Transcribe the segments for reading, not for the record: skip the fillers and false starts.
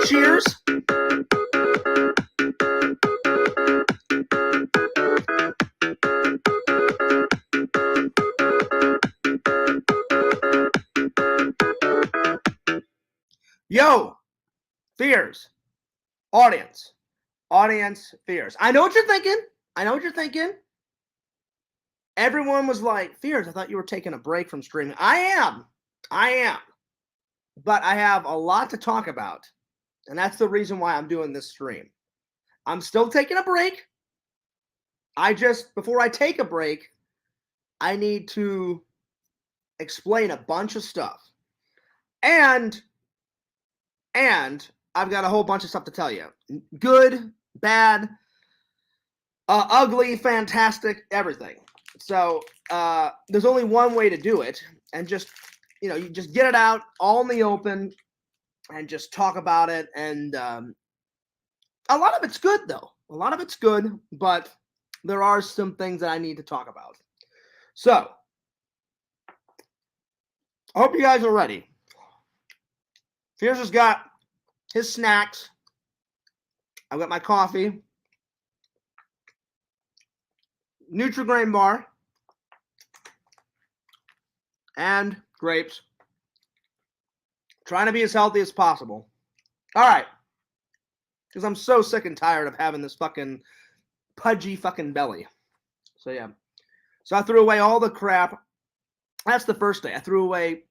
Cheers. Yo, fears, audience, fears. I know what you're thinking. Everyone was like, fears, I thought you were taking a break from streaming. I am. But I have a lot to talk about. And that's the reason why I'm doing this stream. I'm still taking a break. Before I take a break, I need to explain a bunch of stuff. And I've got a whole bunch of stuff to tell you. Good, bad, ugly, fantastic, everything. So there's only one way to do it, and you just get it out all in the open and just talk about it. And a lot of it's good, though. A lot of it's good, but there are some things that I need to talk about. So I hope you guys are ready. Fears has got his snacks. I've got my coffee. Nutri-Grain bar. And grapes. Trying to be as healthy as possible. All right. Because I'm so sick and tired of having this fucking pudgy fucking belly. So, yeah. So I threw away all the crap. That's the first day. I threw away.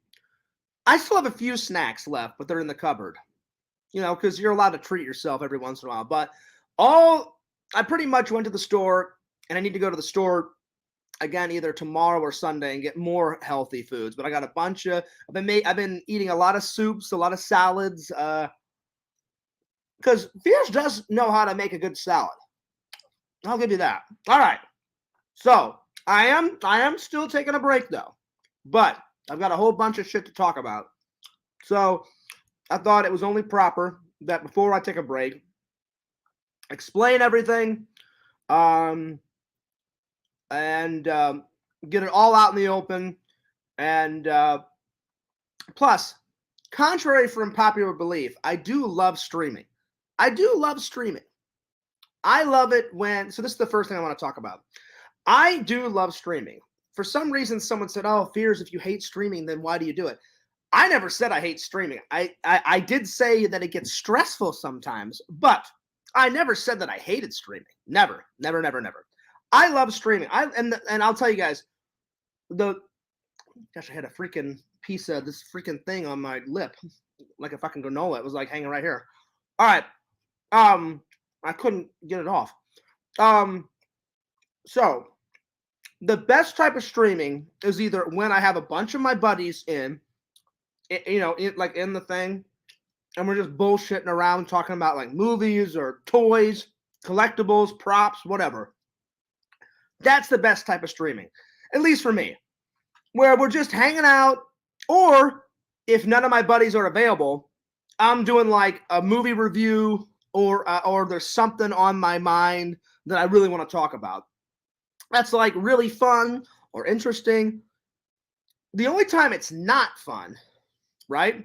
I still have a few snacks left, but they're in the cupboard. You know, because you're allowed to treat yourself every once in a while. But I pretty much went to the store, and I need to go to the store again either tomorrow or Sunday and get more healthy foods. But I got a bunch of. I've been eating a lot of soups, a lot of salads. Because Fears does know how to make a good salad. I'll give you that. All right. So I am still taking a break though, but I've got a whole bunch of shit to talk about. So I thought it was only proper that before I take a break, explain everything, and get it all out in the open. And plus, contrary from popular belief, I do love streaming. I love it when, so this is the first thing I want to talk about. I do love streaming. For some reason, someone said, oh, Fears, if you hate streaming, then why do you do it? I never said I hate streaming. I did say that it gets stressful sometimes, but I never said that I hated streaming. Never. I love streaming. And I'll tell you guys, gosh, I had a freaking piece of this freaking thing on my lip, like a fucking granola. It was like hanging right here. All right. I couldn't get it off. So the best type of streaming is either when I have a bunch of my buddies in the thing, and we're just bullshitting around talking about like movies or toys, collectibles, props, whatever. That's the best type of streaming, at least for me, where we're just hanging out, or if none of my buddies are available, I'm doing like a movie review or there's something on my mind that I really want to talk about. That's like really fun or interesting. The only time it's not fun, right?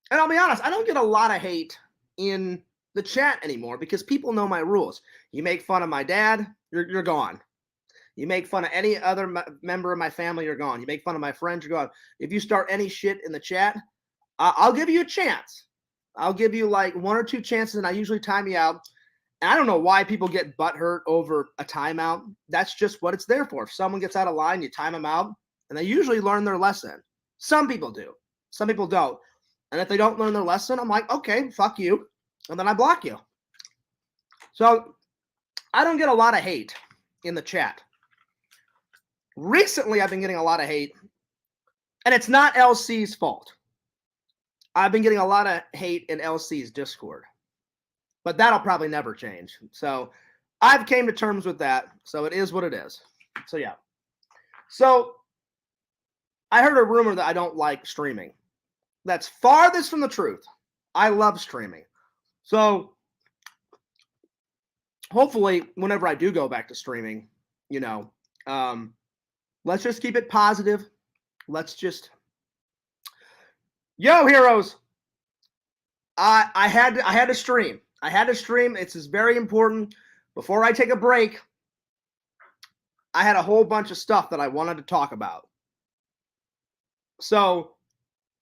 And I'll be honest, I don't get a lot of hate in the chat anymore because people know my rules. You make fun of my dad, you're gone. You make fun of any other member of my family, you're gone. You make fun of my friends, you're gone. If you start any shit in the chat, I'll give you a chance. I'll give you like one or two chances, and I usually time you out. And I don't know why people get butthurt over a timeout. That's just what it's there for. If someone gets out of line, you time them out, and they usually learn their lesson. Some people do. Some people don't. And if they don't learn their lesson, I'm like, okay, fuck you. And then I block you. So I don't get a lot of hate in the chat. Recently, I've been getting a lot of hate, and it's not LC's fault. I've been getting a lot of hate in LC's Discord, but that'll probably never change. So I've came to terms with that. So it is what it is. So yeah. So I heard a rumor that I don't like streaming. That's farthest from the truth. I love streaming. So hopefully whenever I do go back to streaming, let's just keep it positive. Let's just, yo, heroes. I had to stream. I had to stream. It's just very important. Before I take a break, I had a whole bunch of stuff that I wanted to talk about. So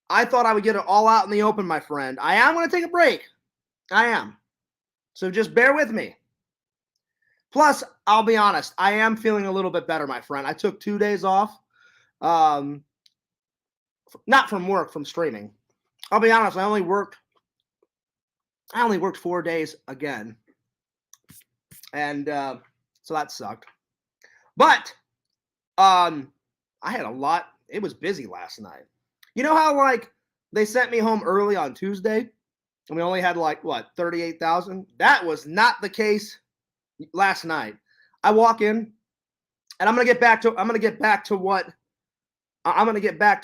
I thought I would get it all out in the open, my friend. I am going to take a break. I am. So just bear with me. Plus, I'll be honest, I am feeling a little bit better, my friend. I took 2 days off. Um, Not from work, from streaming. I'll be honest, I only worked 4 days again. And so that sucked. But I had a lot. It was busy last night. You know how like they sent me home early on Tuesday and we only had like what 38,000? That was not the case last night. I walk in and I'm going to get back to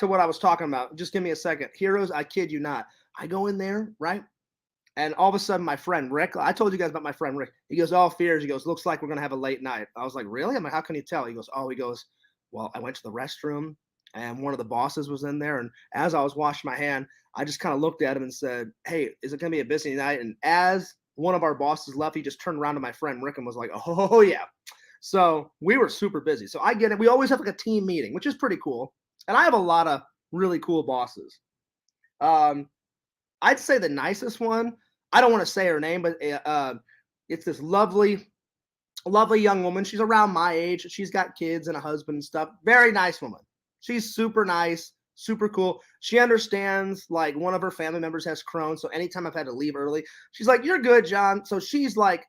what I was talking about. Just give me a second. Heroes, I kid you not. I go in there, right? And all of a sudden, my friend Rick, I told you guys about my friend Rick. He goes, "All fears." He goes, "Looks like we're going to have a late night." I was like, "Really?" I'm like, "How can you tell?" He goes, "Well, I went to the restroom and one of the bosses was in there. And as I was washing my hand, I just kind of looked at him and said, 'Hey, is it going to be a busy night?' And as one of our bosses left, he just turned around to my friend Rick and was like, 'Oh, yeah.'" So we were super busy. So I get it. We always have like a team meeting, which is pretty cool. And I have a lot of really cool bosses. Um, I'd say the nicest one, I don't want to say her name, but it's this lovely, lovely young woman. She's around my age. She's got kids and a husband and stuff. Very nice woman. She's super nice, super cool. She understands like one of her family members has Crohn's. So anytime I've had to leave early, she's like, "You're good, John." So she's like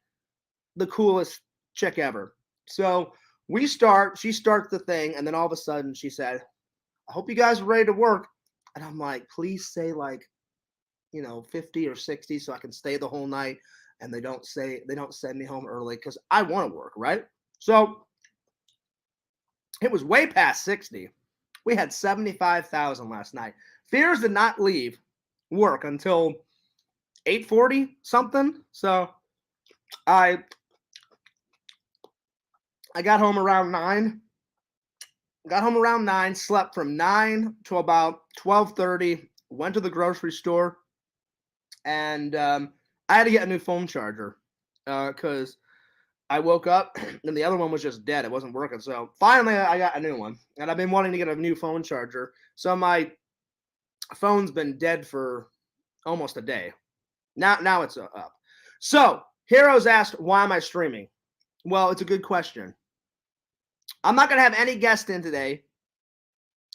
the coolest chick ever. So she starts the thing, and then all of a sudden she said, "I hope you guys are ready to work." And I'm like, "Please say like 50 or 60 so I can stay the whole night and they don't send me home early because I want to work, right?" So it was way past 60. We had 75,000 last night. Fears did not leave work until 8:40 something. So I I got home around 9. Got home around 9, slept from 9 to about 12:30, went to the grocery store, and I had to get a new phone charger because I woke up and the other one was just dead. It wasn't working. So finally, I got a new one, and I've been wanting to get a new phone charger. So my phone's been dead for almost a day. Now it's up. So Heroes asked, "Why am I streaming?" Well, it's a good question. I'm not gonna have any guests in today,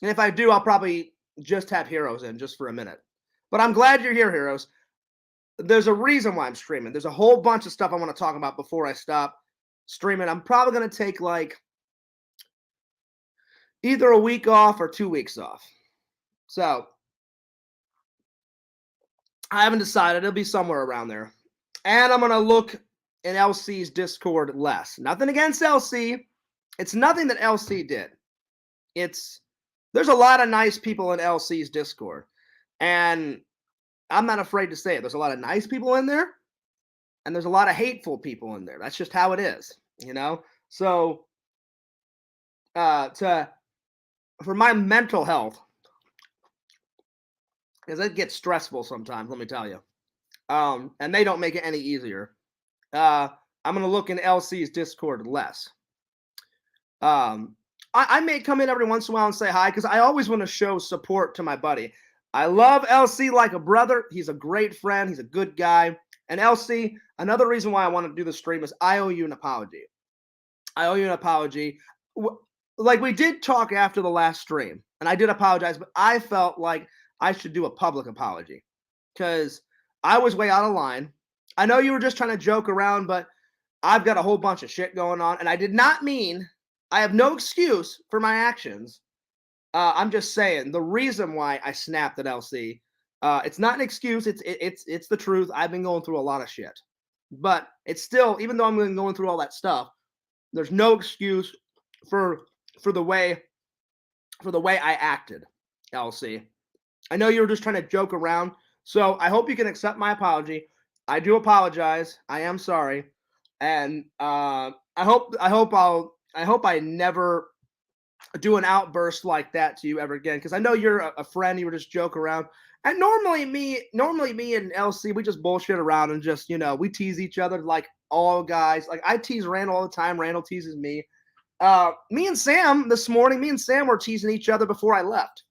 and if I do, I'll probably just have Heroes in just for a minute. But I'm glad you're here, Heroes. There's a reason why I'm streaming. There's a whole bunch of stuff I want to talk about before I stop streaming. I'm probably going to take like either a week off or 2 weeks off. So I haven't decided. It'll be somewhere around there. And I'm going to look in LC's Discord less. Nothing against LC. It's nothing that LC did. There's a lot of nice people in LC's Discord. And I'm not afraid to say it. There's a lot of nice people in there. And there's a lot of hateful people in there. That's just how it is, So for my mental health, because it gets stressful sometimes, let me tell you. And they don't make it any easier. I'm gonna look in LC's Discord less. I may come in every once in a while and say hi because I always want to show support to my buddy. I love LC like a brother. He's a great friend. He's a good guy. And LC, another reason why I want to do the stream is I owe you an apology. I owe you an apology. Like we did talk after the last stream, and I did apologize, but I felt like I should do a public apology because I was way out of line. I know you were just trying to joke around, but I've got a whole bunch of shit going on, and I did not mean. I have no excuse for my actions. I'm just saying the reason why I snapped at LC. It's not an excuse. It's the truth. I've been going through a lot of shit, but it's still, even though I'm going through all that stuff, there's no excuse for the way I acted, LC. I know you were just trying to joke around, so I hope you can accept my apology. I do apologize. I am sorry, and I hope I never do an outburst like that to you ever again, because I know you're a friend. You were just joke around. And normally me and LC, we just bullshit around and just, we tease each other like all guys. Like I tease Randall all the time. Randall teases me. Me and Sam this morning, me and Sam were teasing each other before I left.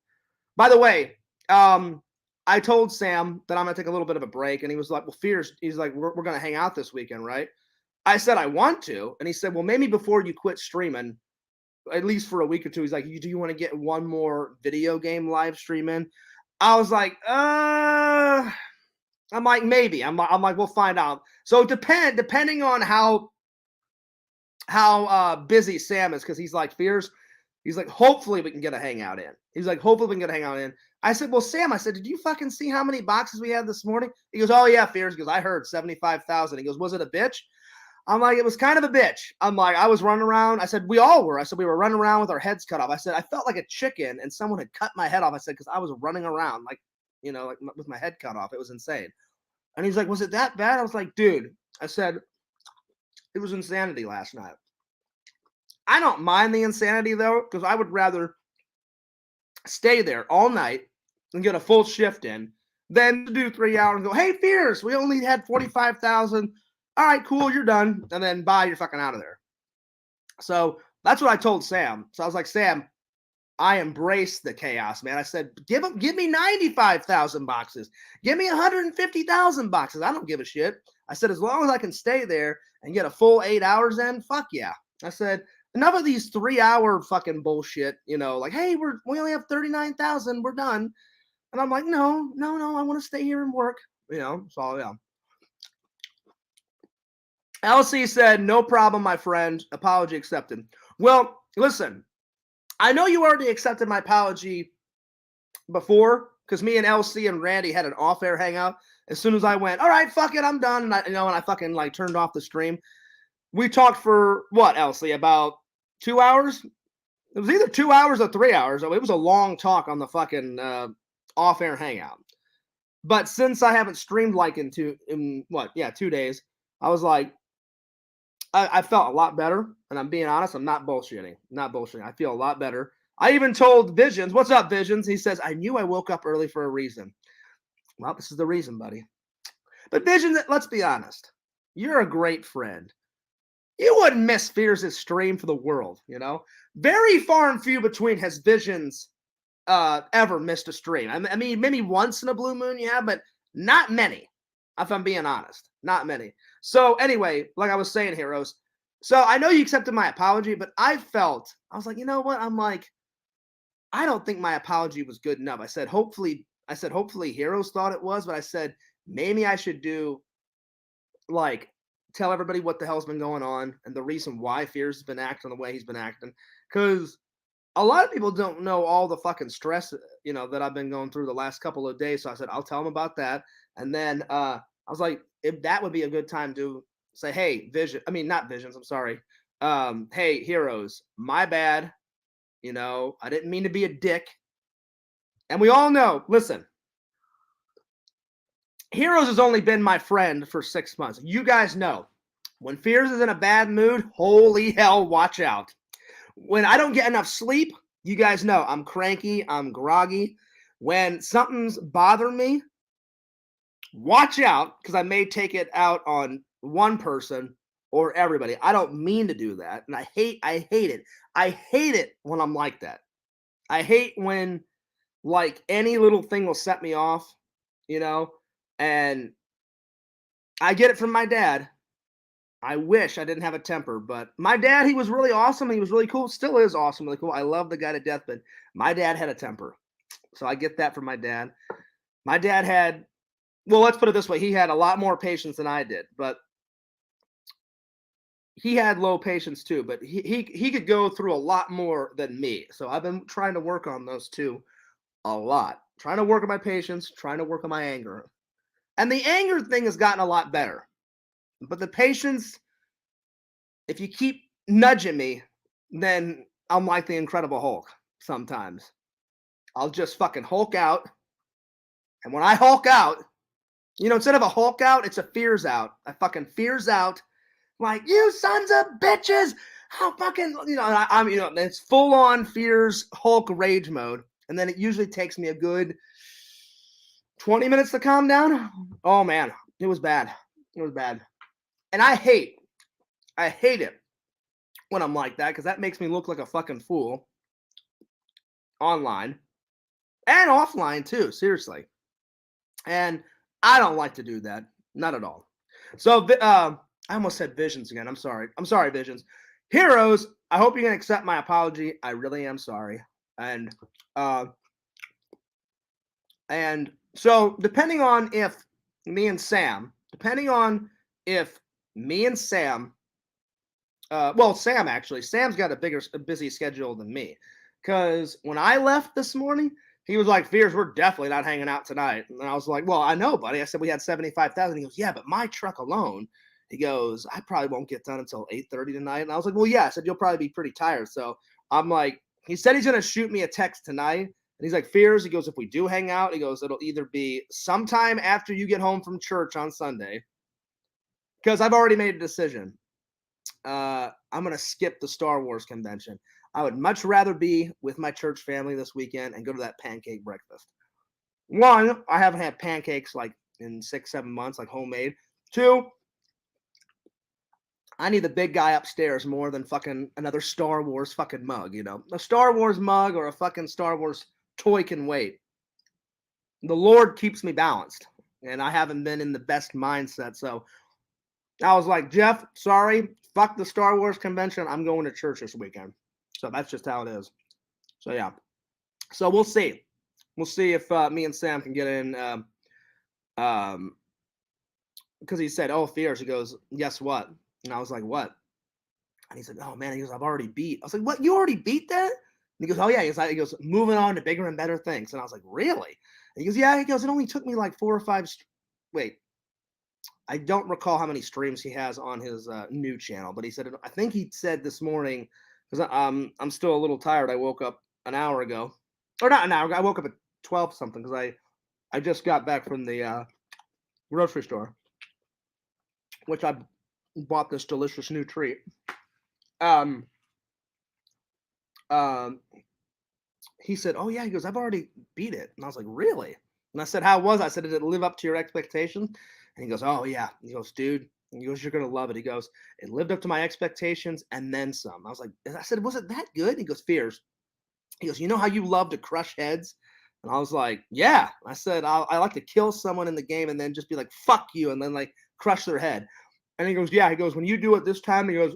By the way, I told Sam that I'm gonna take a little bit of a break, and he was like, "Well, Fierce," he's like, "We're gonna hang out this weekend, right?" I said, "I want to," and he said, "Well, maybe before you quit streaming, at least for a week or two." He's like, "Do you want to get one more video game live stream in?" I was like, I'm like, maybe. I'm like, we'll find out. So depending on how busy Sam is, because he's like, Fears, he's like, hopefully we can get a hangout in. He's like, hopefully we can get a hangout in. I said, well, Sam, I said, did you fucking see how many boxes we had this morning? He goes, oh yeah, Fears. He goes, I heard 75,000. He goes, was it a bitch? I'm like, it was kind of a bitch. I'm like, I was running around. I said, we all were. I said, we were running around with our heads cut off. I said, I felt like a chicken and someone had cut my head off. I said, because I was running around like, like with my head cut off. It was insane. And he's like, was it that bad? I was like, dude, I said, it was insanity last night. I don't mind the insanity though, because I would rather stay there all night and get a full shift in than to do 3 hours and go, hey, Fierce, we only had 45,000. All right, cool, you're done. And then bye, you're fucking out of there. So that's what I told Sam. So I was like, Sam, I embrace the chaos, man. I said, give me 95,000 boxes. Give me 150,000 boxes. I don't give a shit. I said, as long as I can stay there and get a full 8 hours in, fuck yeah. I said, enough of these 3-hour fucking bullshit, like, hey, we only have 39,000, we're done. And I'm like, no, I want to stay here and work, so yeah. LC said, no problem, my friend. Apology accepted. Well, listen, I know you already accepted my apology before, because me and LC and Randy had an off-air hangout. As soon as I went, all right, fuck it, I'm done, and I fucking like turned off the stream. We talked for what, LC, about 2 hours? It was either 2 hours or 3 hours. It was a long talk on the fucking off-air hangout. But since I haven't streamed like in 2 days, I was like, I felt a lot better, and I'm being honest, I'm not bullshitting. I feel a lot better. I even told Visions, what's up, Visions? He says, I knew I woke up early for a reason. Well, this is the reason, buddy. But Visions, let's be honest. You're a great friend. You wouldn't miss Fears' stream for the world, Very far and few between has Visions ever missed a stream. I mean, maybe once in a blue moon, yeah, but not many, if I'm being honest. Not many. So anyway, like I was saying, heroes. So I know you accepted my apology, but I was like, you know what? I'm like, I don't think my apology was good enough. I said, hopefully heroes thought it was, but I said, maybe I should do like tell everybody what the hell's been going on and the reason why Fears has been acting the way he's been acting. Because a lot of people don't know all the fucking stress, that I've been going through the last couple of days. So I said, I'll tell them about that. And then I was like, if that would be a good time to say, hey, not Visions, I'm sorry. Hey, heroes, my bad. I didn't mean to be a dick. And we all know, listen, Heroes has only been my friend for 6 months. You guys know, when Fears is in a bad mood, holy hell, watch out. When I don't get enough sleep, you guys know I'm cranky, I'm groggy. When something's bothering me, watch out, because I may take it out on one person or everybody. I don't mean to do that, and I hate it. I hate it when I'm like that. I hate when like any little thing will set me off, and I get it from my dad. I wish I didn't have a temper, but my dad, he was really awesome. He was really cool. Still is awesome, really cool. I love the guy to death, but my dad had a temper. So I get that from my dad. My dad had, well, let's put it this way. He had a lot more patience than I did, but he had low patience too, but he could go through a lot more than me. So I've been trying to work on those two a lot. Trying to work on my patience, trying to work on my anger. And the anger thing has gotten a lot better. But the patience, if you keep nudging me, then I'm like the Incredible Hulk sometimes. I'll just fucking Hulk out. And when I Hulk out, instead of a Hulk out, it's a Fears out. I fucking Fears out. Like, you sons of bitches, how fucking, I'm, it's full on Fears Hulk rage mode. And then it usually takes me a good 20 minutes to calm down. Oh man, it was bad. It was bad. And I hate it when I'm like that because that makes me look like a fucking fool online and offline too, seriously. And I don't like to do that. Not at all. So I almost said Visions again. I'm sorry. I'm sorry, Visions. Heroes, I hope you can accept my apology. I really am sorry. And uh and so depending on if me and Sam well, Sam actually. Sam's got a busy schedule than me. Because when I left this morning, he was like, Fears, we're definitely not hanging out tonight. And I was like, well, I know, buddy. I said we had 75,000. He goes, yeah, but my truck alone. He goes, I probably won't get done until 8:30 tonight. And I was like, well, yeah. I said, you'll probably be pretty tired. So I'm like, he said he's going to shoot me a text tonight. And he's like, Fears, he goes, if we do hang out, he goes, it'll either be sometime after you get home from church on Sunday. Because I've already made a decision. I'm going to skip the Star Wars convention. I would much rather be with my church family this weekend and go to that pancake breakfast. One, I haven't had pancakes like in 6-7 months, like homemade. Two, I need the big guy upstairs more than fucking another Star Wars fucking mug, A Star Wars mug or a fucking Star Wars toy can wait. The Lord keeps me balanced, and I haven't been in the best mindset. So I was like, Jeff, sorry, fuck the Star Wars convention. I'm going to church this weekend. So that's just how it is. So yeah. So we'll see. We'll see if me and Sam can get in. Because he said, oh, Fears. He goes, guess what? And I was like, what? And he said, oh man. He goes, I've already beat. I was like, what? You already beat that? And he goes, oh yeah. He goes, moving on to bigger and better things. And I was like, really? And he goes, yeah. He goes, it only took me like 4 or 5. Wait. I don't recall how many streams he has on his new channel, but he said, I think he said this morning, because I'm still a little tired. I woke up an hour ago, or not an hour ago. I woke up at 12 something because I just got back from the grocery store, which I bought this delicious new treat. Um, he said, oh yeah, he goes, I've already beat it. And I was like, really? And I said, how was it? I said, did it live up to your expectations? And he goes, oh yeah. He goes, dude. And he goes, you're gonna love it. He goes, it lived up to my expectations and then some. I was like, I said, was it that good? He goes, Fears. He goes, you know how you love to crush heads? And I was like, yeah. I said, I like to kill someone in the game and then just be like, fuck you, and then like crush their head. And he goes, yeah. He goes, when you do it this time, he goes,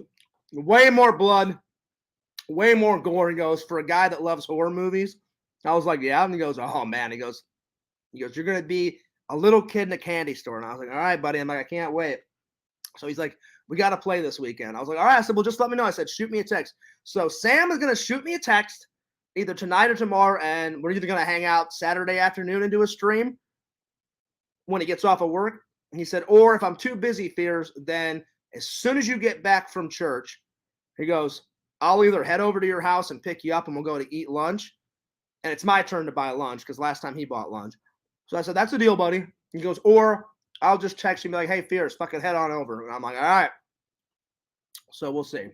way more blood, way more gore. He goes, for a guy that loves horror movies. I was like, yeah. And he goes, oh man. He goes, you're gonna be a little kid in a candy store. And I was like, all right, buddy. I'm like, I can't wait. So he's like, we got to play this weekend. I was like, all right. I said, well, just let me know. I said, shoot me a text. So Sam is going to shoot me a text either tonight or tomorrow. And we're either going to hang out Saturday afternoon and do a stream when he gets off of work. And he said, or if I'm too busy, Fears, then as soon as you get back from church, he goes, I'll either head over to your house and pick you up and we'll go to eat lunch. And it's my turn to buy lunch because last time he bought lunch. So I said, that's a deal, buddy. He goes, or I'll just text you and be like, hey, Fears, fucking head on over. And I'm like, all right. So we'll see.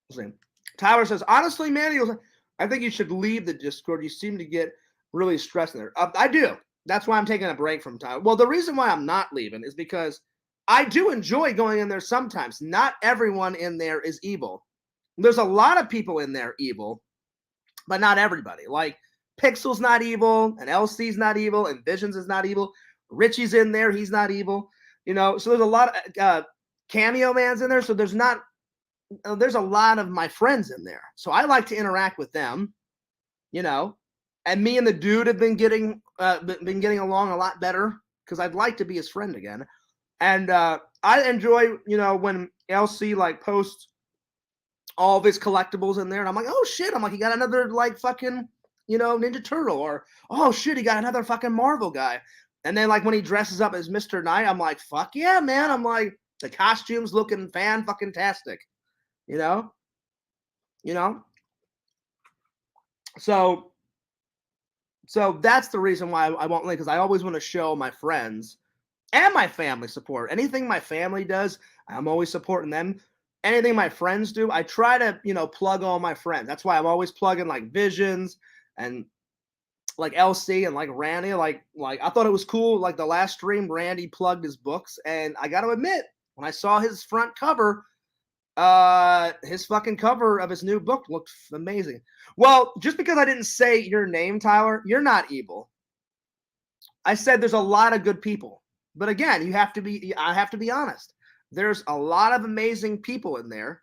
We'll see. Tyler says, honestly, man, he goes, I think you should leave the Discord. You seem to get really stressed in there. I do. That's why I'm taking a break from Tyler. Well, the reason why I'm not leaving is because I do enjoy going in there sometimes. Not everyone in there is evil. There's a lot of people in there evil, but not everybody. Like, Pixel's not evil, and LC's not evil, and Visions is not evil. Richie's in there, he's not evil. So there's a lot of Cameo Man's in there, so there's a lot of my friends in there. So I like to interact with them, and me and the dude have been getting along a lot better because I'd like to be his friend again. And I enjoy, when LC like posts all of his collectibles in there, and I'm like, oh shit, I'm like, he got another like fucking Ninja Turtle, or oh shit, he got another fucking Marvel guy. And then like when he dresses up as Mr. Knight, I'm like, fuck yeah, man. I'm like, the costumes looking fan fucking tastic, So that's the reason why I won't leave, because I always want to show my friends and my family support. Anything my family does, I'm always supporting them. anything my friends do, I try to, plug all my friends. That's why I'm always plugging like Visions and like LC and like Randy. Like I thought it was cool. Like the last stream, Randy plugged his books, and I got to admit, when I saw his front cover, his fucking cover of his new book looked amazing. Well, just because I didn't say your name, Tyler, you're not evil. I said there's a lot of good people, but again, I have to be honest. There's a lot of amazing people in there.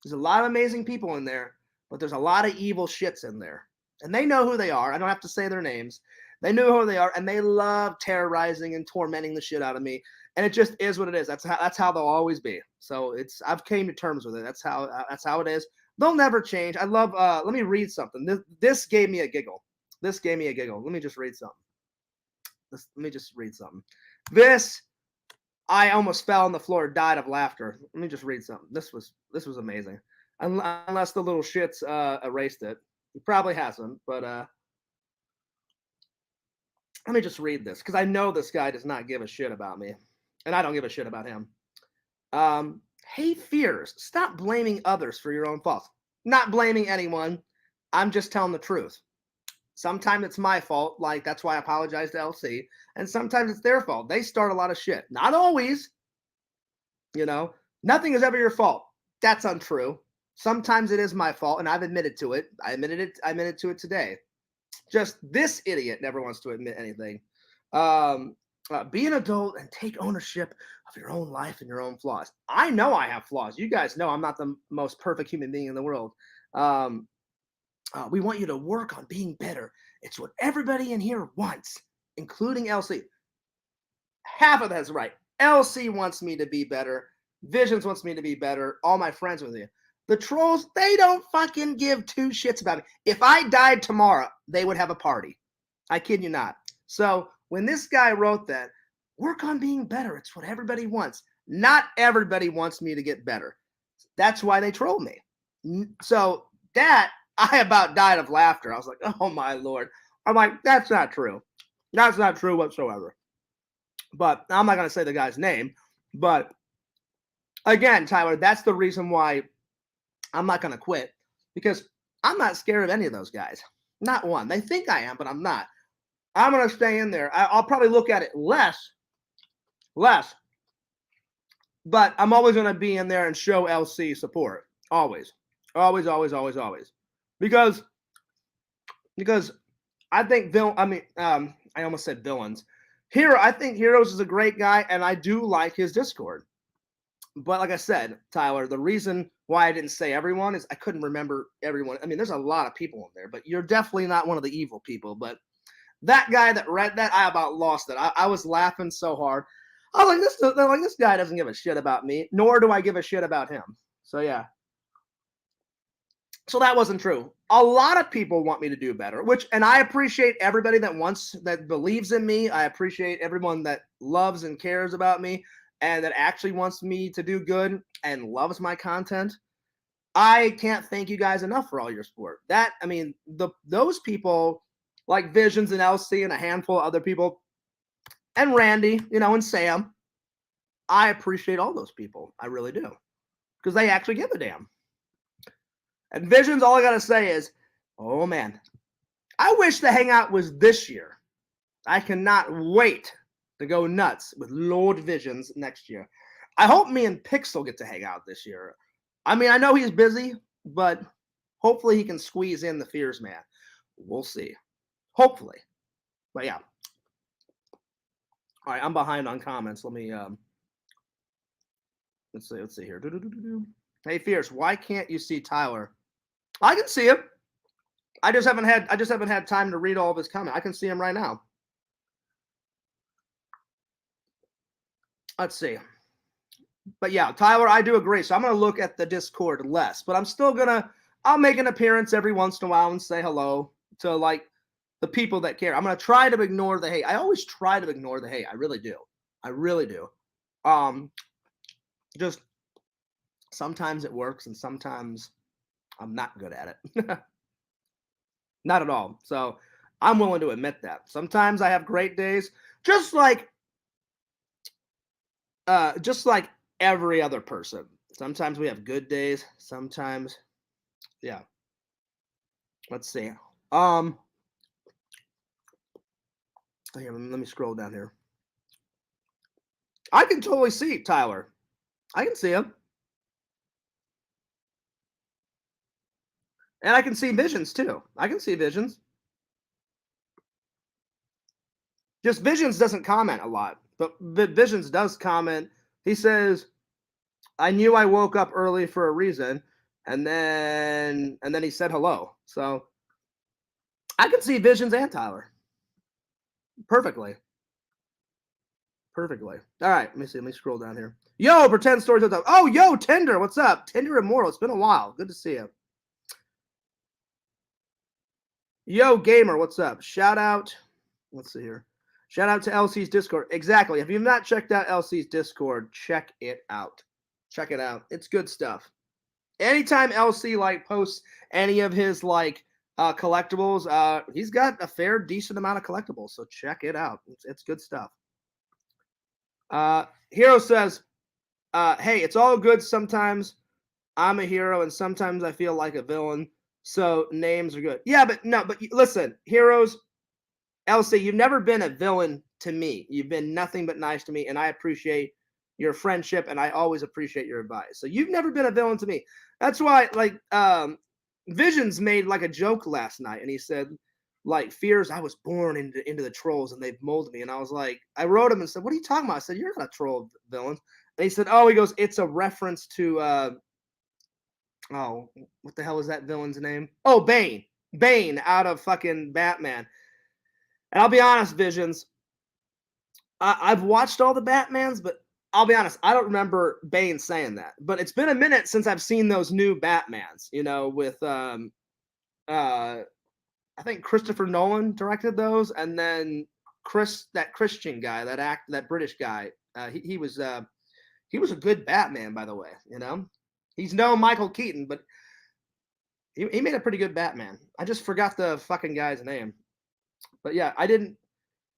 There's a lot of amazing people in there, but there's a lot of evil shits in there. And they know who they are. I don't have to say their names. They know who they are, and they love terrorizing and tormenting the shit out of me. And it just is what it is. That's how they'll always be. So I've came to terms with it. That's how it is. They'll never change. I love. Let me read something. This gave me a giggle. This gave me a giggle. Let me just read something. This, I almost fell on the floor, died of laughter. Let me just read something. This was amazing. Unless the little shits erased it. He probably hasn't, but let me just read this because I know this guy does not give a shit about me, and I don't give a shit about him. Hey, Fears, stop blaming others for your own faults. Not blaming anyone. I'm just telling the truth. Sometimes it's my fault, like that's why I apologize to LC, and sometimes it's their fault. They start a lot of shit. Not always. Nothing is ever your fault. That's untrue. Sometimes it is my fault, and I've admitted to it. I admitted to it today. Just this idiot never wants to admit anything. Be an adult and take ownership of your own life and your own flaws. I know I have flaws. You guys know I'm not the most perfect human being in the world. We want you to work on being better. It's what everybody in here wants, including LC. Half of that's right. LC wants me to be better. Visions wants me to be better. All my friends with you. The trolls, they don't fucking give two shits about me. If I died tomorrow, they would have a party. I kid you not. So when this guy wrote that, work on being better. It's what everybody wants. Not everybody wants me to get better. That's why they troll me. So that, I about died of laughter. I was like, oh my Lord. I'm like, that's not true. That's not true whatsoever. But I'm not going to say the guy's name. But again, Tyler, that's the reason why I'm not going to quit, because I'm not scared of any of those guys. Not one. They think I am, but I'm not. I'm going to stay in there. I'll probably look at it less. But I'm always going to be in there and show LC support. Always. Always. Because I think I almost said villains. I think Heroes is a great guy, and I do like his Discord. But like I said, Tyler, the reason why I didn't say everyone is I couldn't remember everyone. I mean, there's a lot of people in there, but you're definitely not one of the evil people. But that guy that read that, I about lost it. I was laughing so hard. I was like, this guy doesn't give a shit about me, nor do I give a shit about him. So yeah. So that wasn't true. A lot of people want me to do better, and I appreciate everybody that believes in me. I appreciate everyone that loves and cares about me and that actually wants me to do good and loves my content. I can't thank you guys enough for all your support. Those people like Visions and LC and a handful of other people and Randy, and Sam, I appreciate all those people. I really do, because they actually give a damn. And Visions, all I got to say is, oh man, I wish the hangout was this year. I cannot wait to go nuts with Lord Visions next year. I hope me and Pixel get to hang out this year. I mean, I know he's busy, but hopefully he can squeeze in the Fears man. We'll see. Hopefully. But yeah. All right, I'm behind on comments. Let me let's see here. Hey Fierce, why can't you see Tyler? I can see him. I just haven't had time to read all of his comments. I can see him right now. Let's see. But yeah, Tyler, I do agree. So I'm going to look at the Discord less, but I'll make an appearance every once in a while and say hello to like the people that care. I'm going to try to ignore the hate. I always try to ignore the hate. I really do. Just sometimes it works and sometimes I'm not good at it. Not at all. So I'm willing to admit that. Sometimes I have great days, just like every other person. Sometimes we have good days. Sometimes, yeah. Let's see. Um, Here, let me scroll down here. I can totally see Tyler. I can see him, and I can see Visions too. I can see Visions. Just Visions doesn't comment a lot, but Visions does comment. He says, "I knew I woke up early for a reason," and then he said hello. So I can see Visions and Tyler perfectly, perfectly. All right, let me see. Let me scroll down here. Yo, pretend stories. What's up? Oh, yo, Tinder. What's up? Tinder Immortal. It's been a while. Good to see you. Yo, gamer. What's up? Shout out. Let's see here. Shout out to LC's Discord. Exactly. If you've not checked out LC's Discord, check it out. Check it out. It's good stuff. Anytime LC like posts any of his like collectibles, he's got a fair decent amount of collectibles. So check it out. It's good stuff. Hero says, "Hey, it's all good. Sometimes I'm a hero, and sometimes I feel like a villain. So names are good. Yeah, but no. But listen, heroes. LC, you've never been a villain to me. You've been nothing but nice to me, and I appreciate your friendship, and I always appreciate your advice. So you've never been a villain to me. That's why, like, Visions made like a joke last night, and he said, like, fears I was born into the trolls, and they've molded me. And I was like, I wrote him and said, what are you talking about? I said, you're not a troll, villains. And he said, oh, he goes, it's a reference to, oh, what the hell is that villain's name? Oh, Bane. Bane out of fucking Batman. And I'll be honest, Visions, I've watched all the Batmans, but I'll be honest, I don't remember Bane saying that. But it's been a minute since I've seen those new Batmans, with I think Christopher Nolan directed those, and then that Christian guy, that British guy, he was a good Batman, by the way. He's no Michael Keaton, but he made a pretty good Batman. I just forgot the fucking guy's name, but yeah, I didn't.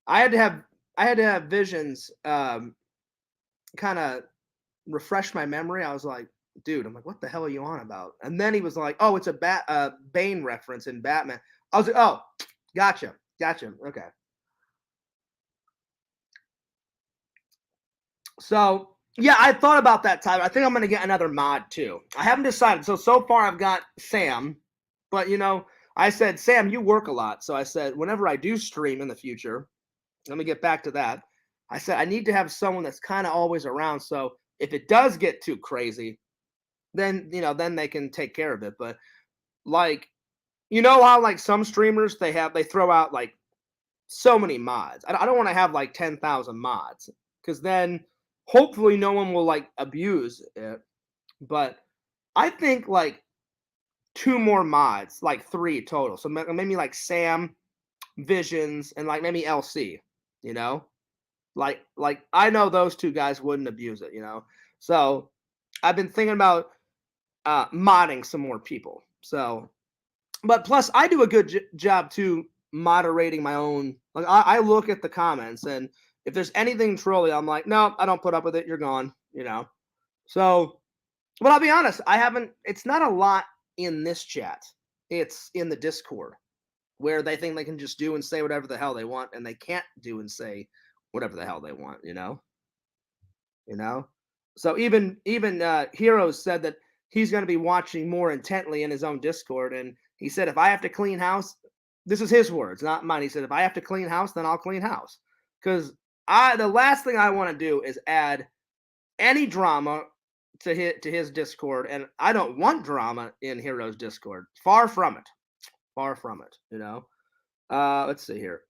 I had to have Visions kind of refresh my memory. I was like, dude, I'm like, what the hell are you on about? And then he was like, oh, it's a Bane reference in Batman. I was like, oh, gotcha. Okay. So yeah, I thought about that, Tyler. I think I'm gonna get another mod too. I haven't decided. So far I've got Sam, but I said, Sam, you work a lot. So I said, whenever I do stream in the future, let me get back to that. I said, I need to have someone that's kind of always around. So if it does get too crazy, then, then they can take care of it. But like, how like some streamers, they throw out like so many mods. I don't want to have like 10,000 mods, because then hopefully no one will like abuse it. But I think like 2 more mods, like 3 total. So maybe like Sam, Visions, and like maybe LC, like I know those 2 guys wouldn't abuse it, So I've been thinking about modding some more people. So, but plus I do a good job too moderating my own. Like I look at the comments, and if there's anything trolly, I'm like, no, I don't put up with it. You're gone, So, but I'll be honest, I haven't. It's not a lot in this chat. It's in the Discord, where they think they can just do and say whatever the hell they want, and they can't do and say whatever the hell they want, So even Heroes said that he's going to be watching more intently in his own Discord, and he said, if I have to clean house, this is his words, not mine. He said, if I have to clean house, then I'll clean house, because the last thing I want to do is add any drama to his Discord, and I don't want drama in Heroes Discord. Far from it. Far from it. Let's see here.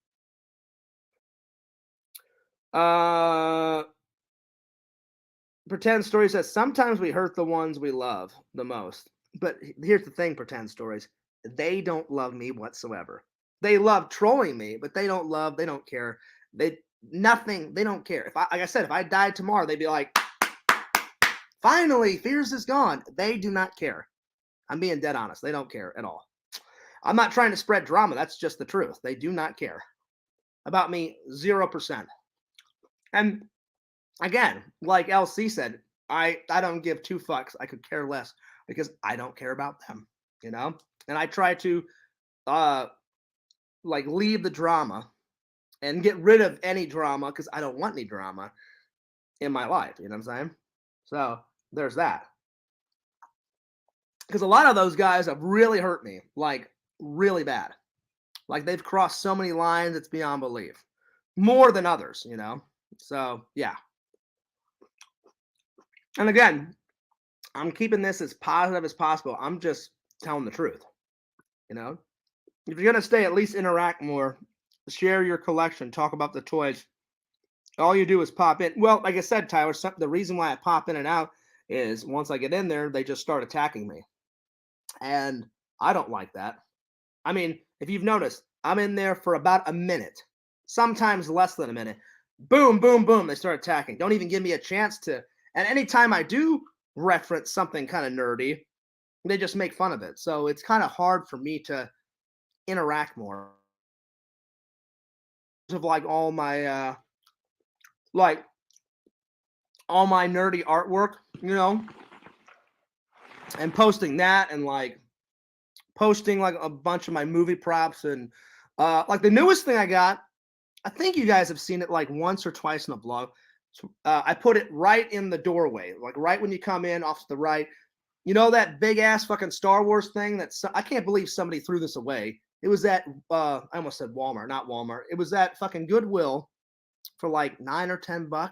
Pretend Story says, sometimes we hurt the ones we love the most. But here's the thing, Pretend Stories. They don't love me whatsoever. They love trolling me, but they don't care. They don't care. Like I said, if I died tomorrow, they'd be like, finally, Fears is gone. They do not care. I'm being dead honest. They don't care at all. I'm not trying to spread drama. That's just the truth. They do not care about me, 0%. And again, like LC said, I don't give two fucks. I could care less because I don't care about them, you know? And I try to uh like leave the drama and get rid of any drama because I don't want any drama in my life, you know what I'm saying? So there's that. Because a lot of those guys have really hurt me, like really bad. Like they've crossed so many lines, it's beyond belief. More than others, you know? So yeah. And again, I'm keeping this as positive as possible. I'm just telling the truth, you know? If you're gonna stay, at least interact more, share your collection, talk about the toys. All you do is pop in. Well, like I said, Tyler, the reason why I pop in and out is once I get in there, they just start attacking me. And I don't like that. I mean, if you've noticed, I'm in there for about a minute, sometimes less than a minute. Boom, boom, boom, they start attacking. Don't even give me a chance to. And anytime I do reference something kind of nerdy, they just make fun of it. So it's kind of hard for me to interact more. Of like all my nerdy artwork, you know, and posting that and like posting like a bunch of my movie props and like the newest thing I got. I think you guys have seen it like once or twice in the blog. So, I put it right in the doorway, like right when you come in off to the right. You know that big ass fucking Star Wars thing I can't believe somebody threw this away. It was at I almost said Walmart, not Walmart. It was at fucking Goodwill for like $9 or $10.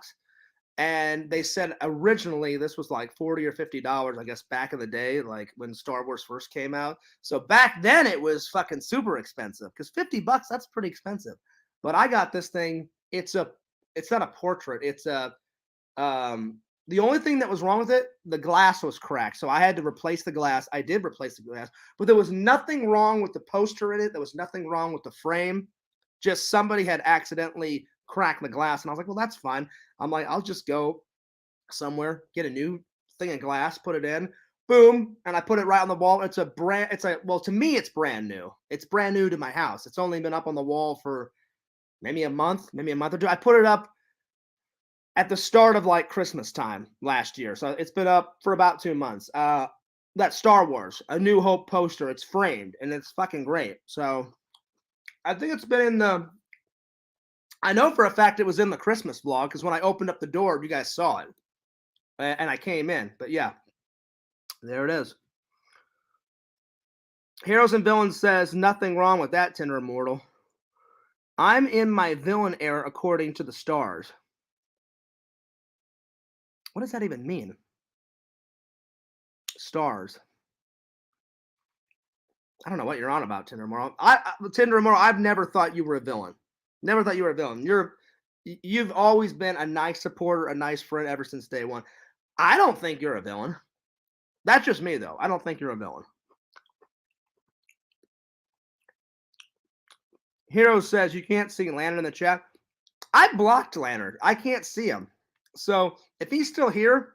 And they said originally this was like $40 or $50, I guess, back in the day, like when Star Wars first came out. So back then it was fucking super expensive because $50, that's pretty expensive. But I got this thing. It's not a portrait. It's a the only thing that was wrong with it, the glass was cracked. So I had to replace the glass. I did replace the glass, but there was nothing wrong with the poster in it. There was nothing wrong with the frame. Just somebody had accidentally cracked the glass. And I was like, well, that's fine. I'm like, I'll just go somewhere, get a new thing of glass, put it in, boom, and I put it right on the wall. Well, to me, it's brand new. It's brand new to my house. It's only been up on the wall for maybe a month or two. I put it up at the start of like Christmas time last year. So it's been up for about 2 months. That Star Wars, A New Hope poster, it's framed and it's fucking great. So I think it's been in I know for a fact it was in the Christmas vlog because when I opened up the door, you guys saw it. And I came in. But yeah, there it is. Heroes and Villains says, nothing wrong with that, Tender Immortal. I'm in my villain era according to the stars. What does that even mean? Stars. I don't know what you're on about, Tender Immortal. Tender Immortal, I've never thought you were a villain. Never thought you were a villain. You've always been a nice supporter, a nice friend ever since day one. I don't think you're a villain. That's just me, though. I don't think you're a villain. Hero says you can't see Lantern in the chat. I blocked Lantern. I can't see him. So if he's still here,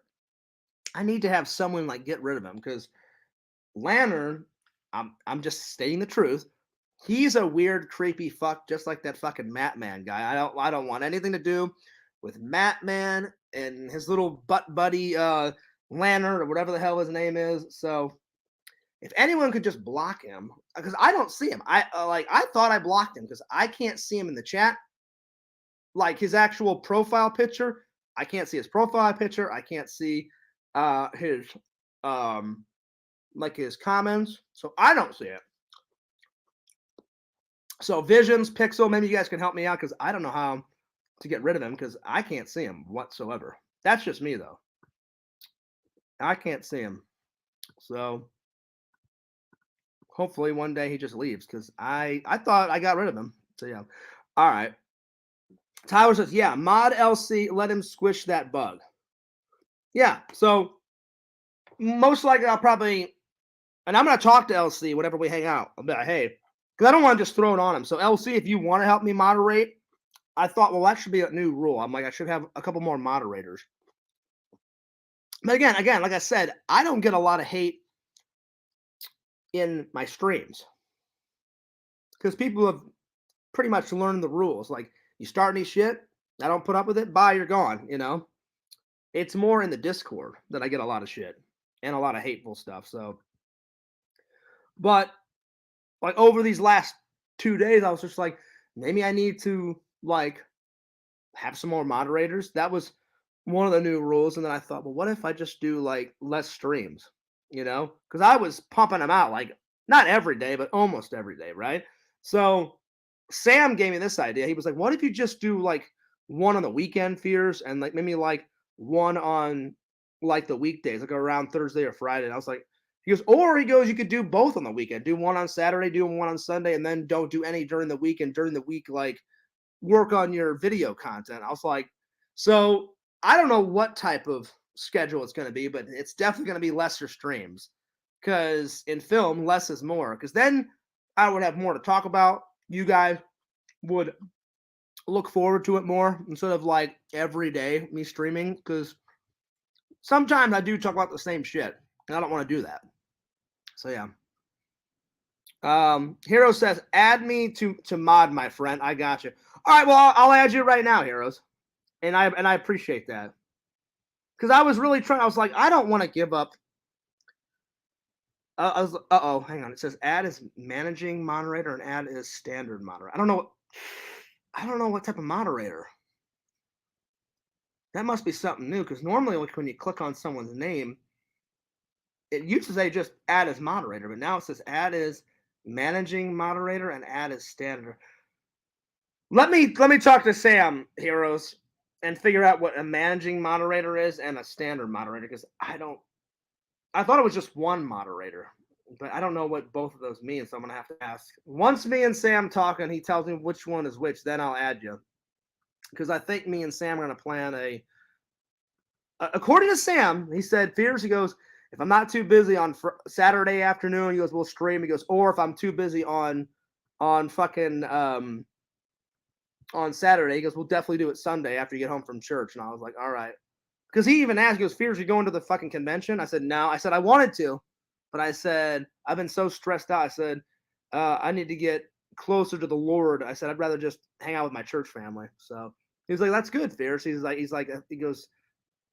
I need to have someone like get rid of him because Lantern, I'm just stating the truth. He's a weird, creepy fuck, just like that fucking Matman guy. I don't want anything to do with Matman and his little butt buddy Lantern or whatever the hell his name is. So if anyone could just block him, because I don't see him. I thought I blocked him because I can't see him in the chat. Like his actual profile picture, I can't see his profile picture. I can't see his like his comments. So I don't see it. So Visions, Pixel, maybe you guys can help me out because I don't know how to get rid of him because I can't see him whatsoever. That's just me though. I can't see him. So hopefully one day he just leaves because I thought I got rid of him. So yeah. All right. Tyler says, yeah, mod LC, let him squish that bug. Yeah, so most likely I'll probably, and I'm going to talk to LC whenever we hang out. I'll be like, hey, because I don't want to just throw it on him. So LC, if you want to help me moderate, I thought, well, that should be a new rule. I'm like, I should have a couple more moderators. But again, like I said, I don't get a lot of hate in my streams because people have pretty much learned the rules. Like, you start any shit, I don't put up with it, bye, you're gone, you know? It's more in the Discord that I get a lot of shit and a lot of hateful stuff. So, but like over these last 2 days, I was just like, maybe I need to like have some more moderators. That was one of the new rules. And then I thought, well, what if I just do like less streams, Because I was pumping them out like not every day, but almost every day, right? So Sam gave me this idea. He was like, what if you just do like one on the weekend fears and like maybe like one on like the weekdays, like around Thursday or Friday? And I was like, he goes, you could do both on the weekend. Do one on Saturday, do one on Sunday, and then don't do any during the week. And during the week, like work on your video content. I was like, so I don't know what type of schedule it's going to be, but it's definitely going to be lesser streams because in film, less is more. Because then I would have more to talk about. You guys would look forward to it more instead of like every day me streaming. Because sometimes I do talk about the same shit, and I don't want to do that. So yeah. Hero says, "Add me to mod, my friend. I got you. All right, well, I'll add you right now, Heroes, and I appreciate that because I was really trying. I was like, I don't want to give up. Hang on. It says add is managing moderator and add is standard moderator. I don't know. I don't know what type of moderator. That must be something new because normally, like when you click on someone's name, it used to say just add as moderator, but now it says add is managing moderator and add is standard. Let me talk to Sam, Heroes, and figure out what a managing moderator is and a standard moderator because I thought it was just one moderator, but I don't know what both of those mean, so I'm gonna have to ask. Once me and Sam talk and he tells me which one is which, then I'll add you. Because I think me and Sam are gonna plan according to Sam, he said fears. He goes, if I'm not too busy on Saturday afternoon, he goes, we'll stream. He goes, or if I'm too busy on fucking on Saturday, he goes, we'll definitely do it Sunday after you get home from church. And I was like, all right. Because he even asked, he goes, Fears, you going to the fucking convention? I said, no. I said, I wanted to, but I said, I've been so stressed out. I said, I need to get closer to the Lord. I said, I'd rather just hang out with my church family. So he was like, that's good, Fears. He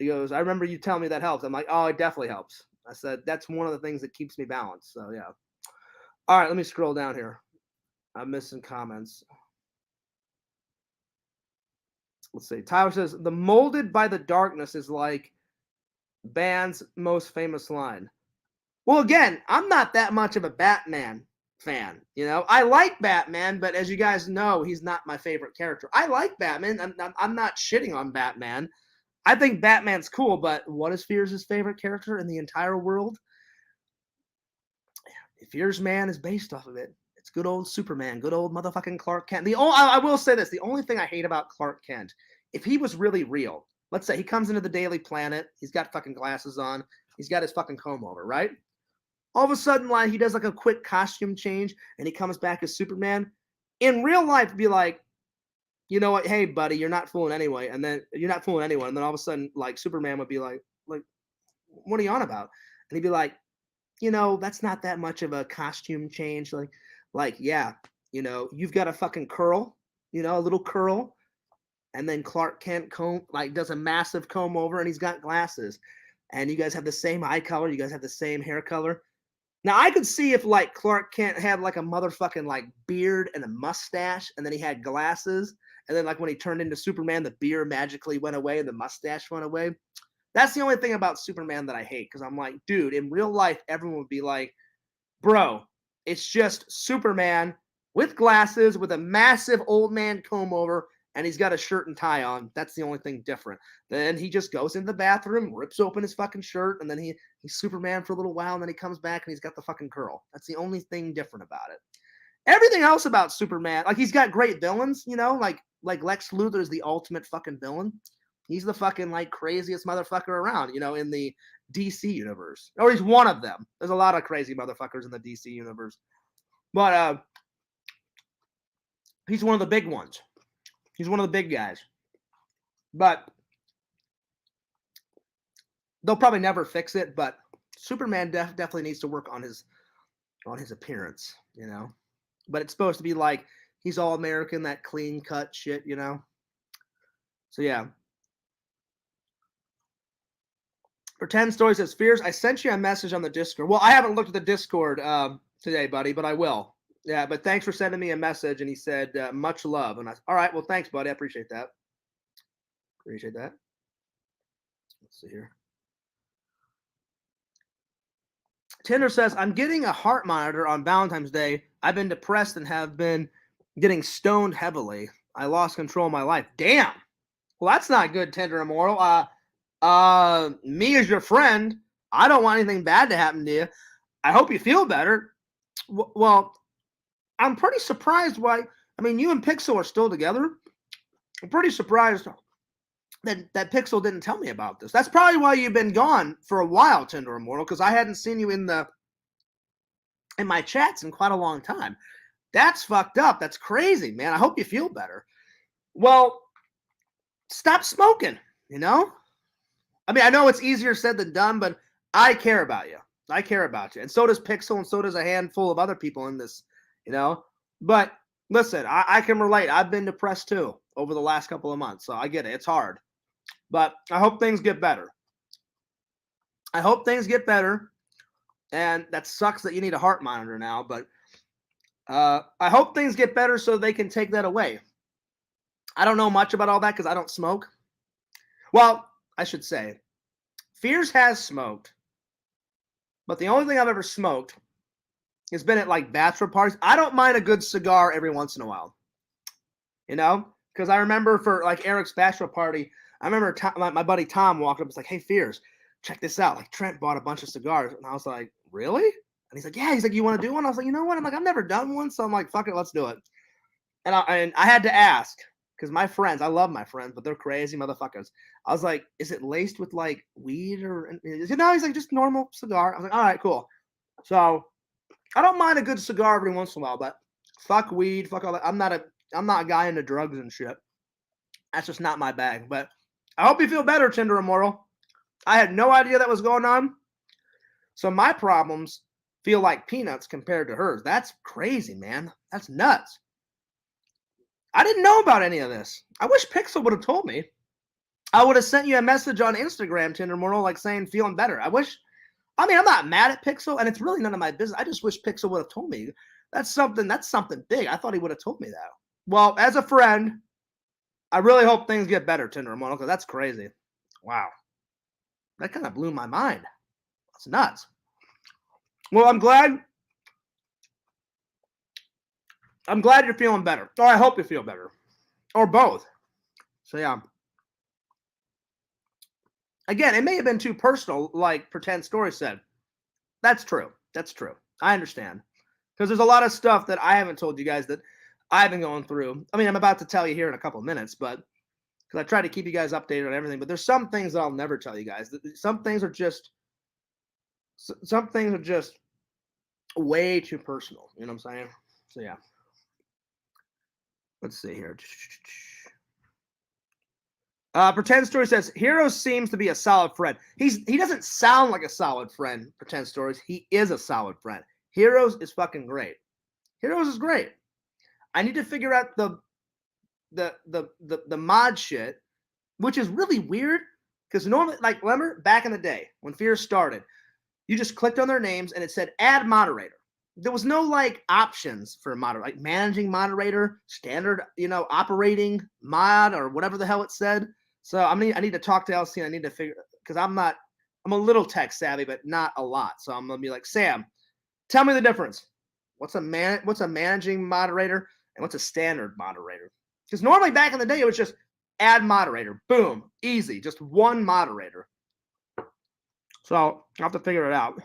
goes, I remember you telling me that helps. I'm like, oh, it definitely helps. I said, that's one of the things that keeps me balanced. So yeah. All right, let me scroll down here. I'm missing comments. Let's see. Tyler says, the molded by the darkness is like band's most famous line. Well, again, I'm not that much of a Batman fan. I like Batman, but as you guys know, he's not my favorite character. I like Batman. I'm not shitting on Batman. I think Batman's cool, but what is Fears' favorite character in the entire world? Fears Man is based off of it. It's good old Superman, good old motherfucking Clark Kent. I will say this: the only thing I hate about Clark Kent, if he was really real, let's say he comes into the Daily Planet, he's got fucking glasses on, he's got his fucking comb over, right? All of a sudden, like he does like a quick costume change and he comes back as Superman. In real life, be like, you know what? Hey, buddy, you're not fooling anyway, and then you're not fooling anyone. And then all of a sudden, like Superman would be like, what are you on about? And he'd be like, that's not that much of a costume change. Yeah, you've got a fucking curl, a little curl, and then Clark Kent does a massive comb over, and he's got glasses, and you guys have the same eye color, you guys have the same hair color. Now I could see if like Clark Kent had like a motherfucking like beard and a mustache, and then he had glasses, and then like when he turned into Superman, the beard magically went away and the mustache went away. That's the only thing about Superman that I hate because I'm like, dude, in real life, everyone would be like, bro, it's just Superman with glasses, with a massive old man comb over, and he's got a shirt and tie on. That's the only thing different. Then he just goes into the bathroom, rips open his fucking shirt, and then he's Superman for a little while, and then he comes back and he's got the fucking curl. That's the only thing different about it. Everything else about Superman, like he's got great villains, like Lex Luthor is the ultimate fucking villain. He's the fucking like craziest motherfucker around, in the DC universe. Or he's one of them. There's a lot of crazy motherfuckers in the DC universe. But he's one of the big ones. He's one of the big guys. But they'll probably never fix it, but Superman definitely needs to work on his appearance, But it's supposed to be like he's all American, that clean cut shit, So yeah. Pretend Story says, Fears, I sent you a message on the Discord. Well, I haven't looked at the Discord today, buddy, but I will. Yeah, but thanks for sending me a message. And he said, much love. And all right, well, thanks, buddy. I appreciate that. Appreciate that. Let's see here. Tinder says, I'm getting a heart monitor on Valentine's Day. I've been depressed and have been getting stoned heavily. I lost control of my life. Damn. Well, that's not good, Tinder Immortal. Me as your friend, I don't want anything bad to happen to you. I hope you feel better. Well, I'm pretty surprised why. I mean, you and Pixel are still together. I'm pretty surprised that Pixel didn't tell me about this. That's probably why you've been gone for a while, Tinder Immortal, because I hadn't seen you in my chats in quite a long time. That's fucked up. That's crazy, man. I hope you feel better. Well, stop smoking, you know? I mean, I know it's easier said than done, but I care about you. I care about you. And so does Pixel, and so does a handful of other people in this, you know? But listen, I can relate. I've been depressed too over the last couple of months, so I get it. It's hard. But I hope things get better. I hope things get better. And that sucks that you need a heart monitor now, but I hope things get better so they can take that away. I don't know much about all that because I don't smoke. Well, I should say, Fears has smoked, but the only thing I've ever smoked has been at like bachelor parties. I don't mind a good cigar every once in a while, you know, because I remember for like Eric's bachelor party, I remember my buddy Tom walked up and was like, hey, Fears, check this out. Like Trent bought a bunch of cigars. And I was like, really? And he's like, yeah. He's like, you want to do one? I was like, you know what? I'm like, I've never done one. So I'm like, fuck it, let's do it. And I had to ask because my friends, I love my friends, but they're crazy motherfuckers. I was like, is it laced with like weed or, no, he's like, just normal cigar. I was like, all right, cool. So I don't mind a good cigar every once in a while, but fuck weed, fuck all that. I'm not a guy into drugs and shit. That's just not my bag. But I hope you feel better, Tinder Immortal. I had no idea that was going on. So my problems feel like peanuts compared to hers. That's crazy, man. That's nuts. I didn't know about any of this. I wish Pixel would have told me. I would have sent you a message on Instagram, Tinder Immortal, like saying feeling better. I'm not mad at Pixel, and it's really none of my business. I just wish Pixel would have told me. That's something big. I thought he would have told me that. Well, as a friend, I really hope things get better, Tinder Immortal, because that's crazy. Wow. That kind of blew my mind. That's nuts. Well, I'm glad you're feeling better. Or I hope you feel better. Or both. So yeah. Again, it may have been too personal, like Pretend Story said. That's true. That's true. I understand. Because there's a lot of stuff that I haven't told you guys that I've been going through. I mean, I'm about to tell you here in a couple of minutes, but because I try to keep you guys updated on everything. But there's some things that I'll never tell you guys. Some things are just way too personal. You know what I'm saying? So yeah. Let's see here. Pretend Story says, Hero seems to be a solid friend. He doesn't sound like a solid friend, Pretend Stories. He is a solid friend. Heroes is fucking great. Heroes is great. I need to figure out the mod shit, which is really weird because normally, like, remember back in the day when Fear started, you just clicked on their names and it said add moderator. There was no like options for moderator, like managing moderator, standard, operating mod or whatever the hell it said. So I need to talk to LC. I need to figure because I'm a little tech savvy, but not a lot. So I'm gonna be like, Sam, tell me the difference. What's a managing moderator and what's a standard moderator? Because normally back in the day it was just add moderator, boom, easy, just one moderator. So I'll have to figure it out.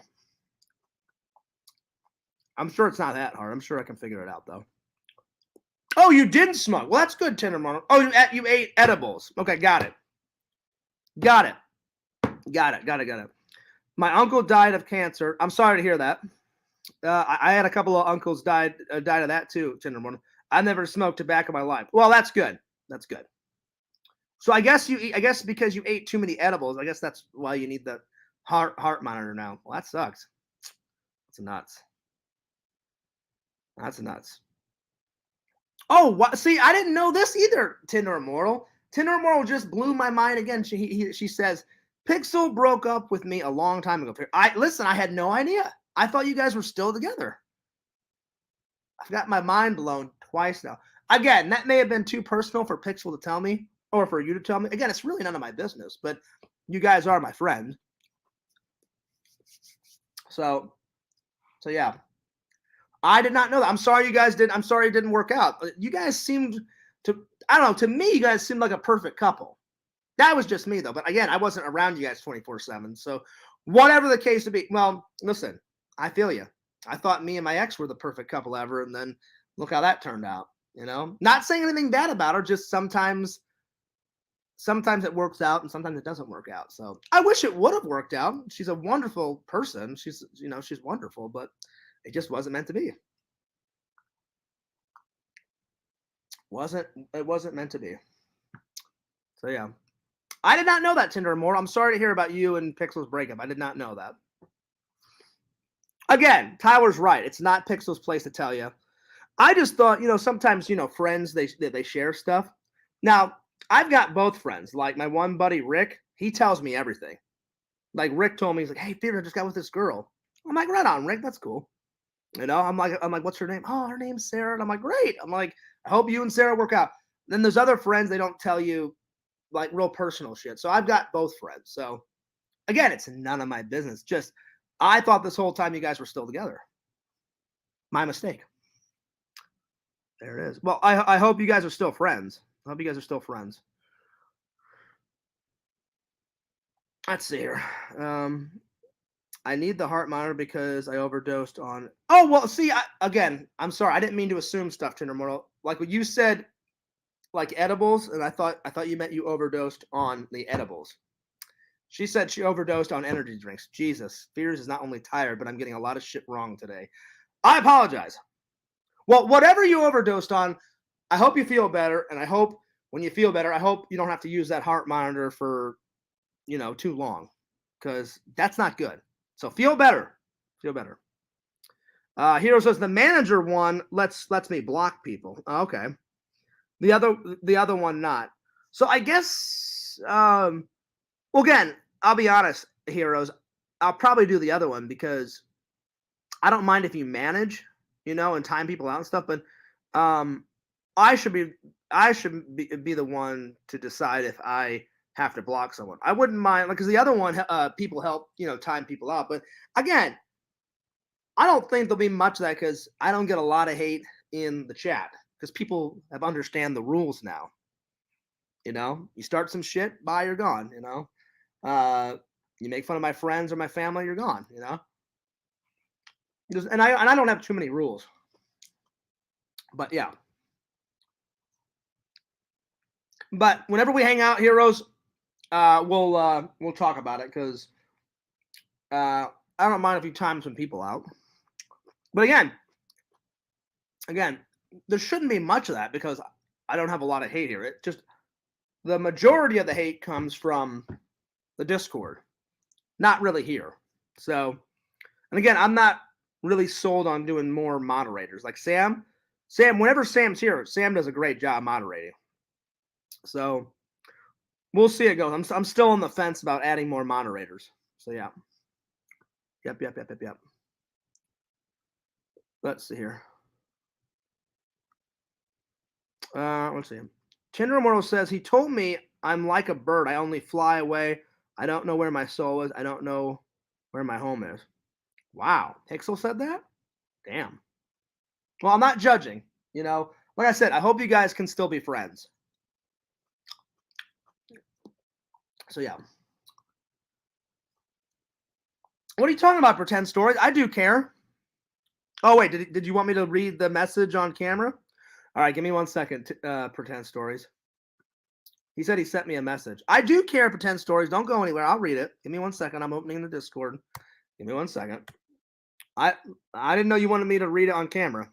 I'm sure it's not that hard. I'm sure I can figure it out though. Oh, you didn't smoke. Well, that's good, Tinderman. Oh, you ate edibles. Okay, got it. Got it. My uncle died of cancer. I'm sorry to hear that. I had a couple of uncles died of that too, Tinderman. I never smoked tobacco in my life. Well, that's good. That's good. So I guess because you ate too many edibles, I guess that's why you need the heart monitor now. Well, that sucks. That's nuts. That's nuts. Oh, what? See, I didn't know this either, Tinder Immortal. Tinder Immortal just blew my mind again. She says, Pixel broke up with me a long time ago. Listen, I had no idea. I thought you guys were still together. I've got my mind blown twice now. Again, that may have been too personal for Pixel to tell me or for you to tell me. Again, it's really none of my business, but you guys are my friends. So yeah. I did not know that. I'm sorry you guys did. I'm sorry it didn't work out. You guys seemed to, I don't know, to me, you guys seemed like a perfect couple. That was just me, though. But again, I wasn't around you guys 24/7. So whatever the case to be, well, listen, I feel you. I thought me and my ex were the perfect couple ever. And then look how that turned out. Not saying anything bad about her, just sometimes it works out and sometimes it doesn't work out. So I wish it would have worked out. She's a wonderful person. She's wonderful, but it just wasn't meant to be. It wasn't meant to be. So yeah. I did not know that, Tinder Immortal. I'm sorry to hear about you and Pixel's breakup. I did not know that. Again, Tyler's right. It's not Pixel's place to tell you. I just thought, sometimes, friends, they share stuff. Now, I've got both friends. Like my one buddy, Rick, he tells me everything. Like Rick told me, he's like, hey, Peter, I just got with this girl. I'm like, right on, Rick. That's cool. I'm like, what's her name? Oh, her name's Sarah. And I'm like, great. I'm like, I hope you and Sarah work out. Then there's other friends, they don't tell you like real personal shit. So I've got both friends. So again, it's none of my business. Just I thought this whole time you guys were still together. My mistake. There it is. Well, I hope you guys are still friends. I hope you guys are still friends. Let's see here. I need the heart monitor because I overdosed on. Oh well, see, again, I'm sorry. I didn't mean to assume stuff, Tinder Mortal. Like what you said, like edibles, and I thought you meant you overdosed on the edibles. She said she overdosed on energy drinks. Jesus, Fears is not only tired, but I'm getting a lot of shit wrong today. I apologize. Well, whatever you overdosed on, I hope you feel better, and I hope when you feel better, I hope you don't have to use that heart monitor for, too long, because that's not good. So feel better. Feel better. Hero says the manager one lets me block people. Okay. The other one not. So I guess well, again, I'll be honest, Heroes. I'll probably do the other one because I don't mind if you manage, and time people out and stuff, but I should be the one to decide if I have to block someone. I wouldn't mind, like, because the other one, people help, time people out. But again, I don't think there'll be much of that because I don't get a lot of hate in the chat because people have understand the rules now. You start some shit, bye, you're gone. You make fun of my friends or my family, you're gone. And I don't have too many rules. But yeah. But whenever we hang out, Heroes, we'll talk about it because I don't mind if you time some people out. But again, there shouldn't be much of that because I don't have a lot of hate here. It just the majority of the hate comes from the Discord, not really here. So, and again, I'm not really sold on doing more moderators. Like Sam, whenever Sam's here, Sam does a great job moderating. So we'll see how it goes. I'm still on the fence about adding more moderators. So yeah. Yep. Let's see here. Let's see. Tinder Immortal says, he told me I'm like a bird. I only fly away. I don't know where my soul is. I don't know where my home is. Wow. Pixel said that? Damn. Well, I'm not judging. Like I said, I hope you guys can still be friends. So yeah. What are you talking about, pretend stories? I do care. Oh, wait. Did you want me to read the message on camera? All right, give me 1 second. Pretend stories. He said he sent me a message. I do care, pretend stories. Don't go anywhere. I'll read it. Give me 1 second. I'm opening the Discord. Give me 1 second. I didn't know you wanted me to read it on camera.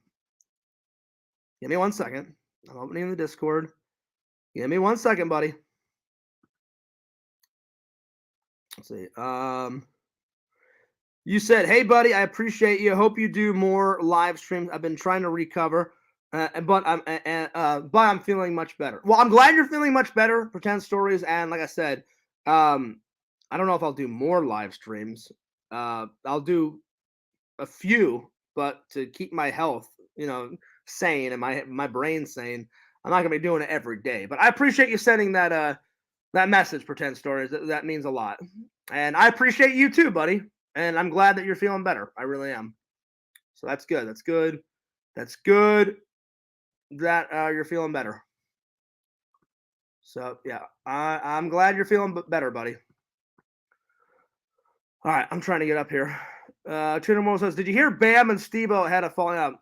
Give me 1 second. I'm opening the Discord. Give me 1 second, buddy. Let's see. You said, hey, buddy, I appreciate you. I hope you do more live streams. I've been trying to recover. But I'm feeling much better. Well, I'm glad you're feeling much better, pretend stories, and like I said, I don't know if I'll do more live streams. I'll do a few, but to keep my health, sane and my brain sane, I'm not gonna be doing it every day. But I appreciate you sending that message, Pretend Stories. That means a lot, and I appreciate you too, buddy. And I'm glad that you're feeling better. I really am. So that's good. That's good. That's good that you're feeling better. So yeah, I'm glad you're feeling better, buddy. All right, I'm trying to get up here. Trader Moore says, "Did you hear Bam and Steve-O had a falling out?"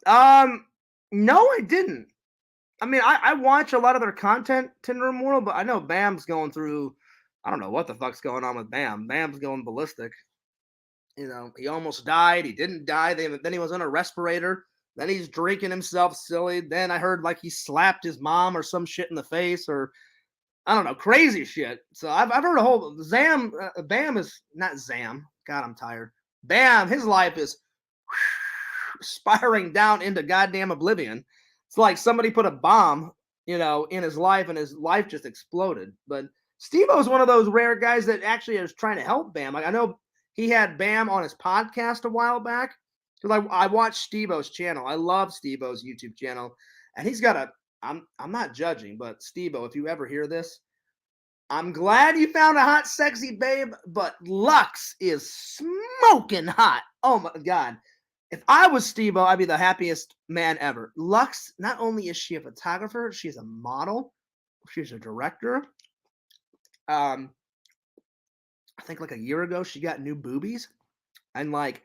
No, I didn't. I mean, I watch a lot of their content, Tinder Immortal, but I know Bam's going through. I don't know what the fuck's going on with Bam. Bam's going ballistic. He almost died. He didn't die. Then he was on a respirator. Then he's drinking himself silly. Then I heard like he slapped his mom or some shit in the face, or I don't know, crazy shit. So I've heard a whole Bam is not Zam. God, I'm tired. Bam, his life is spiraling down into goddamn oblivion. It's like somebody put a bomb, in his life, and his life just exploded. But Steve-O is one of those rare guys that actually is trying to help Bam. Like I know he had Bam on his podcast a while back because I watched Steve-O's channel. I love Steve-O's YouTube channel, and he's got a. I'm not judging, but Steve-O, if you ever hear this, I'm glad you found a hot, sexy babe, but Lux is smoking hot. Oh my God. If I was Steve-O, I'd be the happiest man ever. Lux, not only is she a photographer, she's a model, she's a director. I think like a year ago, she got new boobies. And like,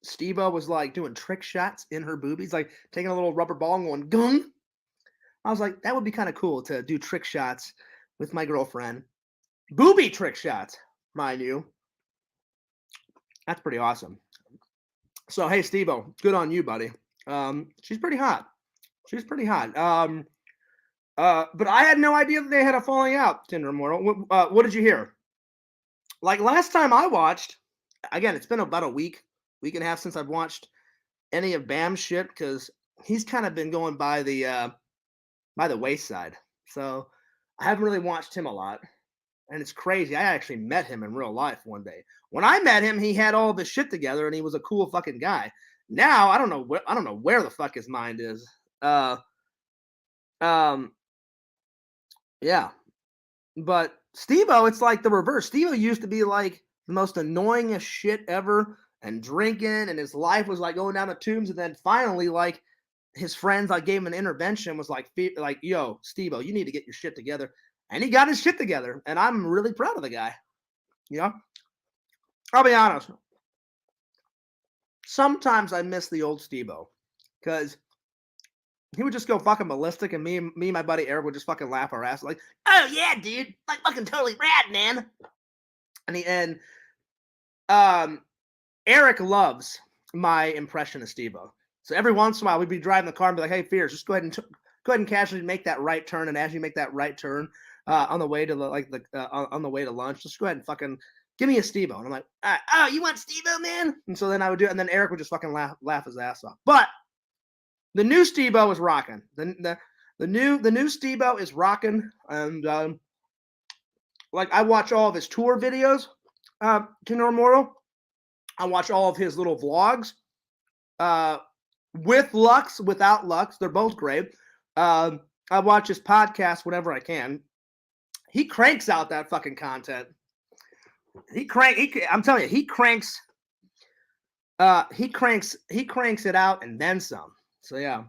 Steve-O was like doing trick shots in her boobies, like taking a little rubber ball and going, gung. I was like, that would be kind of cool to do trick shots with my girlfriend. Booby trick shots, mind you. That's pretty awesome. So, hey, Steve-O, good on you, buddy. She's pretty hot. She's pretty hot. But I had no idea that they had a falling out, Tinder Immortal. What did you hear? Like last time I watched, again, it's been about a week and a half since I've watched any of Bam's shit because he's kind of been going by the wayside. So I haven't really watched him a lot. And it's crazy. I actually met him in real life one day. When I met him, he had all this shit together and he was a cool fucking guy. Now I don't know where the fuck his mind is. Yeah. But Steve-O, it's like the reverse. Steve-O used to be like the most annoyingest shit ever and drinking, and his life was like going down the tubes. And then finally, like his friends like gave him an intervention, was like, yo, Steve-O, you need to get your shit together. And he got his shit together. And I'm really proud of the guy. I'll be honest. Sometimes I miss the old Steve-O because he would just go fucking ballistic, and me and my buddy Eric would just fucking laugh our ass like, "Oh yeah, dude, like fucking totally rad, man." And Eric loves my impression of Steve-O. So every once in a while, we'd be driving the car and be like, "Hey, Fierce, just go ahead and casually make that right turn." And as you make that right turn on the way to on the way to lunch, just go ahead and fucking give me a Steve-O. And I'm like, "Oh, you want Steve-O, man?" And so then I would do it, and then Eric would just fucking laugh his ass off. But the new Steve-O is rocking. The new Steve-O is rocking, and like I watch all of his tour videos. Tinder Immortal. I watch all of his little vlogs. With Lux, without Lux, they're both great. I watch his podcast whenever I can. He cranks out that fucking content. I'm telling you, he cranks it out and then some. So yeah.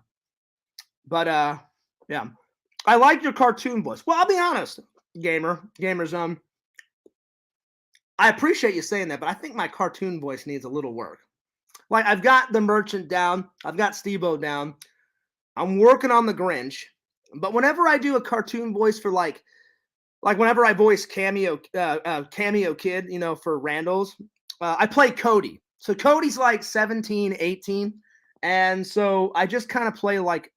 But yeah. I like your cartoon voice. Well, I'll be honest, gamers, I appreciate you saying that, but I think my cartoon voice needs a little work. Like I've got the Merchant down, I've got Steve-O down. I'm working on the Grinch, but whenever I do a cartoon voice for like whenever I voice Cameo Kid, for Randall's, I play Cody. So Cody's like 17, 18, and so I just kind of play like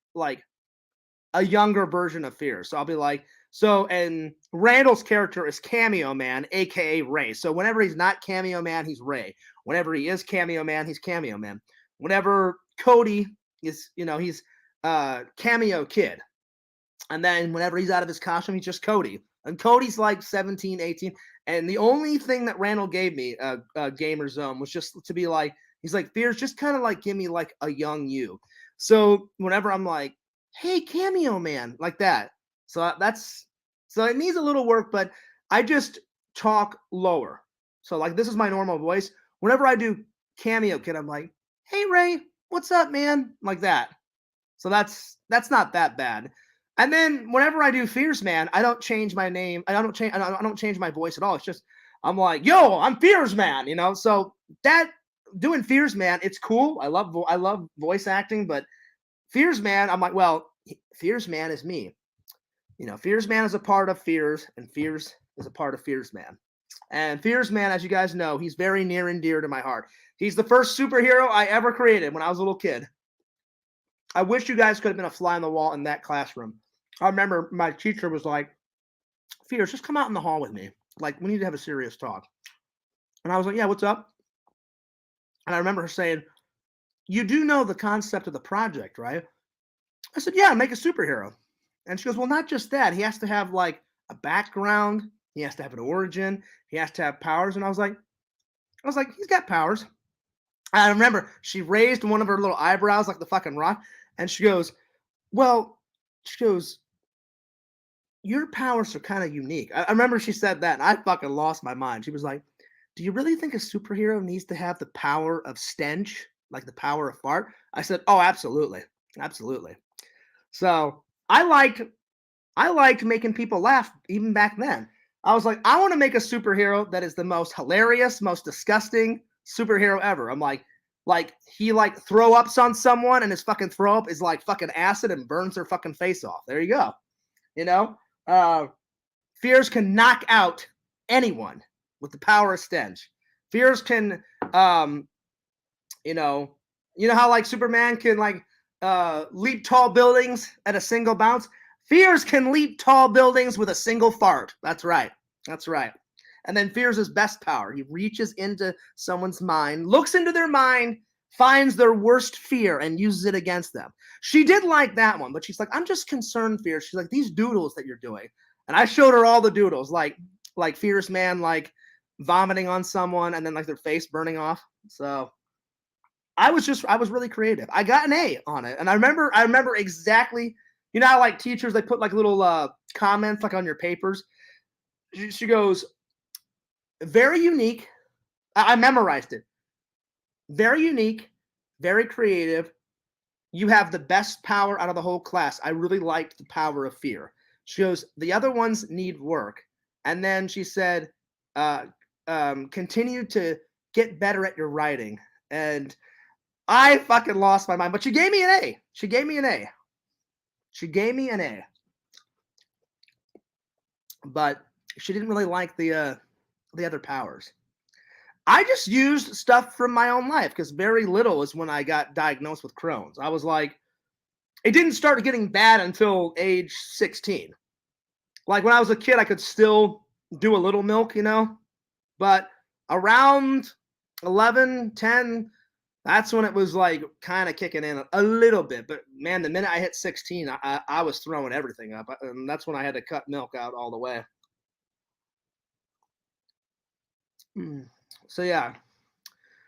a younger version of Fear. So I'll be like, and Randall's character is Cameo Man, aka Ray. So whenever he's not Cameo Man, he's Ray. Whenever he is Cameo Man, he's Cameo Man. Whenever Cody is, he's Cameo Kid. And then whenever he's out of his costume, he's just Cody. And Cody's like 17, 18. And the only thing that Randall gave me, Gamer Zone, was just to be like, he's like, Fears, just kind of like give me like a young you. So whenever I'm like, hey, Cameo Man, like that. So it needs a little work, but I just talk lower. So like this is my normal voice. Whenever I do Cameo Kid, I'm like, hey Ray, what's up, man? Like that. So that's not that bad. And then whenever I do Fears Man, I don't change my name. I don't change my voice at all. It's just I'm like, yo, I'm Fears Man, you know. So that doing Fears Man, it's cool. I love voice acting, but Fears Man, I'm like, well, Fears Man is me. You know, Fears Man is a part of Fears, and Fears is a part of Fears Man. And Fears Man, as you guys know, he's very near and dear to my heart. He's the first superhero I ever created when I was a little kid. I wish you guys could have been a fly on the wall in that classroom. I remember my teacher was like, Fears, just come out in the hall with me. Like, we need to have a serious talk. And I was like, yeah, what's up? And I remember her saying, you do know the concept of the project, right? I said, yeah, make a superhero. And she goes, well, not just that. He has to have like a background. He has to have an origin. He has to have powers. And I was like, he's got powers. I remember she raised one of her little eyebrows like the fucking rock. And she goes, well, she goes, your powers are kind of unique. I remember she said that, and I fucking lost my mind. She was like, do you really think a superhero needs to have the power of stench, like the power of fart? I said, oh, absolutely. Absolutely. So I liked making people laugh even back then. I was like, I want to make a superhero that is the most hilarious, most disgusting superhero ever. I'm like he like throw ups on someone and his fucking throw up is like fucking acid and burns their fucking face off. There you go. You know, uh, Fears can knock out anyone with the power of stench. Fears can, um, you know, you know how like Superman can like leap tall buildings at a single bounce. Fears can leap tall buildings with a single fart. That's right. That's right. And then Fears' best power. He reaches into someone's mind, looks into their mind, finds their worst fear, and uses it against them. She did like that one, but she's like, I'm just concerned, Fears. She's like, these doodles that you're doing. And I showed her all the doodles, like Fears Man, like vomiting on someone and then like their face burning off. So I was really creative. I got an A on it. And I remember exactly, you know how like teachers they put like little comments like on your papers. She goes, very unique. I memorized it. Very unique, very creative. You have the best power out of the whole class. I really liked the power of fear. She goes, the other ones need work. And then she said, uh, continue to get better at your writing. And I fucking lost my mind, but she gave me an A. She gave me an A. She gave me an A. But she didn't really like the other powers. I just used stuff from my own life because very little is when I got diagnosed with Crohn's. I was like, it didn't start getting bad until age 16. Like when I was a kid, I could still do a little milk, you know, but around 11, 10, that's when it was like kind of kicking in a little bit. But man, the minute I hit 16, I was throwing everything up. And that's when I had to cut milk out all the way. So yeah.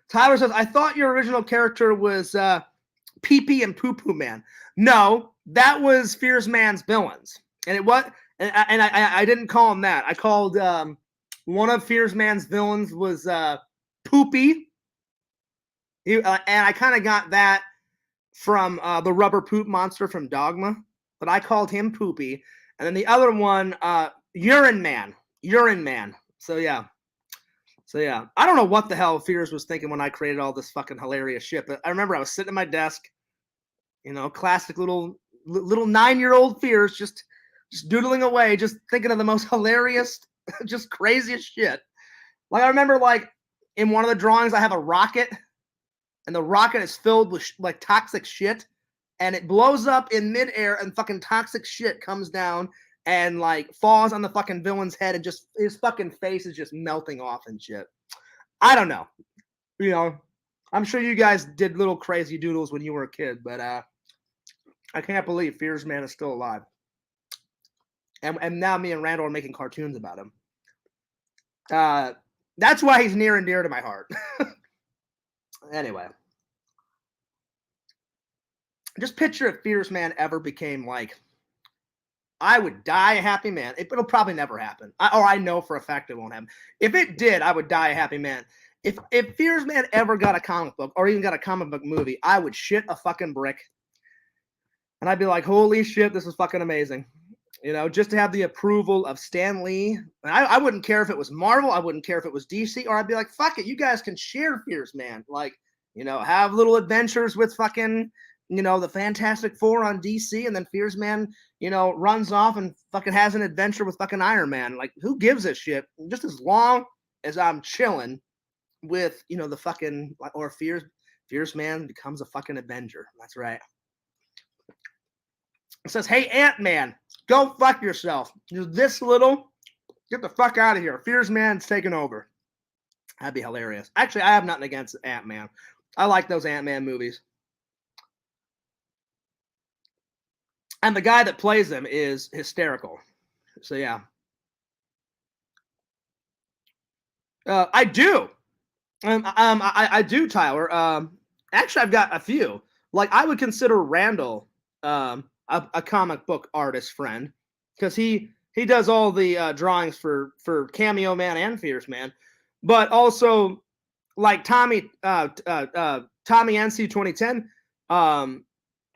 Tyler says, I thought your original character was Pee Pee and Poo Poo Man. No, that was Fears Man's villains. And it was, and I didn't call him that. I called one of Fears Man's villains was Poopy. And I kind of got that from the rubber poop monster from Dogma, but I called him Poopy. And then the other one, Urine Man. Urine Man. So yeah. So yeah, I don't know what the hell Fears was thinking when I created all this fucking hilarious shit. But I remember I was sitting at my desk, you know, classic little 9-year-old Fears, just doodling away, just thinking of the most hilarious, just craziest shit. Like I remember, like in one of the drawings, I have a rocket, and the rocket is filled with like toxic shit, and it blows up in midair, and fucking toxic shit comes down and like falls on the fucking villain's head and just his fucking face is just melting off and shit. I don't know. You know, I'm sure you guys did little crazy doodles when you were a kid, but I can't believe Fears Man is still alive. And now me and Randall are making cartoons about him. That's why he's near and dear to my heart. Anyway, just picture if Fierce Man ever became like, I would die a happy man. It'll probably never happen. I know for a fact it won't happen. If it did, I would die a happy man. If Fierce Man ever got a comic book or even got a comic book movie, I would shit a fucking brick. And I'd be like, holy shit, this is fucking amazing. You know, just to have the approval of Stan Lee. I wouldn't care if it was Marvel. I wouldn't care if it was DC. Or I'd be like, fuck it. You guys can share Fierce Man. Like, you know, have little adventures with fucking, you know, the Fantastic Four on DC. And then Fierce Man, you know, runs off and fucking has an adventure with fucking Iron Man. Like, who gives a shit? Just as long as I'm chilling with, you know, the fucking, or Fierce Man becomes a fucking Avenger. That's right. It says, hey, Ant-Man, go fuck yourself. You're this little. Get the fuck out of here. Fierce Man's taking over. That'd be hilarious. Actually, I have nothing against Ant-Man. I like those Ant-Man movies. And the guy that plays him is hysterical. So, yeah. I do. I do, Tyler. Actually, I've got a few. Like, I would consider Randall a comic book artist friend because he does all the drawings for Cameo Man and Fierce Man, but also like Tommy NC 2010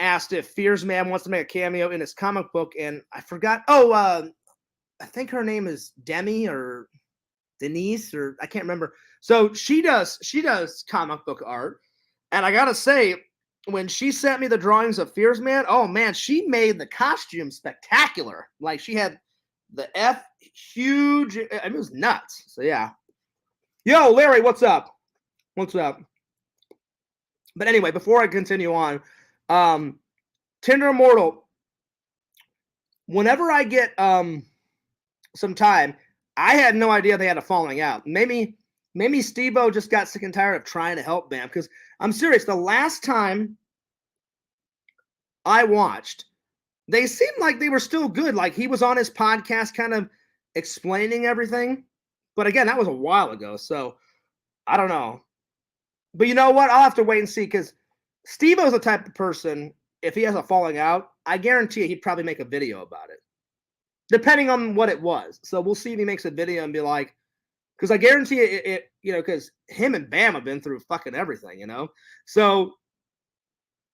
asked if Fierce Man wants to make a cameo in his comic book, and I forgot. I think her name is Demi or Denise, or I can't remember. So she does comic book art, and I gotta say, when she sent me the drawings of Fierce Man, oh man, she made the costume spectacular. Like, she had the F huge. I mean, it was nuts. So yeah. Yo, Larry, what's up? What's up? But anyway, before I continue on, Tinder Immortal. Whenever I get some time, I had no idea they had a falling out. Maybe Steve-O just got sick and tired of trying to help Bam, because I'm serious. The last time I watched, they seemed like they were still good. Like, he was on his podcast kind of explaining everything. But again, that was a while ago. So I don't know. But you know what? I'll have to wait and see, because Steve-O's the type of person, if he has a falling out, I guarantee he'd probably make a video about it, depending on what it was. So we'll see if he makes a video and be like, because I guarantee it, you know, because him and Bam have been through fucking everything, you know? So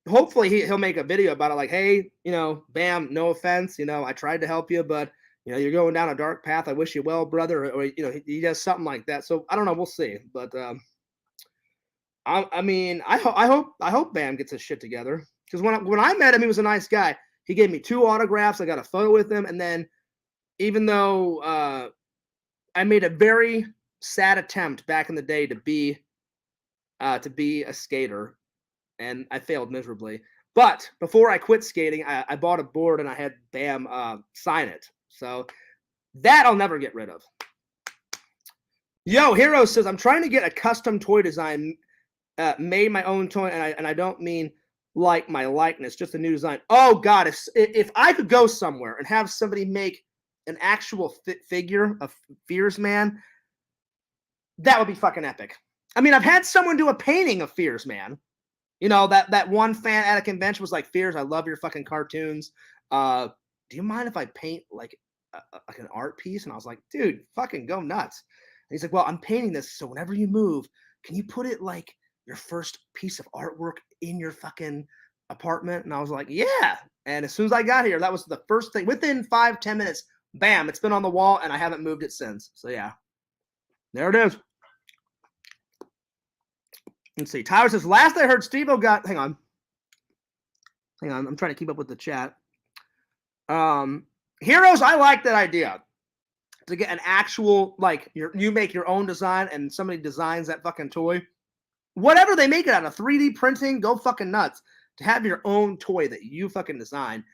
hopefully he'll make a video about it, like, hey, you know, Bam, no offense, you know, I tried to help you, but, you know, you're going down a dark path. I wish you well, brother. Or you know, he does something like that. So I don't know. We'll see. But I mean, I hope Bam gets his shit together, because when I met him, he was a nice guy. He gave me 2 autographs. I got a photo with him, and then even though I made a very sad attempt back in the day to be a skater, and I failed miserably. But before I quit skating, I bought a board and I had Bam sign it. So that I'll never get rid of. Yo, Hero says, I'm trying to get a custom toy design, made my own toy, and I don't mean like my likeness, just a new design. Oh God, if I could go somewhere and have somebody make an actual figure of Fierce Man, that would be fucking epic. I mean, I've had someone do a painting of Fierce Man. You know, that one fan at a convention was like, Fierce, I love your fucking cartoons. Do you mind if I paint like an art piece? And I was like, dude, fucking go nuts. And he's like, well, I'm painting this, so whenever you move, can you put it like your first piece of artwork in your fucking apartment? And I was like, yeah. And as soon as I got here, that was the first thing. Within 5-10 minutes, bam, it's been on the wall, and I haven't moved it since. So yeah, there it is. Let's see. Tyler says, last I heard, Steve-O got, hang on. I'm trying to keep up with the chat. Heroes, I like that idea. To get an actual, like, you make your own design and somebody designs that fucking toy. Whatever they make it out of, 3D printing, go fucking nuts. To have your own toy that you fucking design,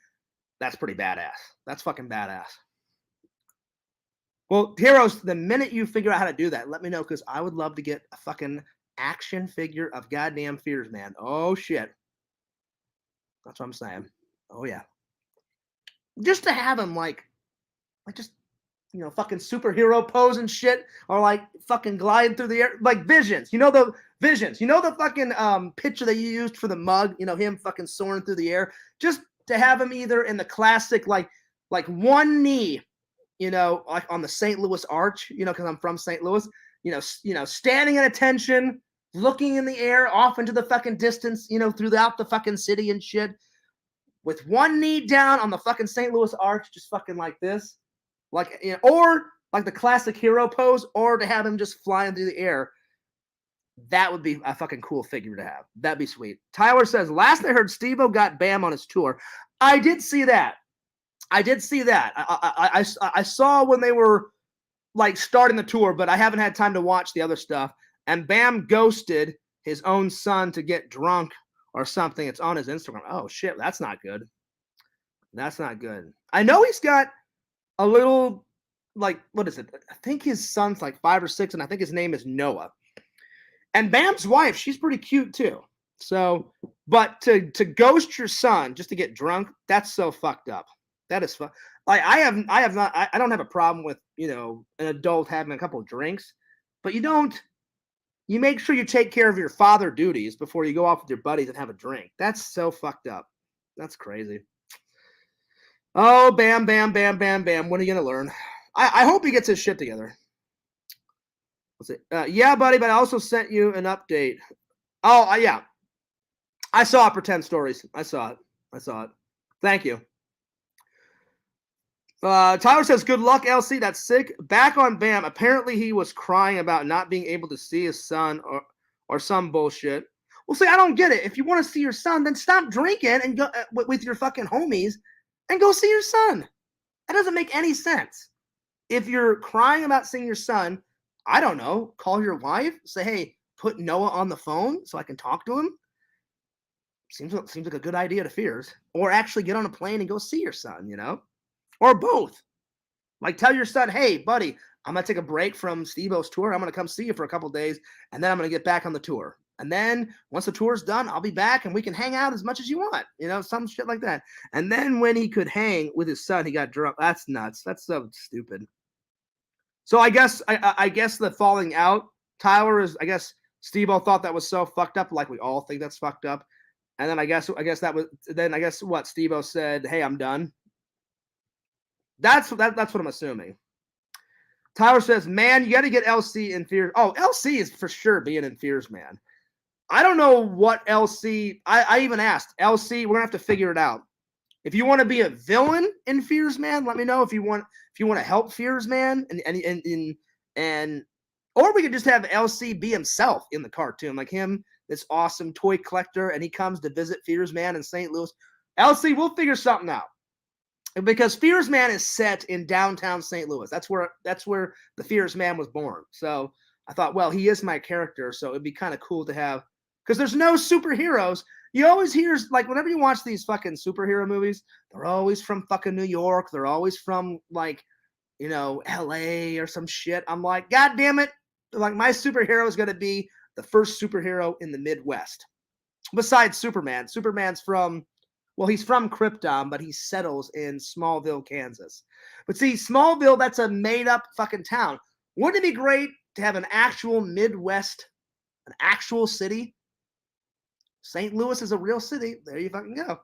that's pretty badass. That's fucking badass. Well, Heroes, the minute you figure out how to do that, let me know, because I would love to get a fucking action figure of goddamn Fierce Man. Oh, shit. That's what I'm saying. Oh, yeah. Just to have him, like, like just fucking superhero pose and shit, or like fucking gliding through the air, like Visions. The Visions. The fucking picture that you used for the mug. Him fucking soaring through the air. Just to have him either in the classic like one knee, like on the St. Louis Arch. Because I'm from St. Louis. Standing at attention, looking in the air, off into the fucking distance. Throughout the fucking city and shit, with one knee down on the fucking St. Louis Arch, just fucking like this. Like, or like the classic hero pose, or to have him just flying through the air. That would be a fucking cool figure to have. That'd be sweet. Tyler says, last I heard, Steve-O got Bam on his tour. I did see that. I saw when they were like starting the tour, but I haven't had time to watch the other stuff. And Bam ghosted his own son to get drunk or something. It's on his Instagram. Oh shit, that's not good. That's not good. I know he's got a little, like, what is it? I think his son's like 5 or 6, and I think his name is Noah. And Bam's wife, she's pretty cute too. So, but to ghost your son just to get drunk, that's so fucked up. That is fuck. Like I don't have a problem with an adult having a couple of drinks, but you make sure you take care of your father duties before you go off with your buddies and have a drink. That's so fucked up. That's crazy. Oh, Bam, Bam, Bam, Bam, Bam. When are you going to learn? I hope he gets his shit together. Let's see. Yeah, buddy, but I also sent you an update. Oh, yeah. I saw it, Pretend Stories. I saw it. Thank you. Tyler says, good luck, LC. That's sick. Back on Bam. Apparently he was crying about not being able to see his son or some bullshit. Well, see, I don't get it. If you want to see your son, then stop drinking and go with your fucking homies and go see your son. That doesn't make any sense. If you're crying about seeing your son, I don't know, call your wife, say, hey, put Noah on the phone so I can talk to him. Seems like a good idea to Fears. Or actually get on a plane and go see your son, Or both. Like tell your son, hey, buddy, I'm going to take a break from Steve-O's tour. I'm going to come see you for a couple days, and then I'm going to get back on the tour. And then once the tour's done, I'll be back and we can hang out as much as you want, some shit like that. And then when he could hang with his son, he got drunk. That's nuts. That's so stupid. So I guess the falling out, Tyler, is, I guess Steve-O thought that was so fucked up, like we all think that's fucked up. And then I guess what Steve-O said, hey, I'm done. That's what I'm assuming. Tyler says, man, you got to get LC in Fears. Oh, LC is for sure being in Fears, man. I don't know what LC. I even asked LC. We're gonna have to figure it out. If you want to be a villain in Fears, man, let me know. If you want to help Fears, man, and or we could just have LC be himself in the cartoon, like him, this awesome toy collector, and he comes to visit Fears Man in St. Louis. LC, we'll figure something out. Because Fears Man is set in downtown St. Louis. That's where the Fears Man was born. So I thought, well, he is my character, so it'd be kind of cool to have, because there's no superheroes. You always hear, like, whenever you watch these fucking superhero movies, they're always from fucking New York. They're always from, like, LA or some shit. I'm like, God damn it. Like, my superhero is going to be the first superhero in the Midwest. Besides Superman. Superman's from, well, he's from Krypton, but he settles in Smallville, Kansas. But see, Smallville, that's a made-up fucking town. Wouldn't it be great to have an actual Midwest, an actual city? St. Louis is a real city. There you fucking go.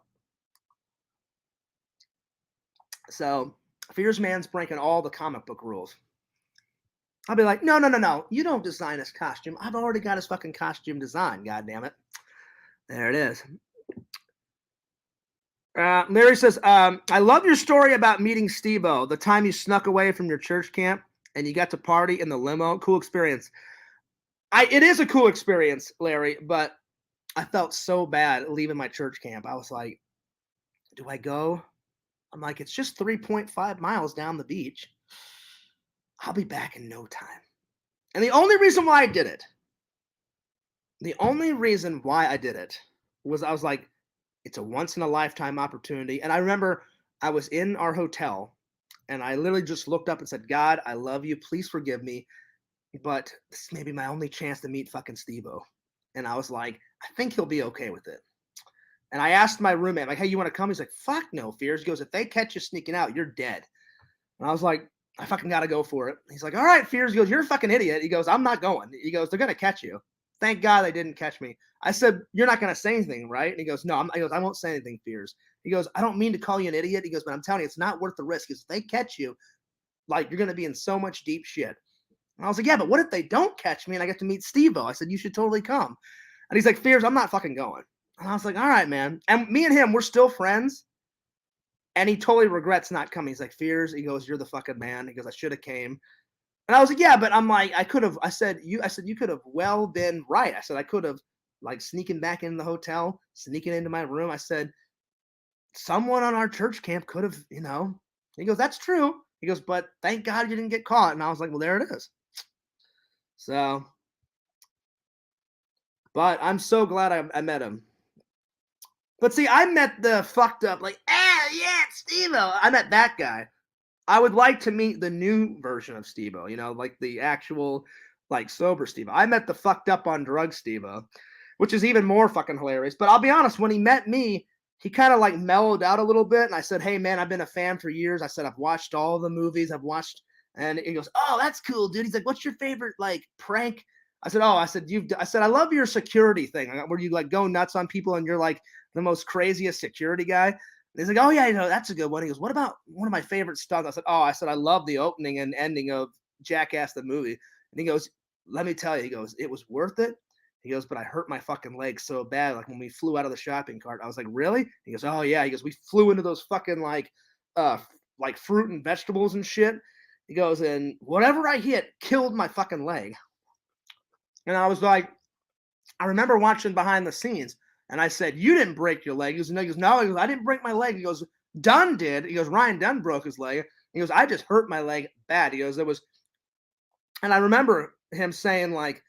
So, Fears Man's breaking all the comic book rules. I'll be like, no. You don't design his costume. I've already got his fucking costume designed, goddammit. There it is. Larry says, I love your story about meeting Steve-O, the time you snuck away from your church camp and you got to party in the limo. Cool experience. It is a cool experience, Larry, but I felt so bad leaving my church camp. I was like, do I go? I'm like, it's just 3.5 miles down the beach. I'll be back in no time. And the only reason why I did it was I was like, it's a once-in-a-lifetime opportunity. And I remember I was in our hotel, and I literally just looked up and said, God, I love you. Please forgive me. But this may be my only chance to meet fucking Steve-O. And I was like, I think he'll be okay with it. And I asked my roommate, like, hey, you want to come? He's like, fuck no, Fears. He goes, if they catch you sneaking out, you're dead. And I was like, I fucking gotta go for it. He's like, all right, Fears. He goes, you're a fucking idiot. He goes, I'm not going. He goes, they're gonna catch you. Thank God they didn't catch me. I said, you're not gonna say anything, right? And he goes, no. He goes, I won't say anything, Fears. He goes, I don't mean to call you an idiot. He goes, but I'm telling you, it's not worth the risk. Because if they catch you, like you're gonna be in so much deep shit. And I was like, yeah, but what if they don't catch me and I get to meet Steve-O? I said, you should totally come. And he's like, Fears, I'm not fucking going. And I was like, all right, man. And me and him, we're still friends. And he totally regrets not coming. He's like, Fears. He goes, you're the fucking man. He goes, I should have came. And I was like, yeah, but I'm like, I could have. I said, you could have well been right. I said, I could have like sneaking back in the hotel, sneaking into my room. I said, someone on our church camp could have, you know. He goes, that's true. He goes, but thank God you didn't get caught. And I was like, well, there it is. So, but I'm so glad I met him. But see, I met the fucked up, like, yeah, it's Steve-O. I met that guy. I would like to meet the new version of Steve-O, you know, like the actual, like, sober Steve-O. I met the fucked up on drugs Steve-O, which is even more fucking hilarious. But I'll be honest, when he met me, he kind of like mellowed out a little bit. And I said, hey, man, I've been a fan for years. I said, I've watched all the movies I've watched. And he goes, oh, that's cool, dude. He's like, what's your favorite, like, prank? I said, I said, I love your security thing where you like go nuts on people and you're like the most craziest security guy. And he's like, oh, yeah, you know, that's a good one. He goes, what about one of my favorite stunts? I said, I love the opening and ending of Jackass the movie. And he goes, let me tell you, he goes, it was worth it. He goes, but I hurt my fucking leg so bad. Like when we flew out of the shopping cart, I was like, really? He goes, oh, yeah. He goes, we flew into those fucking like fruit and vegetables and shit. He goes, and whatever I hit killed my fucking leg. And I was like, I remember watching behind the scenes, and I said, you didn't break your leg. He goes, no. He goes, I didn't break my leg. He goes, Dunn did. He goes, Ryan Dunn broke his leg. He goes, I just hurt my leg bad. He goes, and I remember him saying, like,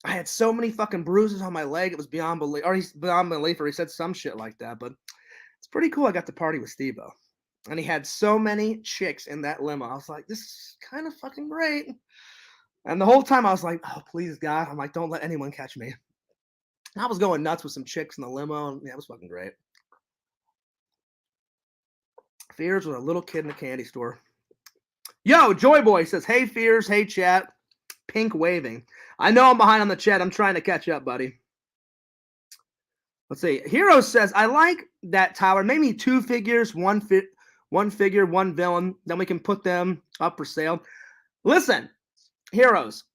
I had so many fucking bruises on my leg. It was beyond belief. Or he's beyond belief, or he said some shit like that. But it's pretty cool. I got to party with Steve-O. And he had so many chicks in that limo. I was like, this is kind of fucking great. And the whole time I was like, oh, please, God. I'm like, don't let anyone catch me. And I was going nuts with some chicks in the limo. And yeah, it was fucking great. Fears was a little kid in a candy store. Yo, Joy Boy says, hey, Fears. Hey, chat. Pink waving. I know I'm behind on the chat. I'm trying to catch up, buddy. Let's see. Hero says, I like that, Tyler. Maybe 2 figures, one figure, one villain. Then we can put them up for sale. Listen, Heroes.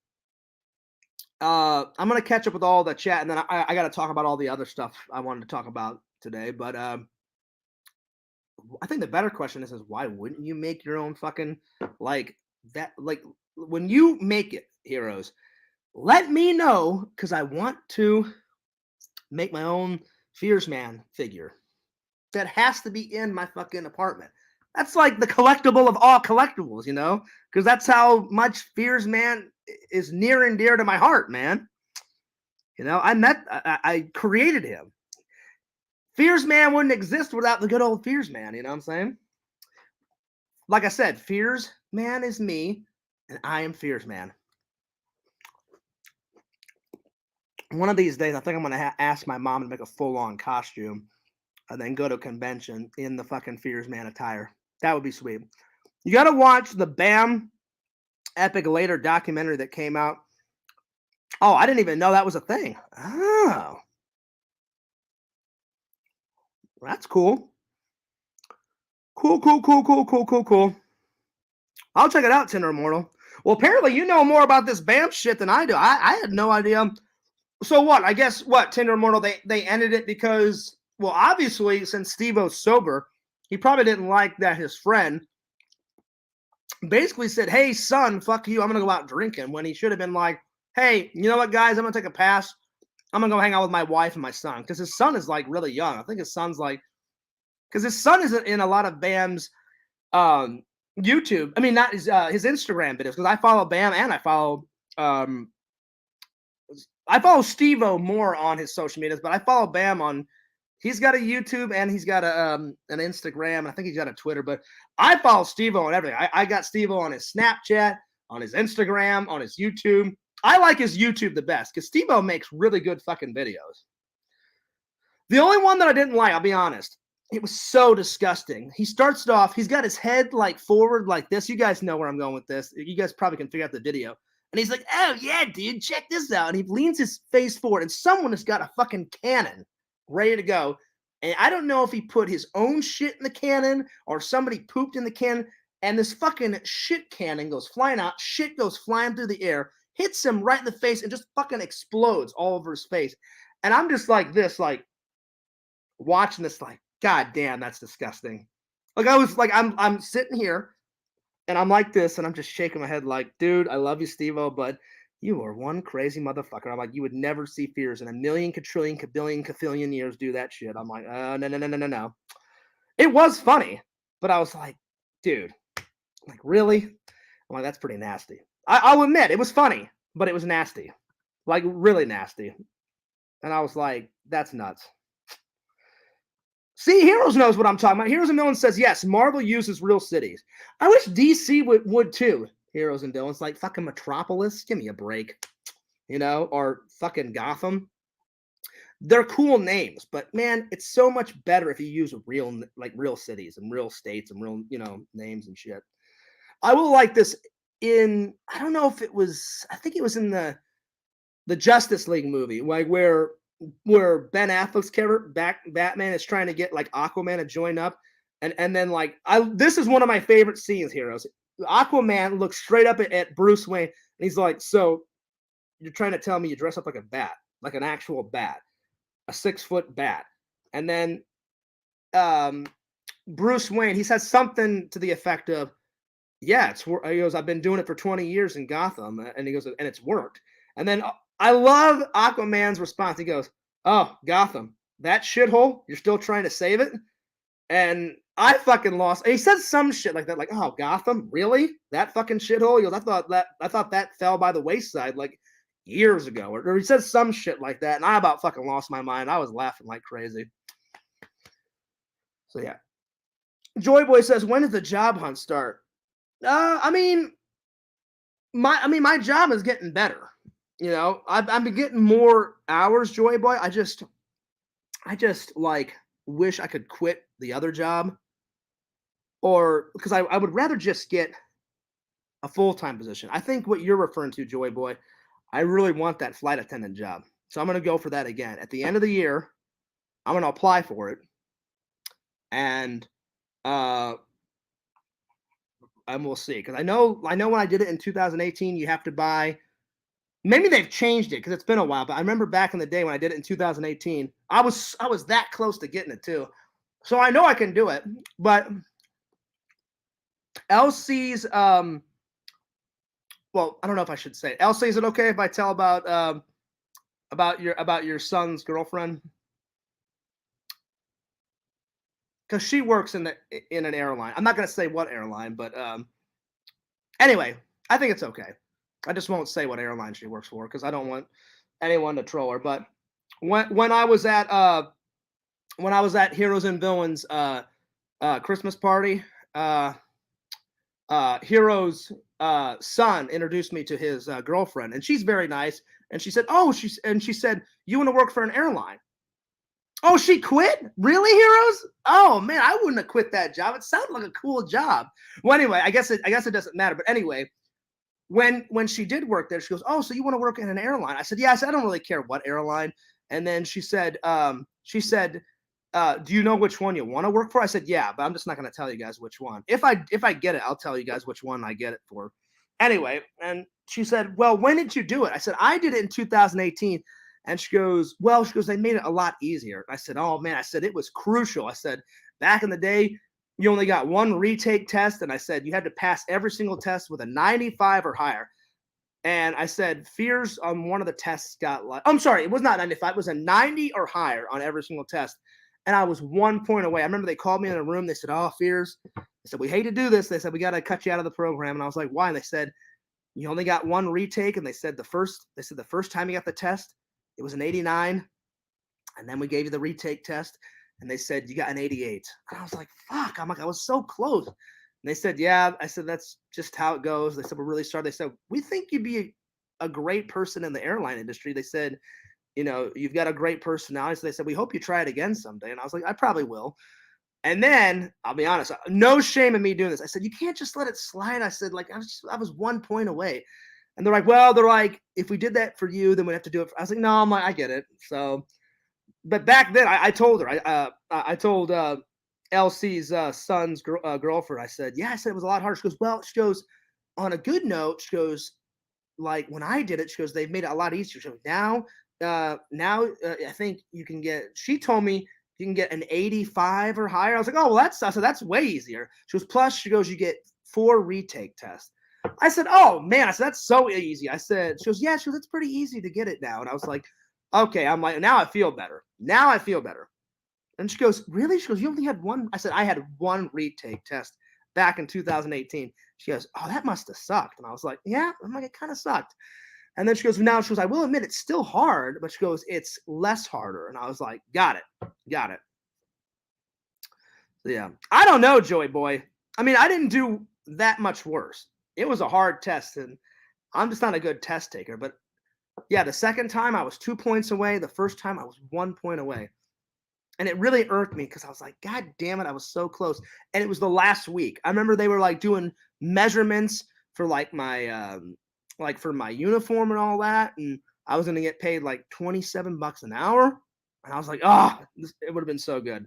I'm going to catch up with all the chat, and then I got to talk about all the other stuff I wanted to talk about today. But I think the better question is why wouldn't you make your own fucking, like, that, like, when you make it, Heroes, let me know, because I want to make my own Fears Man figure. That has to be in my fucking apartment. That's like the collectible of all collectibles, you know? Because that's how much Fears Man is near and dear to my heart, man. You know, I created him. Fears Man wouldn't exist without the good old Fears Man, you know what I'm saying? Like I said, Fears Man is me, and I am Fears Man. One of these days, I think I'm going to ask my mom to make a full-on costume and then go to a convention in the fucking Fears Man attire. That would be sweet. You got to watch the BAM Epic Later documentary that came out. Oh, I didn't even know that was a thing. Oh. That's cool. Cool. I'll check it out, Tinder Immortal. Well, apparently you know more about this BAM shit than I do. I had no idea. So what? I guess what, Tinder Immortal, they ended it because, well, obviously, since Steve-O's sober, he probably didn't like that his friend basically said, hey, son, fuck you, I'm going to go out drinking, when he should have been like, hey, you know what, guys, I'm going to take a pass. I'm going to go hang out with my wife and my son, because his son is, like, really young. I think his son's, like, because his son is in a lot of BAM's YouTube. I mean, not his Instagram videos, because I follow BAM and I follow Steve-O more on his social medias, but I follow BAM on, he's got a YouTube and he's got an Instagram, and I think he's got a Twitter, but I follow Steve-O on everything. I got Steve-O on his Snapchat, on his Instagram, on his YouTube. I like his YouTube the best because Steve-O makes really good fucking videos. The only one that I didn't like, I'll be honest, It was so disgusting. He starts it off, he's got his head like forward like this. You guys know where I'm going with this. You guys probably can figure out the video. And he's like, oh yeah, dude, check this out. And he leans his face forward, and someone has got a fucking cannon ready to go. And I don't know if he put his own shit in the cannon or somebody pooped in the cannon. And this fucking shit cannon goes flying out. Shit goes flying through the air, hits him right in the face, and just fucking explodes all over his face. And I'm just like this, like watching this, like, God damn, that's disgusting. Like I was like, I'm sitting here and I'm like this, and I'm just shaking my head, like, dude, I love you, Steve-O, but you are one crazy motherfucker. I'm like, you would never see fears in a million, quadrillion, kabillion, kathillion years do that shit. I'm like, no, no, no, no, no, no. It was funny, but I was like, dude, like, really? I'm like, that's pretty nasty. I'll admit it was funny, but it was nasty, like really nasty. And I was like, that's nuts. See, Heroes knows what I'm talking about. Heroes and Villains says, yes, Marvel uses real cities. I wish DC would too. Heroes and Villains, like fucking Metropolis. Give me a break. You know, or fucking Gotham. They're cool names, but man, it's so much better if you use real cities and real states and real, names and shit. I will like this I don't know if it was, I think it was in the Justice League movie, like where Ben Affleck's character Batman is trying to get like Aquaman to join up, and then like this is one of my favorite scenes. Heroes, Aquaman looks straight up at Bruce Wayne, and he's like, "So you're trying to tell me you dress up like a bat, like an actual bat, a 6-foot bat?" And then Bruce Wayne, he says something to the effect of, "Yeah, he goes, I've been doing it for 20 years in Gotham," and he goes, "And it's worked." And then I love Aquaman's response. He goes, "Oh, Gotham, that shithole, you're still trying to save it?" And I fucking lost. And he said some shit like that, like, "Oh, Gotham, really? That fucking shithole?" He goes, I thought that fell by the wayside like years ago." Or he said some shit like that, and I about fucking lost my mind. I was laughing like crazy. So yeah. Joy Boy says, when does the job hunt start? I mean, my job is getting better. I've been getting more hours, Joy Boy. I just like wish I could quit the other job, or because I would rather just get a full-time position. I think what you're referring to, Joy Boy, I really want that flight attendant job. So I'm going to go for that again. At the end of the year, I'm going to apply for it. And we'll see. Because I know when I did it in 2018, you have to buy. Maybe they've changed it because it's been a while. But I remember back in the day when I did it in 2018, I was that close to getting it too. So I know I can do it. But Elsie's well, I don't know if I should say it. Elsie, is it okay if I tell about your son's girlfriend? Because she works in an airline. I'm not gonna say what airline, but anyway, I think it's okay. I just won't say what airline she works for because I don't want anyone to troll her. But when I was at Heroes and Villains Christmas party, Hero's son introduced me to his girlfriend, and she's very nice. And she said, she said, "You want to work for an airline?" Oh, she quit? Really, Heroes? Oh man, I wouldn't have quit that job. It sounded like a cool job. Well, anyway, I guess it doesn't matter. But anyway, when she did work there, she goes, "Oh, so you want to work in an airline?" I said, "Yeah." I said, "I don't really care what airline." And then she said, "Do you know which one you want to work for?" I said, "Yeah, but I'm just not going to tell you guys which one. If I get it, I'll tell you guys which one I get it for." Anyway, and she said, "Well, when did you do it?" I said, "I did it in 2018." And she goes, they made it a lot easier. I said, "Oh man," I said, "it was crucial." I said, "Back in the day, you only got one retake test." And I said, "You had to pass every single test with a 95 or higher." And I said, Fears on one of the tests got like, I'm sorry, it was not 95. It was a 90 or higher on every single test. And I was 1 point away. I remember they called me in a room. They said, "Oh, Fears." They said, "We hate to do this." They said, "We got to cut you out of the program." And I was like, "Why?" And they said, "You only got one retake." And they said the first time you got the test, it was an 89. And then we gave you the retake test. And they said, "You got an 88. And I was like, fuck. I was so close. And they said, "Yeah." I said, "That's just how it goes." They said, "We're really sorry." They said, "We think you'd be a great person in the airline industry." They said, "You've got a great personality." So they said, "We hope you try it again someday." And I was like, "I probably will." And then I'll be honest, no shame in me doing this. I said, you can't just let it slide. I said, like, I was 1 point away. And they're like, if we did that for you, then we'd have to do it. I was like, no, I'm like, I get it. So, but back then I told her, I told LC's son's girlfriend, I said, yeah, I said it was a lot harder. She goes, well, she goes, on a good note, she goes, like when I did it, she goes, they've made it a lot easier. She goes, now I think you can get, she told me you can get an 85 or higher. I was like, oh, well, that's way easier. She goes, plus she goes, you get 4 retake tests. I said, oh man, I said, that's so easy. I said, she goes, yeah, she goes, it's pretty easy to get it now. And I was like, okay, I'm like, now I feel better. Now I feel better. And she goes, really? She goes, you only had one? I said, I had 1 retake test back in 2018. She goes, oh, that must have sucked. And I was like, yeah. I'm like, it kind of sucked. And then she goes, I will admit it's still hard, but she goes, it's less harder. And I was like, got it. So yeah, I don't know, Joey boy. I mean, I didn't do that much worse. It was a hard test, and I'm just not a good test taker. But yeah, the second time I was 2 points away. The first time I was 1 point away. And it really irked me because I was like, God damn it, I was so close. And it was the last week. I remember they were like doing measurements for like for my uniform and all that. And I was gonna get paid like $27 an hour. And I was like, oh, it would have been so good.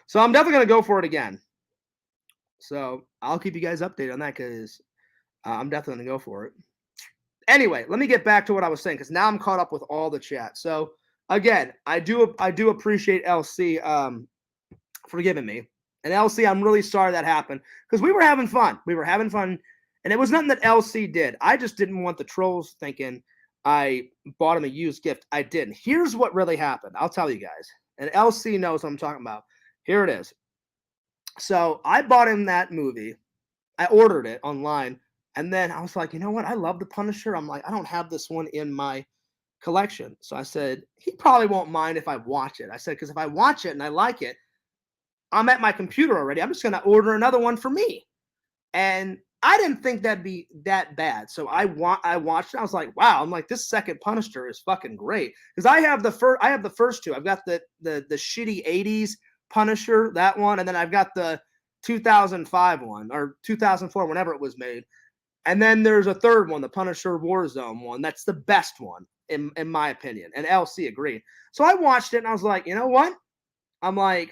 So I'm definitely gonna go for it again. So I'll keep you guys updated on that because I'm definitely gonna go for it. Anyway, let me get back to what I was saying because now I'm caught up with all the chat. So again, I do appreciate LC forgiving me. And LC, I'm really sorry that happened because we were having fun. And it was nothing that LC did. I just didn't want the trolls thinking I bought him a used gift. I didn't. Here's what really happened. I'll tell you guys. And LC knows what I'm talking about. Here it is. So I bought him that movie. I ordered it online. And then I was like, you know what? I love The Punisher. I'm like, I don't have this one in my collection. So I said, he probably won't mind if I watch it. I said, because if I watch it and I like it, I'm at my computer already. I'm just going to order another one for me. And I didn't think that'd be that bad. So I watched it. I was like, wow. I'm like, this second Punisher is fucking great. Because I have the first two. I've got the shitty 80s Punisher, that one, and then I've got the 2005 one or 2004, whenever it was made. And then there's a third one, the Punisher Warzone one. That's the best one, in my opinion. And LC agreed. So I watched it and I was like, you know what? I'm like,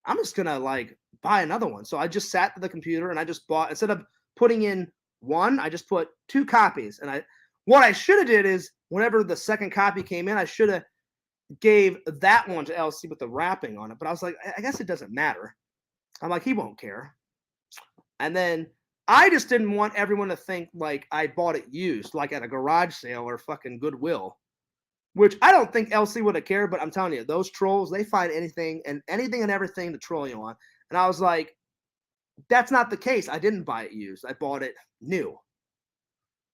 I'm just gonna like buy another one. So I just sat at the computer and I just bought, instead of putting in one, I just put 2 copies. And what I should have did is whenever the second copy came in, I should have gave that one to LC with the wrapping on it. But I was like, I guess it doesn't matter. I'm like, he won't care. And then I just didn't want everyone to think like I bought it used, like at a garage sale or fucking Goodwill, which I don't think LC would have cared. But I'm telling you, those trolls, they find anything and everything to troll you on. And I was like, that's not the case. I didn't buy it used. I bought it new.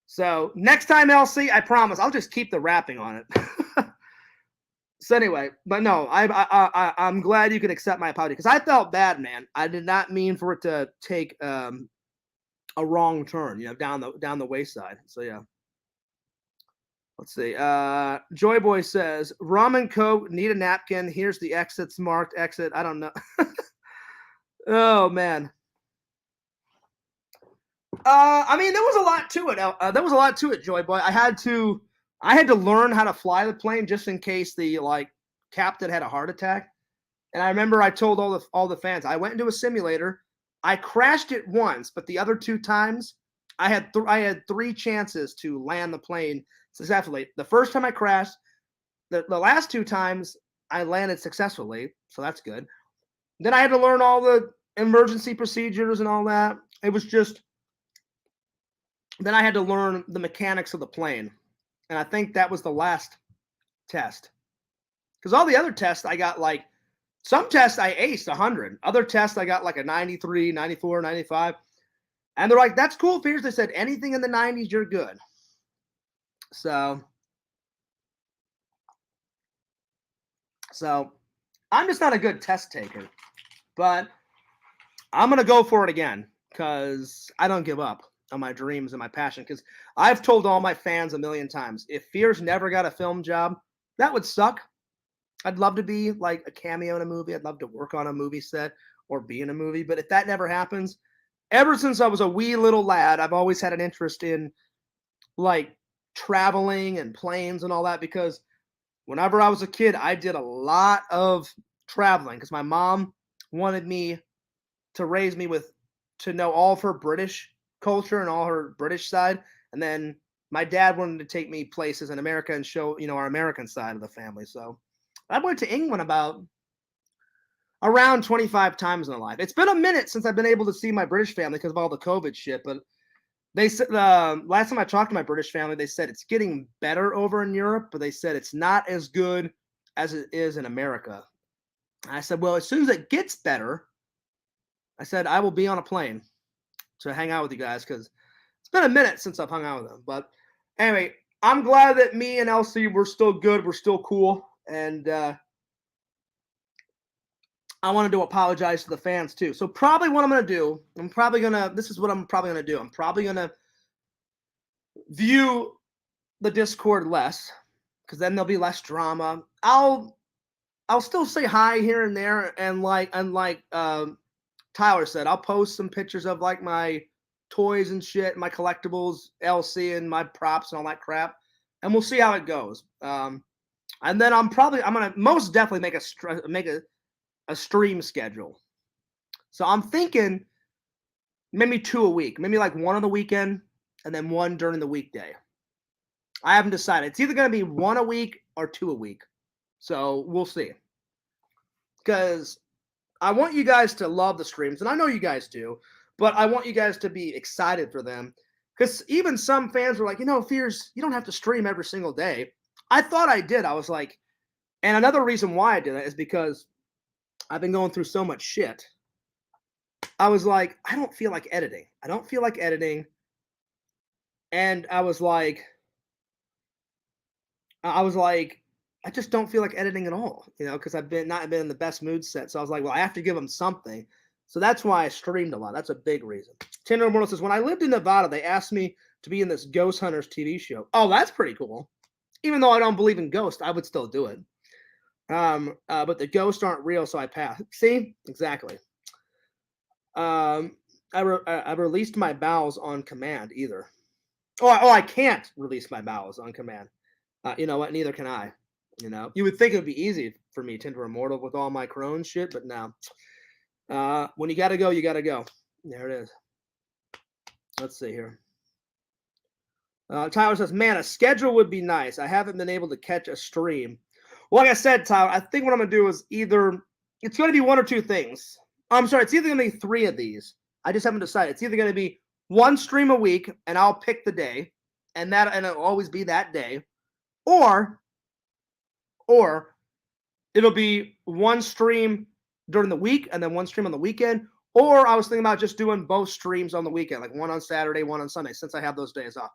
So next time, LC, I promise I'll just keep the wrapping on it. So anyway, but no, I'm glad you could accept my apology because I felt bad, man. I did not mean for it to take a wrong turn, down the wayside. So yeah. Let's see. Joy Boy says, rum and coke, need a napkin. Here's the exits marked. Exit. I don't know. Oh man. I mean, there was a lot to it. There was a lot to it, Joy Boy. I had to learn how to fly the plane just in case the captain had a heart attack. And I remember I told all the fans, I went into a simulator. I crashed it once, but the other 2 times I had 3 chances to land the plane successfully. The first time I crashed, the last 2 times I landed successfully, so that's good. Then I had to learn all the emergency procedures and all that. It was just, then I had to learn the mechanics of the plane. And I think that was the last test. Because all the other tests I got some tests I aced 100. Other tests I got like a 93, 94, 95. And they're like, that's cool, Pierce. They said, anything in the 90s, you're good. So I'm just not a good test taker. But I'm going to go for it again because I don't give up on my dreams and my passion. Because I've told all my fans a million times, if Fierce never got a film job, that would suck. I'd love to be like a cameo in a movie. I'd love to work on a movie set or be in a movie. But if that never happens, ever since I was a wee little lad, I've always had an interest in like traveling and planes and all that because whenever I was a kid, I did a lot of traveling because my mom wanted me to raise me with to know all of her British culture and all her British side, and then my dad wanted to take me places in America and show our American side of the family. So I went to England about around 25 times in my life. It's been a minute since I've been able to see my British family because of all the COVID shit, but they said last time I talked to my British family, they said it's getting better over in Europe, but they said it's not as good as it is in America. I said, well, as soon as it gets better, I said I will be on a plane to hang out with you guys because it's been a minute since I've hung out with them. But anyway, I'm glad that me and Elsie we're still good, we're still cool, and I wanted to apologize to the fans too. So probably what I'm gonna do, this is what I'm probably gonna do. I'm probably gonna view the Discord less because then there'll be less drama. I'll still say hi here and there, and like Tyler said, I'll post some pictures of like my toys and shit, my collectibles, LC, and my props and all that crap, and we'll see how it goes. And then I'm gonna most definitely make a stream schedule. So I'm thinking maybe 2 a week, maybe like one on the weekend and then one during the weekday. I haven't decided. It's either going to be 1 a week or 2 a week. So we'll see. Because I want you guys to love the streams, and I know you guys do, but I want you guys to be excited for them. Because even some fans were like, Fears, you don't have to stream every single day. I thought I did. I was like, and another reason why I did it is because I've been going through so much shit. I was like, I don't feel like editing. And I was like, I just don't feel like editing at all, because I've not been in the best mood set. So I was like, well, I have to give them something. So that's why I streamed a lot. That's a big reason. Tinder Immortal says, when I lived in Nevada, they asked me to be in this Ghost Hunters TV show. Oh, that's pretty cool. Even though I don't believe in ghosts, I would still do it. But the ghosts aren't real, so I passed. See? Exactly. I released my bowels on command either. I can't release my bowels on command. You know what? Neither can I. You would think it would be easy for me, Tinder Immortal, with all my Crohn's shit, but no. When you gotta go, you gotta go. There it is. Let's see here. Tyler says, man, a schedule would be nice. I haven't been able to catch a stream. Well, like I said, Tyler, I think what I'm going to do is it's going to be one or two things. I'm sorry, it's either going to be 3 of these. I just haven't decided. It's either going to be 1 stream a week, and I'll pick the day, and it'll always be that day, or it'll be 1 stream during the week and then 1 stream on the weekend, or I was thinking about just doing both streams on the weekend, like 1 on Saturday, 1 on Sunday, since I have those days off.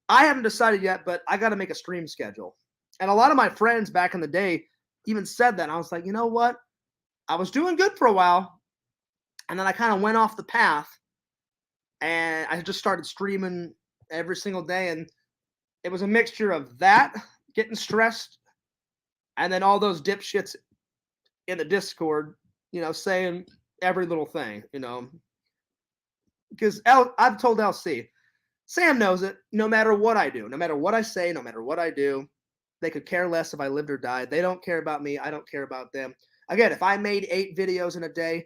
I haven't decided yet, but I got to make a stream schedule. And a lot of my friends back in the day even said that. And I was like, you know what? I was doing good for a while, and then I kind of went off the path, and I just started streaming every single day. And it was a mixture of that, getting stressed, and then all those dipshits in the Discord, saying every little thing, Because I've told LC, Sam knows it. No matter what I do, no matter what I say, no matter what I do, they could care less if I lived or died. They don't care about me. I don't care about them. Again, if I made 8 videos in a day,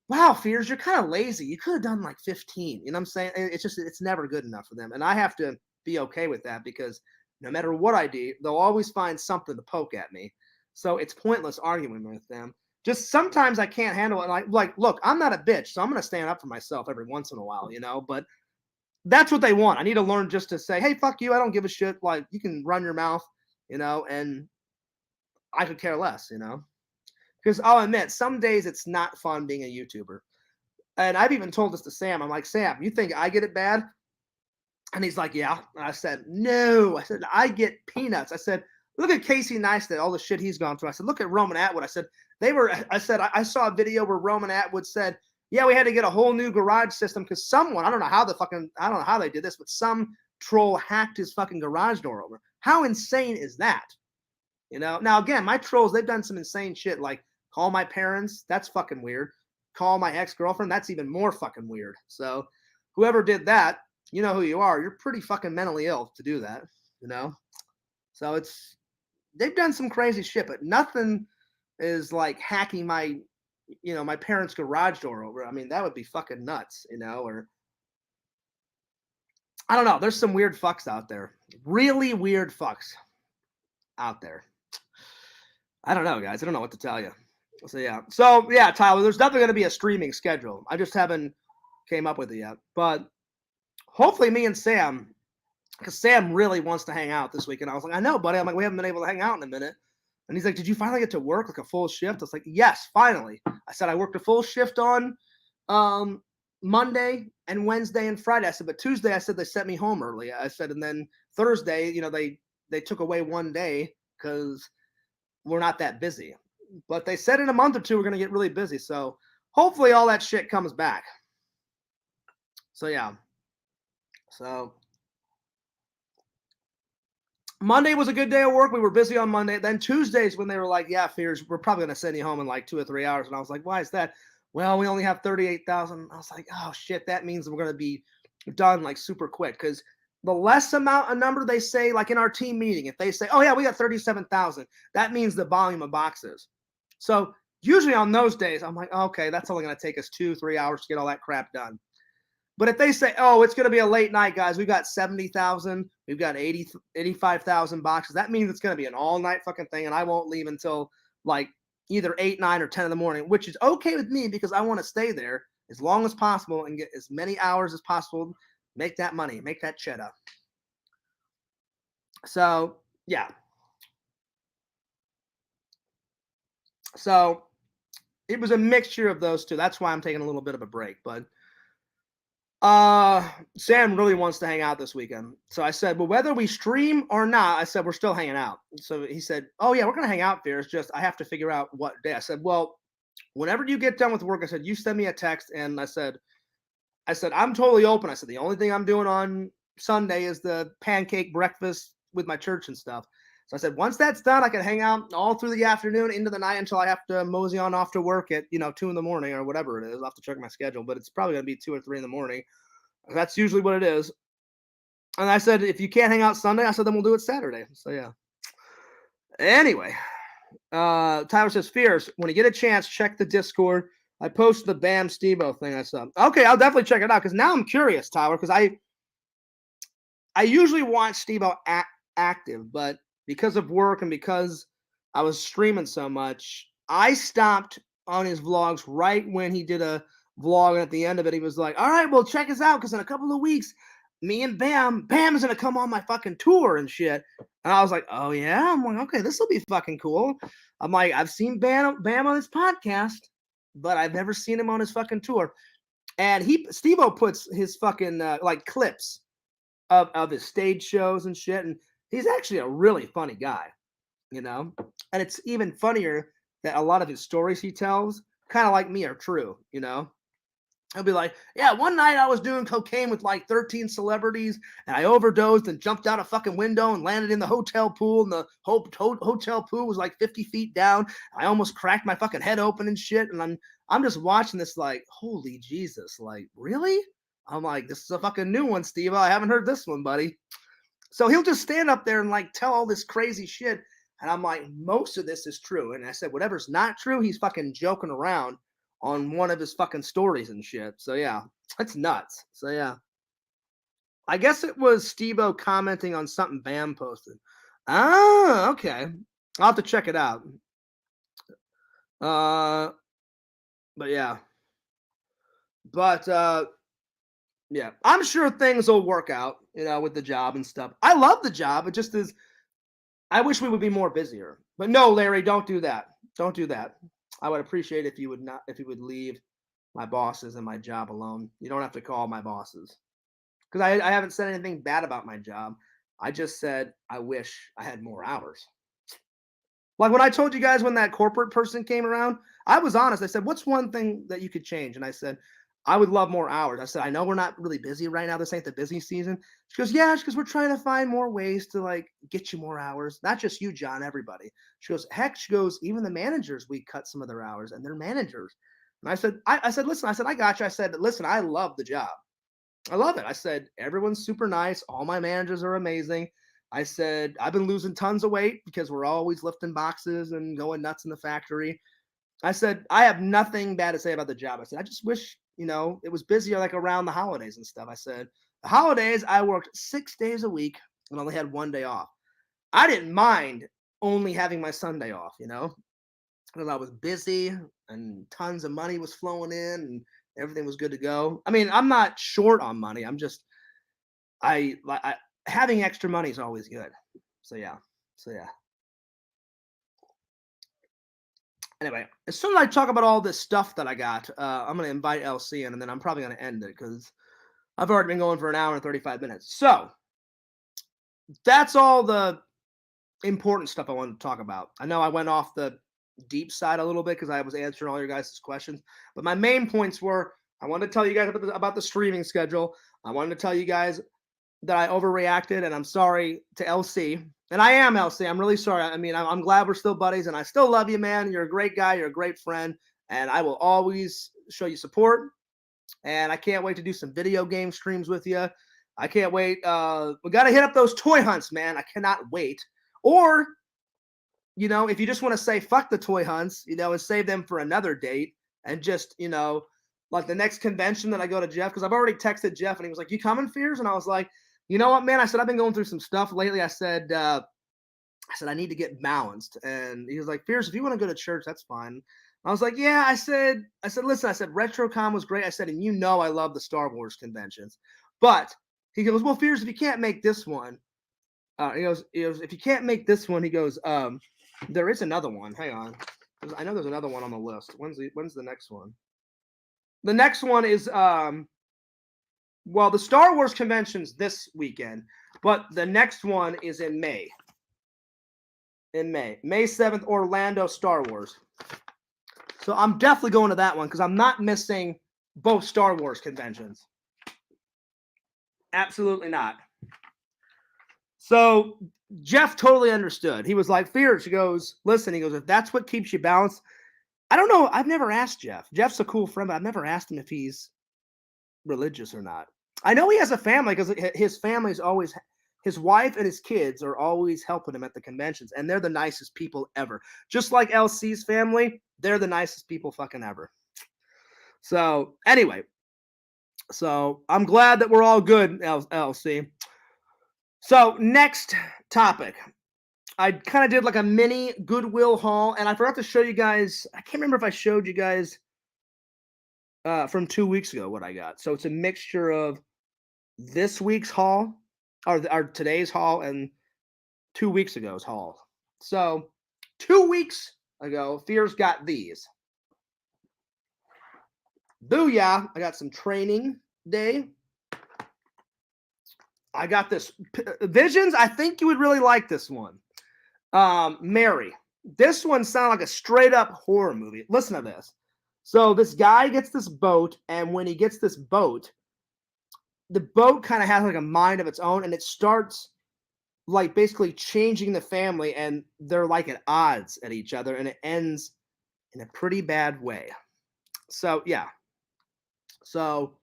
wow, Fears, you're kind of lazy. You could have done like 15. You know what I'm saying? It's never good enough for them. And I have to be okay with that because no matter what I do, they'll always find something to poke at me. So it's pointless arguing with them. Just sometimes I can't handle it. And look, I'm not a bitch, so I'm going to stand up for myself every once in a while, but that's what they want. I need to learn just to say, hey, fuck you. I don't give a shit. Like, you can run your mouth, and I could care less, because I'll admit some days it's not fun being a YouTuber. And I've even told this to Sam. I'm like, Sam, you think I get it bad? And he's like, yeah. And I said, no. I said, I get peanuts. I said, look at Casey Neistat, all the shit he's gone through. I said, look at Roman Atwood. I said, I saw a video where Roman Atwood said, yeah, we had to get a whole new garage system because someone, I don't know how they did this, but some troll hacked his fucking garage door over. How insane is that? Now again, my trolls, they've done some insane shit, like call my parents. That's fucking weird. call my ex-girlfriend, that's even more fucking weird. So whoever did that, you know who you are. You're pretty fucking mentally ill to do that, you know? So they've done some crazy shit, but nothing is like hacking my parents' garage door over. I mean, that would be fucking nuts, or I don't know. There's some weird fucks out there. Really weird fucks out there. I don't know, guys. I don't know what to tell you. So yeah, Tyler, there's definitely going to be a streaming schedule. I just haven't came up with it yet. But hopefully me and Sam, because Sam really wants to hang out this week. And I was like, I know, buddy. I'm like, we haven't been able to hang out in a minute. And he's like, did you finally get to work like a full shift? I was like, yes, finally. I said, I worked a full shift on Monday and Wednesday and Friday. I said, but Tuesday, I said, they sent me home early. I said, and then Thursday, they took away one day because we're not that busy. But they said in a month or two, we're going to get really busy. So hopefully all that shit comes back. So, yeah. So Monday was a good day of work. We were busy on Monday. Then Tuesdays when they were like, yeah, Fears, we're probably going to send you home in like 2 or 3 hours. And I was like, why is that? Well, we only have 38,000. I was like, oh, shit, that means we're going to be done like super quick. Because the less amount of number they say, like in our team meeting, if they say, oh, yeah, we got 37,000, that means the volume of boxes. So usually on those days, I'm like, okay, that's only going to take us 2-3 hours to get all that crap done. But if they say, oh, it's going to be a late night, guys, we've got 70,000, we've got 85,000 boxes, that means it's going to be an all-night fucking thing, and I won't leave until like either 8, 9, or 10 in the morning, which is okay with me because I want to stay there as long as possible and get as many hours as possible, make that money, make that cheddar. So, yeah. So, it was a mixture of those two. That's why I'm taking a little bit of a break, but Sam really wants to hang out this weekend. So I said, well, whether we stream or not, I said, we're still hanging out. So he said, oh yeah, we're going to hang out there. It's just, I have to figure out what day. I said, well, whenever you get done with work, I said, you send me a text. And I said, I'm totally open. I said, the only thing I'm doing on Sunday is the pancake breakfast with my church and stuff. So I said, once that's done, I can hang out all through the afternoon into the night until I have to mosey on off to work at, 2 in the morning or whatever it is. I'll have to check my schedule, but it's probably going to be 2 or 3 in the morning. That's usually what it is. And I said, if you can't hang out Sunday, I said, then we'll do it Saturday. So, yeah. Anyway, Tyler says, Fierce, when you get a chance, check the Discord. I posted the Bam Steve-O thing I saw. Okay, I'll definitely check it out because now I'm curious, Tyler, because I usually watch Steve-O active, but because of work and because I was streaming so much, I stopped on his vlogs right when he did a vlog, and at the end of it, he was like, all right, well, check us out, because in a couple of weeks, me and Bam is going to come on my fucking tour and shit. And I was like, oh, yeah? I'm like, okay, this will be fucking cool. I'm like, I've seen Bam on his podcast, but I've never seen him on his fucking tour. And Steve-O puts his fucking, like, clips of his stage shows and shit, and he's actually a really funny guy, And it's even funnier that a lot of his stories he tells, kind of like me, are true, He'll be like, yeah, one night I was doing cocaine with like 13 celebrities and I overdosed and jumped out a fucking window and landed in the hotel pool, and the hotel pool was like 50 feet down. I almost cracked my fucking head open and shit. And I'm just watching this like, holy Jesus, like, really? I'm like, this is a fucking new one, Steve. I haven't heard this one, buddy. So he'll just stand up there and like tell all this crazy shit. And I'm like, most of this is true. And I said, whatever's not true, he's fucking joking around on one of his fucking stories and shit. So yeah, that's nuts. So yeah, I guess it was Steve-O commenting on something Bam posted. Ah, okay. I'll have to check it out. But yeah. But yeah, I'm sure things will work out, with the job and stuff. I love the job. It just is. I wish we would be more busier. But no, Larry, don't do that. Don't do that. I would appreciate if you would leave my bosses and my job alone. You don't have to call my bosses. Because I haven't said anything bad about my job. I just said I wish I had more hours. Like when I told you guys when that corporate person came around, I was honest. I said, what's one thing that you could change? And I said, I would love more hours. I said, I know we're not really busy right now. This ain't the busy season. She goes, yeah, because we're trying to find more ways to like get you more hours. Not just you, John, everybody. She goes, heck, she goes, even the managers, we cut some of their hours, and they're managers. And I said, listen, I said, I got you. I said, listen, I love the job. I love it. I said, everyone's super nice. All my managers are amazing. I said, I've been losing tons of weight because we're always lifting boxes and going nuts in the factory. I said, I have nothing bad to say about the job. I said, I just wish, it was busier like around the holidays and stuff. I said, the holidays, I worked 6 days a week and only had one day off. I didn't mind only having my Sunday off, because I was busy and tons of money was flowing in and everything was good to go. I mean, I'm not short on money. I'm just, I having extra money is always good. So yeah. So yeah. Anyway, as soon as I talk about all this stuff that I got, I'm gonna invite LC in, and then I'm probably gonna end it because I've already been going for an hour and 35 minutes. So that's all the important stuff I wanted to talk about. I know I went off the deep side a little bit because I was answering all your guys' questions, but my main points were I wanted to tell you guys about the streaming schedule. I wanted to tell you guys that I overreacted, and I'm sorry to LC. And I am LC. I'm really sorry. I mean, I'm glad we're still buddies, and I still love you, man. You're a great guy. You're a great friend, and I will always show you support. And I can't wait to do some video game streams with you. I can't wait. We got to hit up those toy hunts, man. I cannot wait. Or, if you just want to say fuck the toy hunts, and save them for another date, and just, like the next convention that I go to Jeff, because I've already texted Jeff, and he was like, "You coming, Fears?" And I was like, "You know what, man?" I said, "I've been going through some stuff lately." I said, I need to get balanced. And he was like, "Fierce, if you want to go to church, that's fine." I was like, "Yeah." I said, "Listen," I said, "RetroCon was great." I said, "And I love the Star Wars conventions." But he goes, "Well, Fierce, if you can't make this one," he goes, "If you can't make this one," he goes, "There is another one. Hang on. I know there's another one on the list. When's the next one?" The next one is well, the Star Wars convention's this weekend, but the next one is in May. May 7th, Orlando, Star Wars. So I'm definitely going to that one because I'm not missing both Star Wars conventions. Absolutely not. So Jeff totally understood. He was like, "Fears." He goes, "Listen," he goes, "if that's what keeps you balanced." I don't know. I've never asked Jeff. Jeff's a cool friend, but I've never asked him if he's religious or not. I know he has a family because his family's always, his wife and his kids are always helping him at the conventions, and they're the nicest people ever. Just like LC's family, they're the nicest people fucking ever. So anyway, so I'm glad that we're all good, LC. So next topic. I kind of did like a mini Goodwill haul, and I forgot to show you guys. I can't remember if I showed you guys from 2 weeks ago what I got. So it's a mixture of this week's haul, or today's haul, and 2 weeks ago's haul. So 2 weeks ago, Fears got these. Booyah! I got some training day. I got this Visions. I think you would really like this one. Mary. This one sounded like a straight up horror movie. Listen to this. So this guy gets this boat, and when he gets this boat, the boat kind of has like a mind of its own, and it starts like basically changing the family, and they're like at odds at each other, and it ends in a pretty bad way. So yeah. So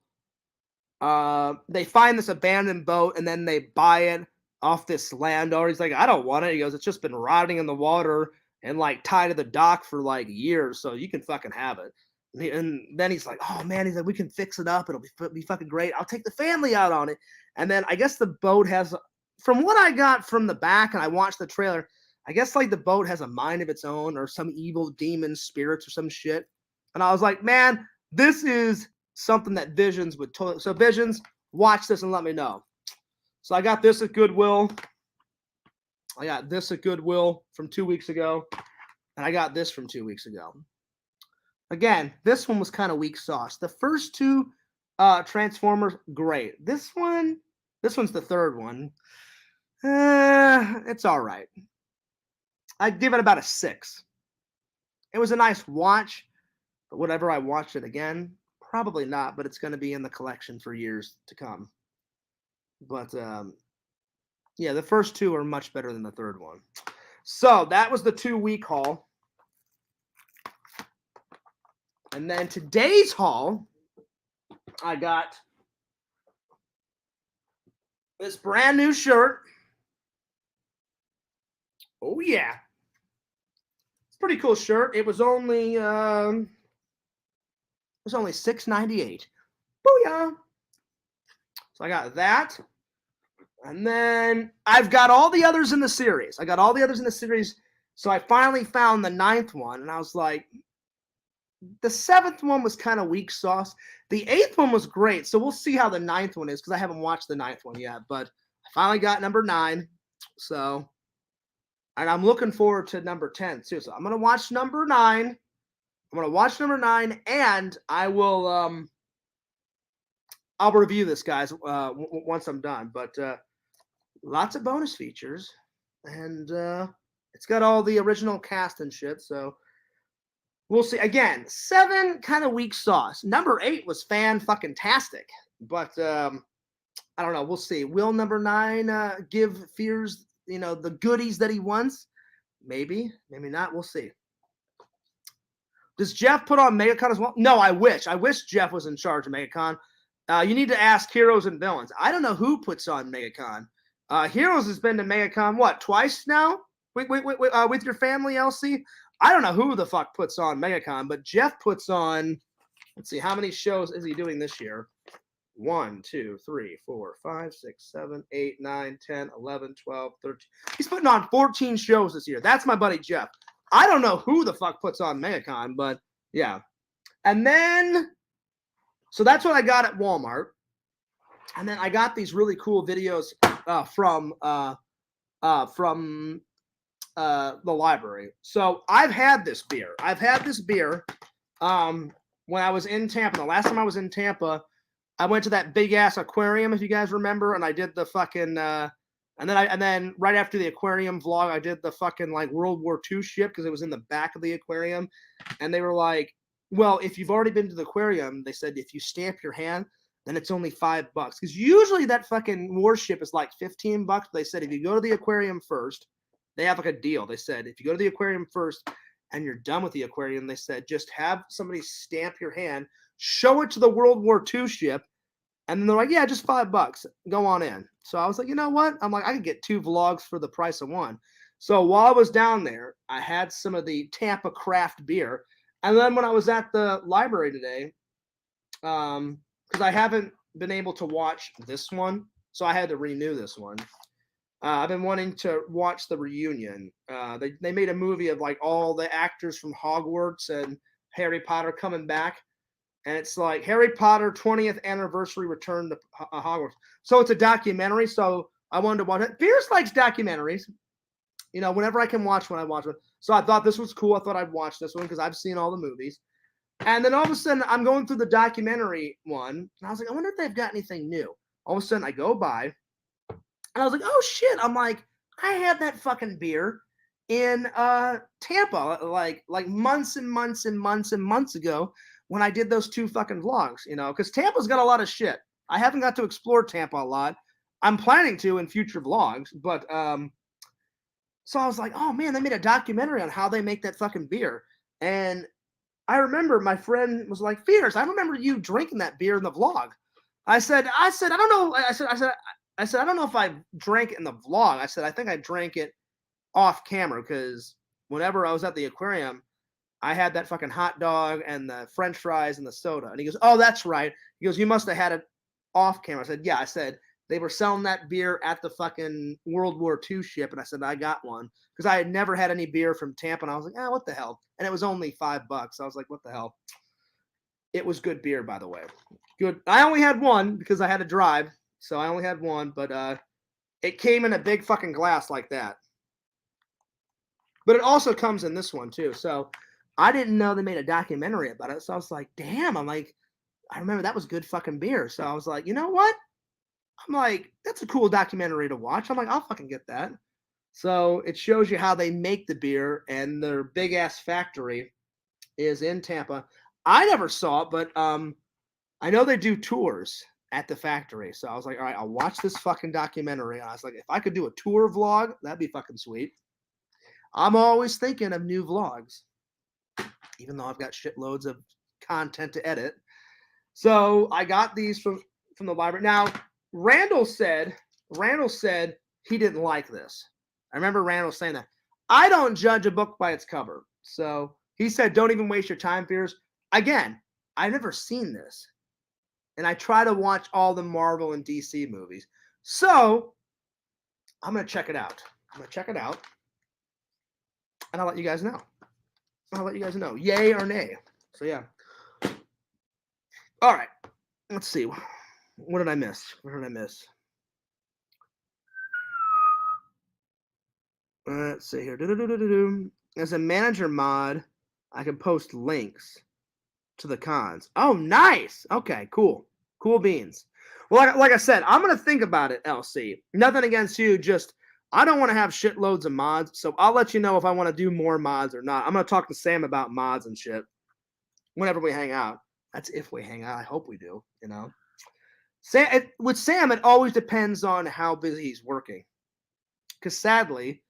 they find this abandoned boat, and then they buy it off this landowner. He's like, "I don't want it." He goes, "It's just been rotting in the water and like tied to the dock for like years, so you can fucking have it." And then he's like, "Oh man," he's like, "We can fix it up. It'll be fucking great. I'll take the family out on it." And then I guess the boat has, from what I got from the back, and I watched the trailer, I guess like the boat has a mind of its own, or some evil demon spirits or some shit. And I was like, man, this is something that Visions would totally. So Visions, watch this and let me know. So I got this at Goodwill. I got this at Goodwill from 2 weeks ago, and I got this from 2 weeks ago. Again, this one was kind of weak sauce. The first two Transformers, great. This one's the third one. It's all right. I'd give it about a 6. It was a nice watch, but whenever I watch it again, probably not, but it's going to be in the collection for years to come. But yeah, the first two are much better than the third one. So that was the 2 week haul. And then today's haul, I got this brand new shirt. Oh yeah, it's a pretty cool shirt. It was only $6.98. Booyah! So I got that. And then I've got all the others in the series. So I finally found the 9th one, and I was like, the 7th one was kind of weak sauce. The 8th one was great. So we'll see how the 9th one is, because I haven't watched the 9th one yet. But I finally got number 9. So, and I'm looking forward to number 10 too. So I'm gonna watch number 9. And I'll review this, guys, once I'm done. But lots of bonus features, and it's got all the original cast and shit. So we'll see. Again, 7 kind of weak sauce. Number 8 was fan-fucking-tastic, but I don't know. We'll see. Will number 9 give Fears, the goodies that he wants? Maybe, maybe not. We'll see. Does Jeff put on MegaCon as well? No, I wish. I wish Jeff was in charge of MegaCon. You need to ask Heroes and Villains. I don't know who puts on MegaCon. Heroes has been to MegaCon, what, twice now? Wait, with your family, Elsie? I don't know who the fuck puts on MegaCon, but Jeff puts on, let's see, how many shows is he doing this year? 1, 2, 3, 4, 5, 6, 7, 8, 9, 10, 11, 12, 13. He's putting on 14 shows this year. That's my buddy Jeff. I don't know who the fuck puts on MegaCon, but yeah. And then, so that's what I got at Walmart. And then I got these really cool videos from the library. So I've had this beer. When I was in Tampa. The last time I was in Tampa, I went to that big ass aquarium, if you guys remember, and I did the fucking and then right after the aquarium vlog, I did the fucking like World War II ship, because it was in the back of the aquarium. And they were like, well, if you've already been to the aquarium, they said if you stamp your hand, then it's only $5. Because usually that fucking warship is like $15. They said if you go to the aquarium first, they have like a deal. They said if you go to the aquarium first and you're done with the aquarium, they said just have somebody stamp your hand, show it to the World War II ship, and then they're like, yeah, just $5. Go on in. So I was like, you know what? I'm like, I could get 2 vlogs for the price of 1. So while I was down there, I had some of the Tampa craft beer. And then when I was at the library today, because I haven't been able to watch this one, so I had to renew this one. I've been wanting to watch the reunion. They made a movie of like all the actors from Hogwarts and Harry Potter coming back. And it's like Harry Potter 20th anniversary return to Hogwarts. So it's a documentary. So I wanted to watch it. Pierce likes documentaries. Whenever I can watch one, I watch one. So I thought this was cool. I thought I'd watch this one because I've seen all the movies. And then all of a sudden, I'm going through the documentary one. And I was like, I wonder if they've got anything new. All of a sudden, I go by. And I was like, oh, shit. I'm like, I had that fucking beer in Tampa like months and months and months and months ago, when I did those 2 fucking vlogs, because Tampa's got a lot of shit. I haven't got to explore Tampa a lot. I'm planning to in future vlogs, but so I was like, oh man, they made a documentary on how they make that fucking beer. And I remember my friend was like, Fierce, I remember you drinking that beer in the vlog. I said, I don't know. I said, I don't know if I drank it in the vlog. I said, I think I drank it off camera, because whenever I was at the aquarium, I had that fucking hot dog and the French fries and the soda. And he goes, oh, that's right. He goes, you must have had it off camera. I said, yeah. I said, they were selling that beer at the fucking World War II ship. And I said, I got one, because I had never had any beer from Tampa. And I was like, what the hell? And it was only $5. I was like, what the hell? It was good beer, by the way. Good. I only had one because I had to drive. So I only had one, but it came in a big fucking glass like that. But it also comes in this one too. So I didn't know they made a documentary about it. So I was like, damn. I'm like, I remember that was good fucking beer. So I was like, you know what? I'm like, that's a cool documentary to watch. I'm like, I'll fucking get that. So it shows you how they make the beer, and their big ass factory is in Tampa. I never saw it, but I know they do tours at the factory. So I was like, all right, I'll watch this fucking documentary. And I was like, if I could do a tour vlog, that'd be fucking sweet. I'm always thinking of new vlogs, even though I've got shitloads of content to edit. So I got these from the library. Now, Randall said he didn't like this. I remember Randall saying that. I don't judge a book by its cover. So he said, don't even waste your time, Fears. Again, I've never seen this. And I try to watch all the Marvel and DC movies. So I'm going to check it out. And I'll let you guys know. Yay or nay. So yeah. All right. Let's see. What did I miss? Let's see here. As a manager mod, I can post links to the cons. Oh, nice. Okay, cool. Cool beans. Well, like I said, I'm going to think about it, LC. Nothing against you, just I don't want to have shitloads of mods, so I'll let you know if I want to do more mods or not. I'm going to talk to Sam about mods and shit whenever we hang out. That's if we hang out. I hope we do, you know. With Sam, it always depends on how busy he's working. Because sadly,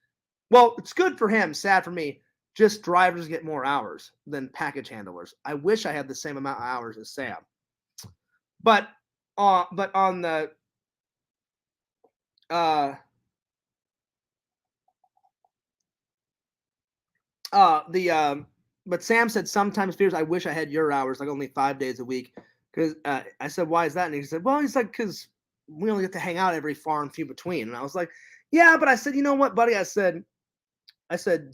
well, it's good for him, sad for me. Just drivers get more hours than package handlers. I wish I had the same amount of hours as Sam. But on the but Sam said sometimes Fears I wish I had your hours, like only 5 days a week. Because I said, why is that? And he said, well, he's like, because we only get to hang out every far and few between. And I was like, yeah, but I said, you know what, buddy? I said,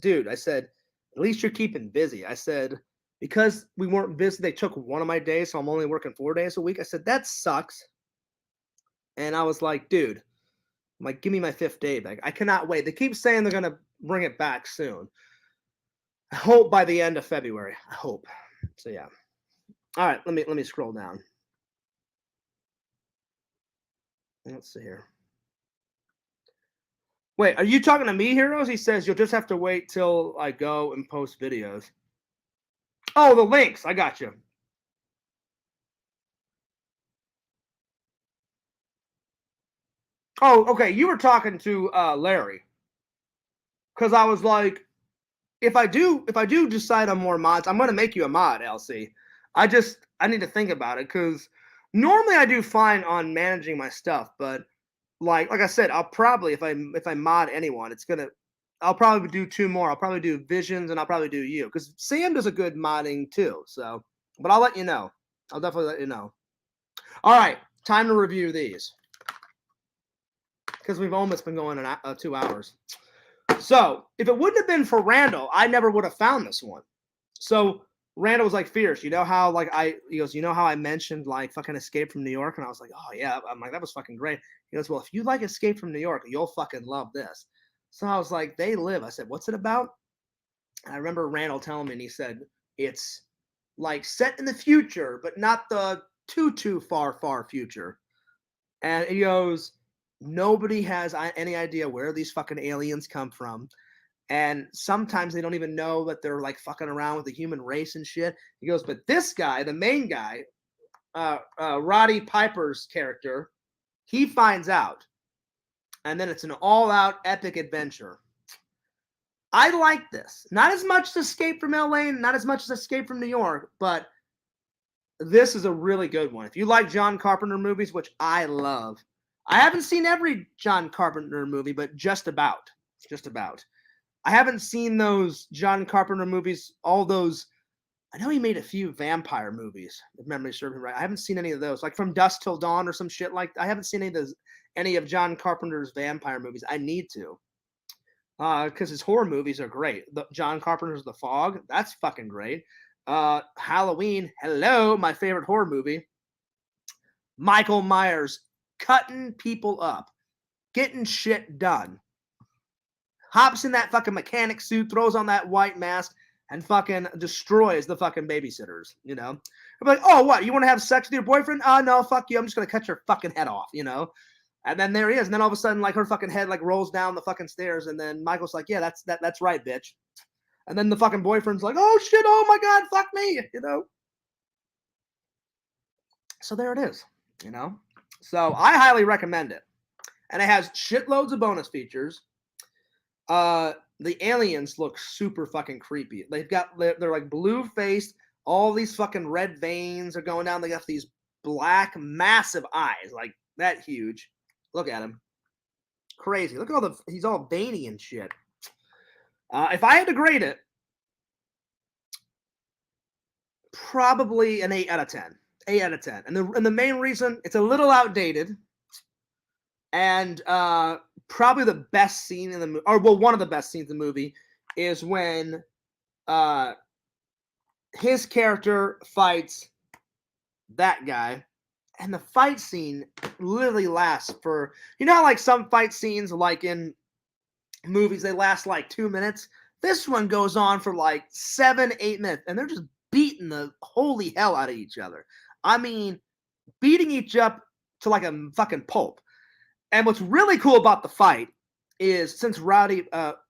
dude, at least you're keeping busy. I said, because we weren't busy, they took one of my days, so I'm only working 4 days a week. I said, that sucks. And I was like, dude, I'm like, give me my 5th day back. I cannot wait. They keep saying they're gonna bring it back soon. I hope by the end of February. I hope. So yeah. All right, let me scroll down. Let's see here. Wait, are you talking to me, Heroes? He says you'll just have to wait till I go and post videos. Oh, the links. I got you. Oh, okay. You were talking to Larry. Because I was like, if I do decide on more mods, I'm gonna make you a mod, LC. I need to think about it because normally I do fine on managing my stuff, but like I said, I'll probably if I mod anyone, I'll probably do 2 more. I'll probably do Visions and I'll probably do you because Sam does a good modding too. So, but I'll let you know. I'll definitely let you know. All right, time to review these because we've almost been going 2 hours. So, if it wouldn't have been for Randall, I never would have found this one. So, Randall was like, Fierce, you know how he goes, you know how I mentioned like fucking Escape from New York? And I was like, oh yeah. I'm like, that was fucking great. He goes, well, if you like Escape from New York, you'll fucking love this. So I was like, They Live. I said, what's it about? And I remember Randall telling me, and he said, it's like set in the future, but not the too far future. And he goes, nobody has any idea where these fucking aliens come from. And sometimes they don't even know that they're like fucking around with the human race and shit. He goes, but this guy, the main guy, Roddy Piper's character, he finds out. And then it's an all-out epic adventure. I like this. Not as much as Escape from LA and not as much as Escape from New York, but this is a really good one. If you like John Carpenter movies, which I love, I haven't seen every John Carpenter movie, but just about. I haven't seen those John Carpenter movies, all those. I know he made a few vampire movies, if memory serves me right. I haven't seen any of those, like From Dusk Till Dawn or some shit like that. I haven't seen any of John Carpenter's vampire movies. I need to. Because his horror movies are great. John Carpenter's The Fog, that's fucking great. Halloween, hello, my favorite horror movie. Michael Myers cutting people up, getting shit done. Hops in that fucking mechanic suit, throws on that white mask, and fucking destroys the fucking babysitters, you know? I'm like, oh, what? You want to have sex with your boyfriend? Oh, no, fuck you. I'm just going to cut your fucking head off, you know? And then there he is. And then all of a sudden, like, her fucking head, like, rolls down the fucking stairs. And then Michael's like, yeah, that's right, bitch. And then the fucking boyfriend's like, oh, shit, oh, my God, fuck me, you know? So there it is, you know? So I highly recommend it. And it has shitloads of bonus features. The aliens look super fucking creepy. They're like blue-faced, All these fucking red veins are going down. They got these black, massive eyes, like that huge. Look at him. Crazy. Look at all he's all veiny and shit. If I had to grade it, probably an 8 out of 10. 8 out of 10. And the main reason, it's a little outdated. And probably the best scene in the movie, or well, one of the best scenes in the movie is when his character fights that guy, and the fight scene literally lasts for, you know how like some fight scenes like in movies they last like 2 minutes. This one goes on for like 7-8 minutes, and they're just beating the holy hell out of each other. I mean, beating each up to like a fucking pulp. And what's really cool about the fight is since Roddy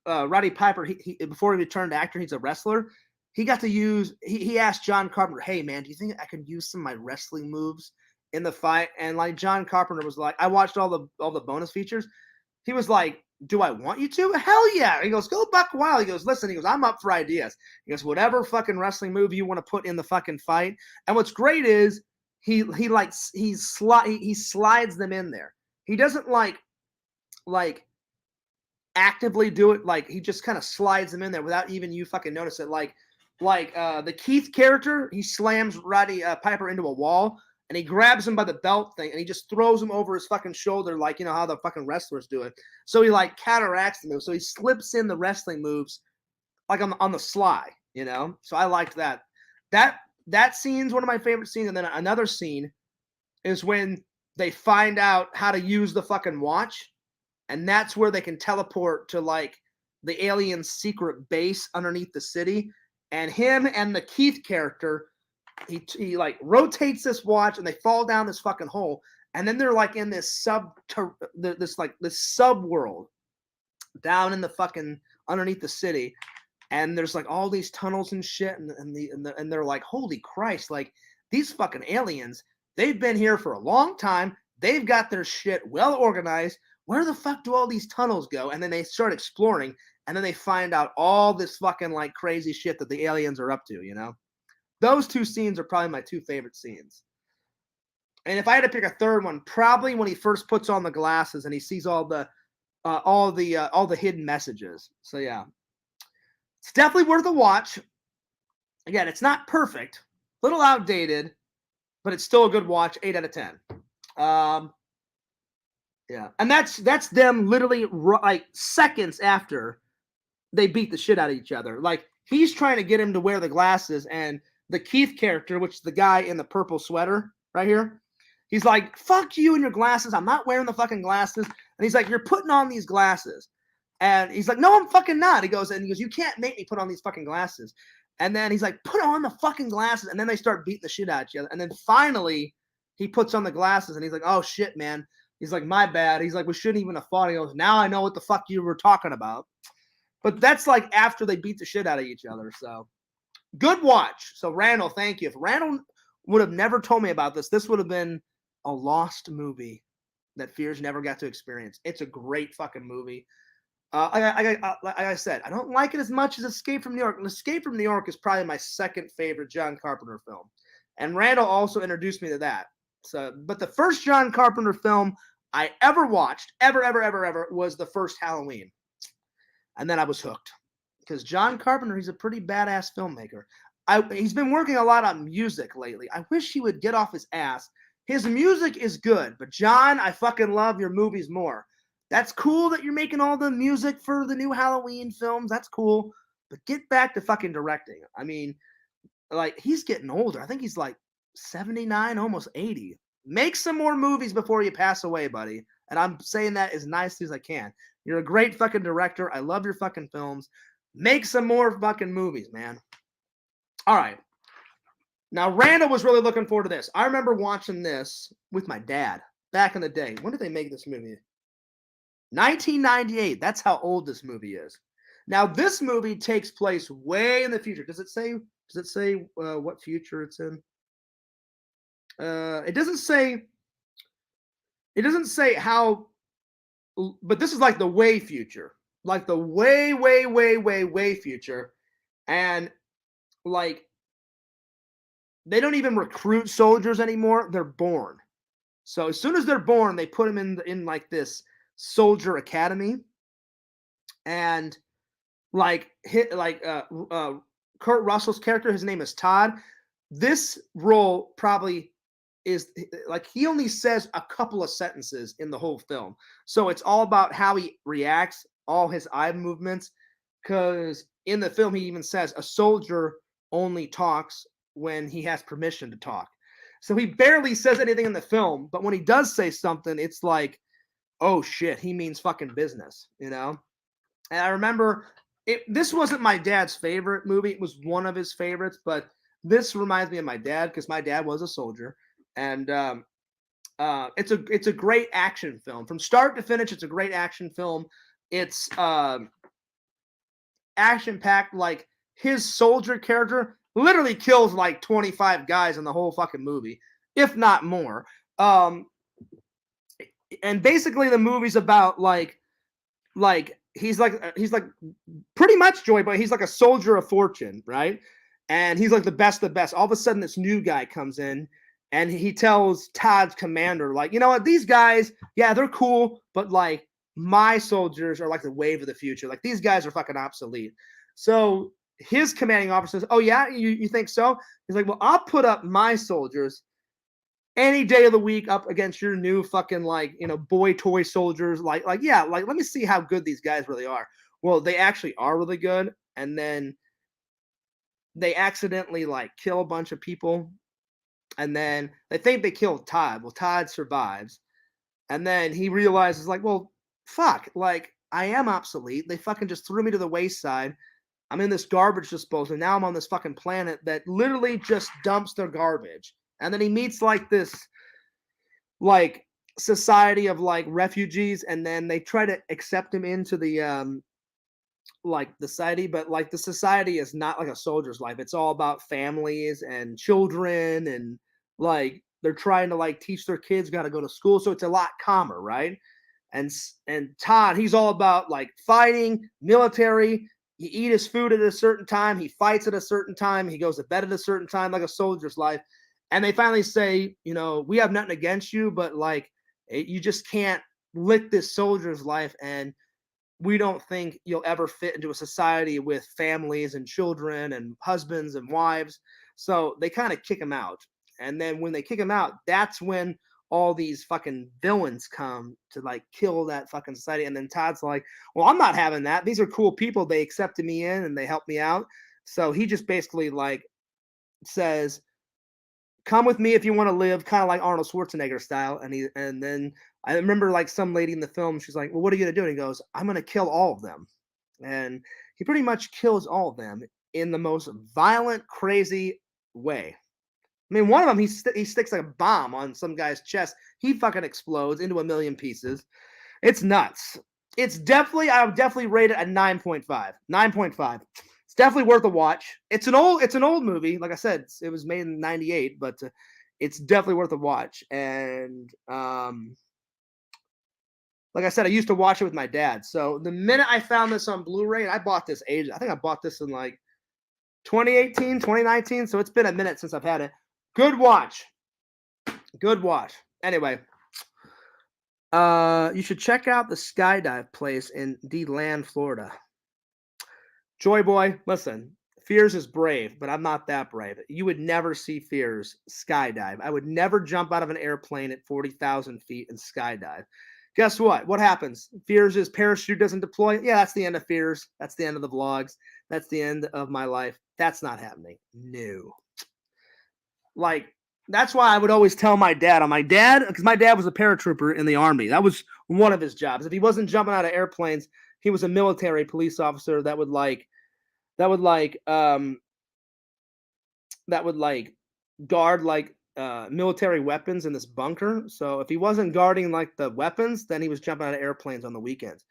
Piper, he before he turned actor, he's a wrestler. He got to use. He asked John Carpenter, "Hey man, do you think I could use some of my wrestling moves in the fight?" And like John Carpenter was like, I watched all the bonus features. He was like, "Do I want you to? Hell yeah!" He goes, "Go buck wild." He goes, "Listen," he goes, "I'm up for ideas." He goes, "Whatever fucking wrestling move you want to put in the fucking fight." And what's great is he slides them in there. He doesn't like actively do it. Like he just kind of slides them in there without even you fucking notice it. Like the Keith character, he slams Roddy Piper into a wall and he grabs him by the belt thing and he just throws him over his fucking shoulder, like you know how the fucking wrestlers do it. So he like counteracts the move. So he slips in the wrestling moves like on the sly, you know. So I liked that. That scene's one of my favorite scenes. And then another scene is when they find out how to use the fucking watch, and that's where they can teleport to like the alien secret base underneath the city. And him and the Keith character, he like rotates this watch, and they fall down this fucking hole, and then they're like in this this sub world down in the fucking underneath the city, and there's like all these tunnels and shit, and they're like, holy Christ, like these fucking aliens, they've been here for a long time. They've got their shit well organized. Where the fuck do all these tunnels go? And then they start exploring, and then they find out all this fucking like crazy shit that the aliens are up to, you know? Those two scenes are probably my two favorite scenes. And if I had to pick a third one, probably when he first puts on the glasses and he sees all the hidden messages. So yeah, it's definitely worth a watch. Again, it's not perfect, a little outdated, but it's still a good watch. 8 out of 10. Yeah, and that's them literally like seconds after they beat the shit out of each other. Like he's trying to get him to wear the glasses, and the Keith character, which is the guy in the purple sweater right here, he's like, "Fuck you and your glasses. I'm not wearing the fucking glasses." And he's like, "You're putting on these glasses." And he's like, "No, I'm fucking not." He goes, "You can't make me put on these fucking glasses." And then he's like, "Put on the fucking glasses." And then they start beating the shit out of each other. And then finally, he puts on the glasses, and he's like, "Oh shit, man." He's like, "My bad." He's like, "We shouldn't even have fought." He goes, "Now I know what the fuck you were talking about." But that's like after they beat the shit out of each other. So good watch. So Randall, thank you. If Randall would have never told me about this would have been a lost movie that Fears never got to experience. It's a great fucking movie. Like I said, I don't like it as much as Escape from New York. And Escape from New York is probably my second favorite John Carpenter film. And Randall also introduced me to that. So, but the first John Carpenter film I ever watched, ever, was the first Halloween. And then I was hooked. Because John Carpenter, he's a pretty badass filmmaker. He's been working a lot on music lately. I wish he would get off his ass. His music is good, but John, I fucking love your movies more. That's cool that you're making all the music for the new Halloween films. That's cool. But get back to fucking directing. I mean, like, he's getting older. I think he's like 79, almost 80. Make some more movies before you pass away, buddy. And I'm saying that as nicely as I can. You're a great fucking director. I love your fucking films. Make some more fucking movies, man. All right. Now, Randall was really looking forward to this. I remember watching this with my dad back in the day. When did they make this movie? 1998. That's how old this movie is. Now, this movie takes place way in the future. Does it say? Does it say what future it's in? It doesn't say. It doesn't say how. But this is like the way future, like the way future, and like they don't even recruit soldiers anymore. They're born. So as soon as they're born, they put them in like this soldier academy, and like hit like Kurt Russell's character, his name is Todd. This role probably is like he only says a couple of sentences in the whole film. So it's all about how he reacts, all his eye movements. Because in the film, he even says a soldier only talks when he has permission to talk. So he barely says anything in the film, but when he does say something, it's like, oh shit, he means fucking business, you know? And I remember this wasn't my dad's favorite movie. It was one of his favorites, but this reminds me of my dad because my dad was a soldier, and it's a great action film from start to finish. It's a great action film. It's action packed. Like his soldier character literally kills like 25 guys in the whole fucking movie, if not more. And basically the movie's about like he's like pretty much Joy Boy. He's like a soldier of fortune, right? And he's like the best of the best. All of a sudden, this new guy comes in, and he tells Todd's commander, like, you know what, these guys, yeah, they're cool, but like my soldiers are like the wave of the future. Like these guys are fucking obsolete. So his commanding officer says, oh yeah, you think so? He's like, well, I'll put up my soldiers any day of the week up against your new fucking like, you know, boy toy soldiers. Like yeah, like let me see how good these guys really are. Well, they actually are really good, and then they accidentally like kill a bunch of people, and then they think they killed Todd. Well, Todd survives, and then he realizes like, well, fuck, like I am obsolete. They fucking just threw me to the wayside. I'm in this garbage disposal. Now I'm on this fucking planet that literally just dumps their garbage. And then he meets like this like society of like refugees, and then they try to accept him into the like the society, but like the society is not like a soldier's life. It's all about families and children, and like they're trying to like teach their kids got to go to school, so it's a lot calmer, right? And Todd, he's all about like fighting, military. He eat his food at a certain time, he fights at a certain time, he goes to bed at a certain time, like a soldier's life. And they finally say, you know, we have nothing against you, but like you just can't live this soldier's life, and we don't think you'll ever fit into a society with families and children and husbands and wives. So they kind of kick him out. And then when they kick him out, that's when all these fucking villains come to like kill that fucking society. And then Todd's like, well, I'm not having that. These are cool people. They accepted me in and they helped me out. So he just basically like says, come with me if you want to live, kind of like Arnold Schwarzenegger style. And then I remember like some lady in the film, she's like, well, what are you gonna do? And he goes, I'm gonna kill all of them. And he pretty much kills all of them in the most violent, crazy way. I mean, one of them, he sticks like a bomb on some guy's chest. He fucking explodes into a million pieces. It's nuts. I would definitely rate it a 9.5. 9.5. It's definitely worth a watch. It's an old movie. Like I said, it was made in '98, but it's definitely worth a watch. And like I said, I used to watch it with my dad. So the minute I found this on Blu-ray, and I bought this I think I bought this in like 2018, 2019. So it's been a minute since I've had it. Good watch. Good watch. Anyway, you should check out the skydive place in DeLand, Florida. Joy Boy, listen, Fears is brave, but I'm not that brave. You would never see Fears skydive. I would never jump out of an airplane at 40,000 feet and skydive. Guess what? What happens? Fears' parachute doesn't deploy. Yeah, that's the end of Fears. That's the end of the vlogs. That's the end of my life. That's not happening. No. Like, that's why I would always tell my dad, because my dad was a paratrooper in the Army. That was one of his jobs. If he wasn't jumping out of airplanes, he was a military police officer that would guard like military weapons in this bunker. So if he wasn't guarding like the weapons, then he was jumping out of airplanes on the weekends.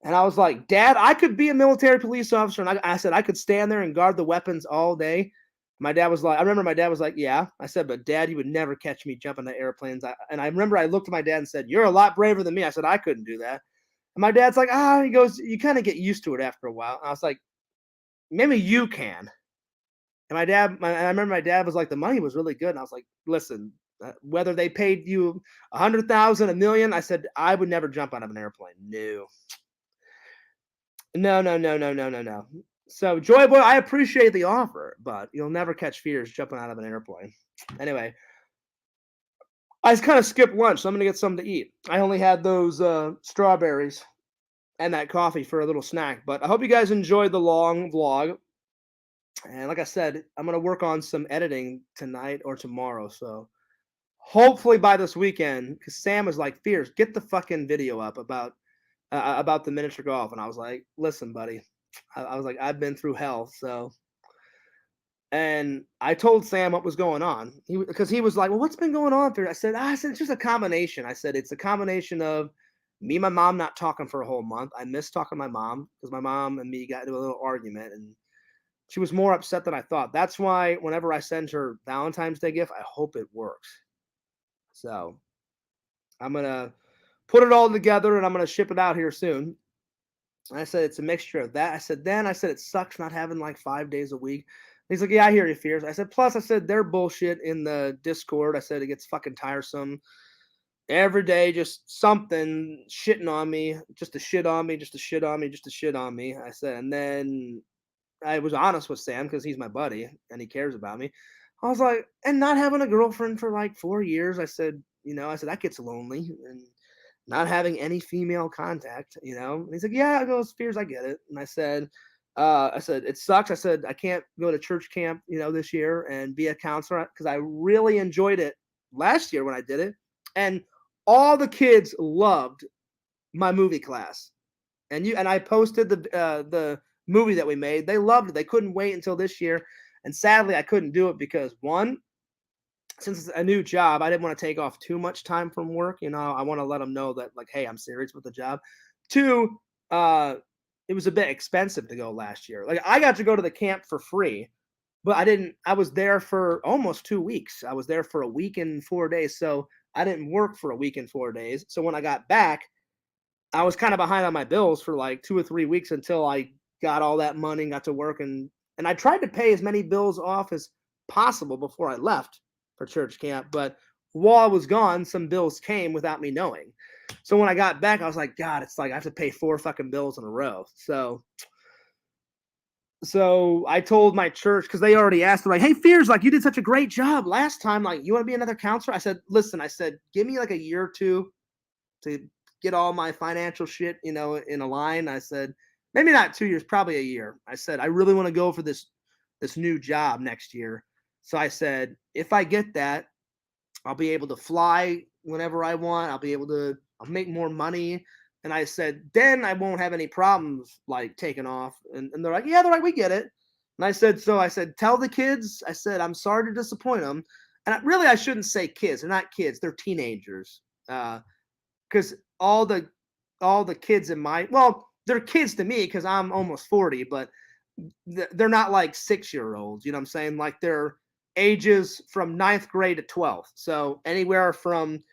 And I was like, Dad, I could be a military police officer. And I said I could stand there and guard the weapons all day. My dad was like, I remember my dad was like, yeah. I said, but Dad, you would never catch me jumping out of airplanes. And I remember I looked at my dad and said, you're a lot braver than me. I said, I couldn't do that. And my dad's like, he goes, you kind of get used to it after a while. And I was like, maybe you can. And I remember my dad was like, the money was really good. And I was like, listen, whether they paid you 100,000, a million, I said, I would never jump out of an airplane. No, no, no, no, no, no, no, no. So Joy Boy, I appreciate the offer, but you'll never catch fears jumping out of an airplane. Anyway, I just kind of skipped lunch, so I'm gonna get something to eat. I only had those strawberries and that coffee for a little snack. But I hope you guys enjoyed the long vlog. And like I said, I'm gonna work on some editing tonight or tomorrow. So hopefully by this weekend, because Sam was like, "Fears, get the fucking video up about the miniature golf." And I was like, "Listen, buddy," I was like, "I've been through hell." So, and I told Sam what was going on. Because he was like, "Well, what's been going on there?" I said it's just a combination. I said it's a combination of me and my mom not talking for a whole month. I missed talking to my mom because my mom and me got into a little argument, and she was more upset than I thought. That's why whenever I send her Valentine's Day gift, I hope it works. So I'm gonna put it all together and I'm gonna ship it out here soon. And I said it's a mixture of that. I said it sucks not having like 5 days a week. He's like, yeah, I hear your fears. I said, plus I said they're bullshit in the Discord. I said it gets fucking tiresome. Every day, just something shitting on me, just to shit on me, just to shit on me, just to shit on me. I said, and then I was honest with Sam because he's my buddy and he cares about me. I was like, and not having a girlfriend for like 4 years, I said, I said that gets lonely and not having any female contact, And he's like, yeah, I go, Spears, I get it. And I said, it sucks. I said, I can't go to church camp, this year and be a counselor because I really enjoyed it last year when I did it. And all the kids loved my movie class. And I posted the movie that we made. They loved it. They couldn't wait until this year. And sadly, I couldn't do it because one, since it's a new job, I didn't want to take off too much time from work. I want to let them know that like, hey, I'm serious with the job. Two, uh, it was a bit expensive to go last year. Like I got to go to the camp for free, but I didn't. I was there for almost 2 weeks. I was there for a week and 4 days, so I didn't work for a week and 4 days. So when I got back, I was kind of behind on my bills for like 2 or 3 weeks until I got all that money and got to work and I tried to pay as many bills off as possible before I left for church camp. But while I was gone, some bills came without me knowing. So when I got back, I was like, God, it's like I have to pay 4 fucking bills in a row. So I told my church because they already asked, they're like, hey, Fears, like you did such a great job last time. Like, you want to be another counselor? I said, listen, I said, give me like a year or two to get all my financial shit, in a line. I said, maybe not 2 years, probably a year. I said, I really want to go for this new job next year. So I said, if I get that, I'll be able to fly whenever I want. I'll make more money. And I said, then I won't have any problems like taking off. And they're like, yeah, they're like, we get it. And I said, tell the kids, I said, I'm sorry to disappoint them. And I shouldn't say kids. They're not kids. They're teenagers. Because all the kids they're kids to me because I'm almost 40, but they're not like 6-year-olds. You know what I'm saying? Like they're ages from ninth grade to 12th. So anywhere from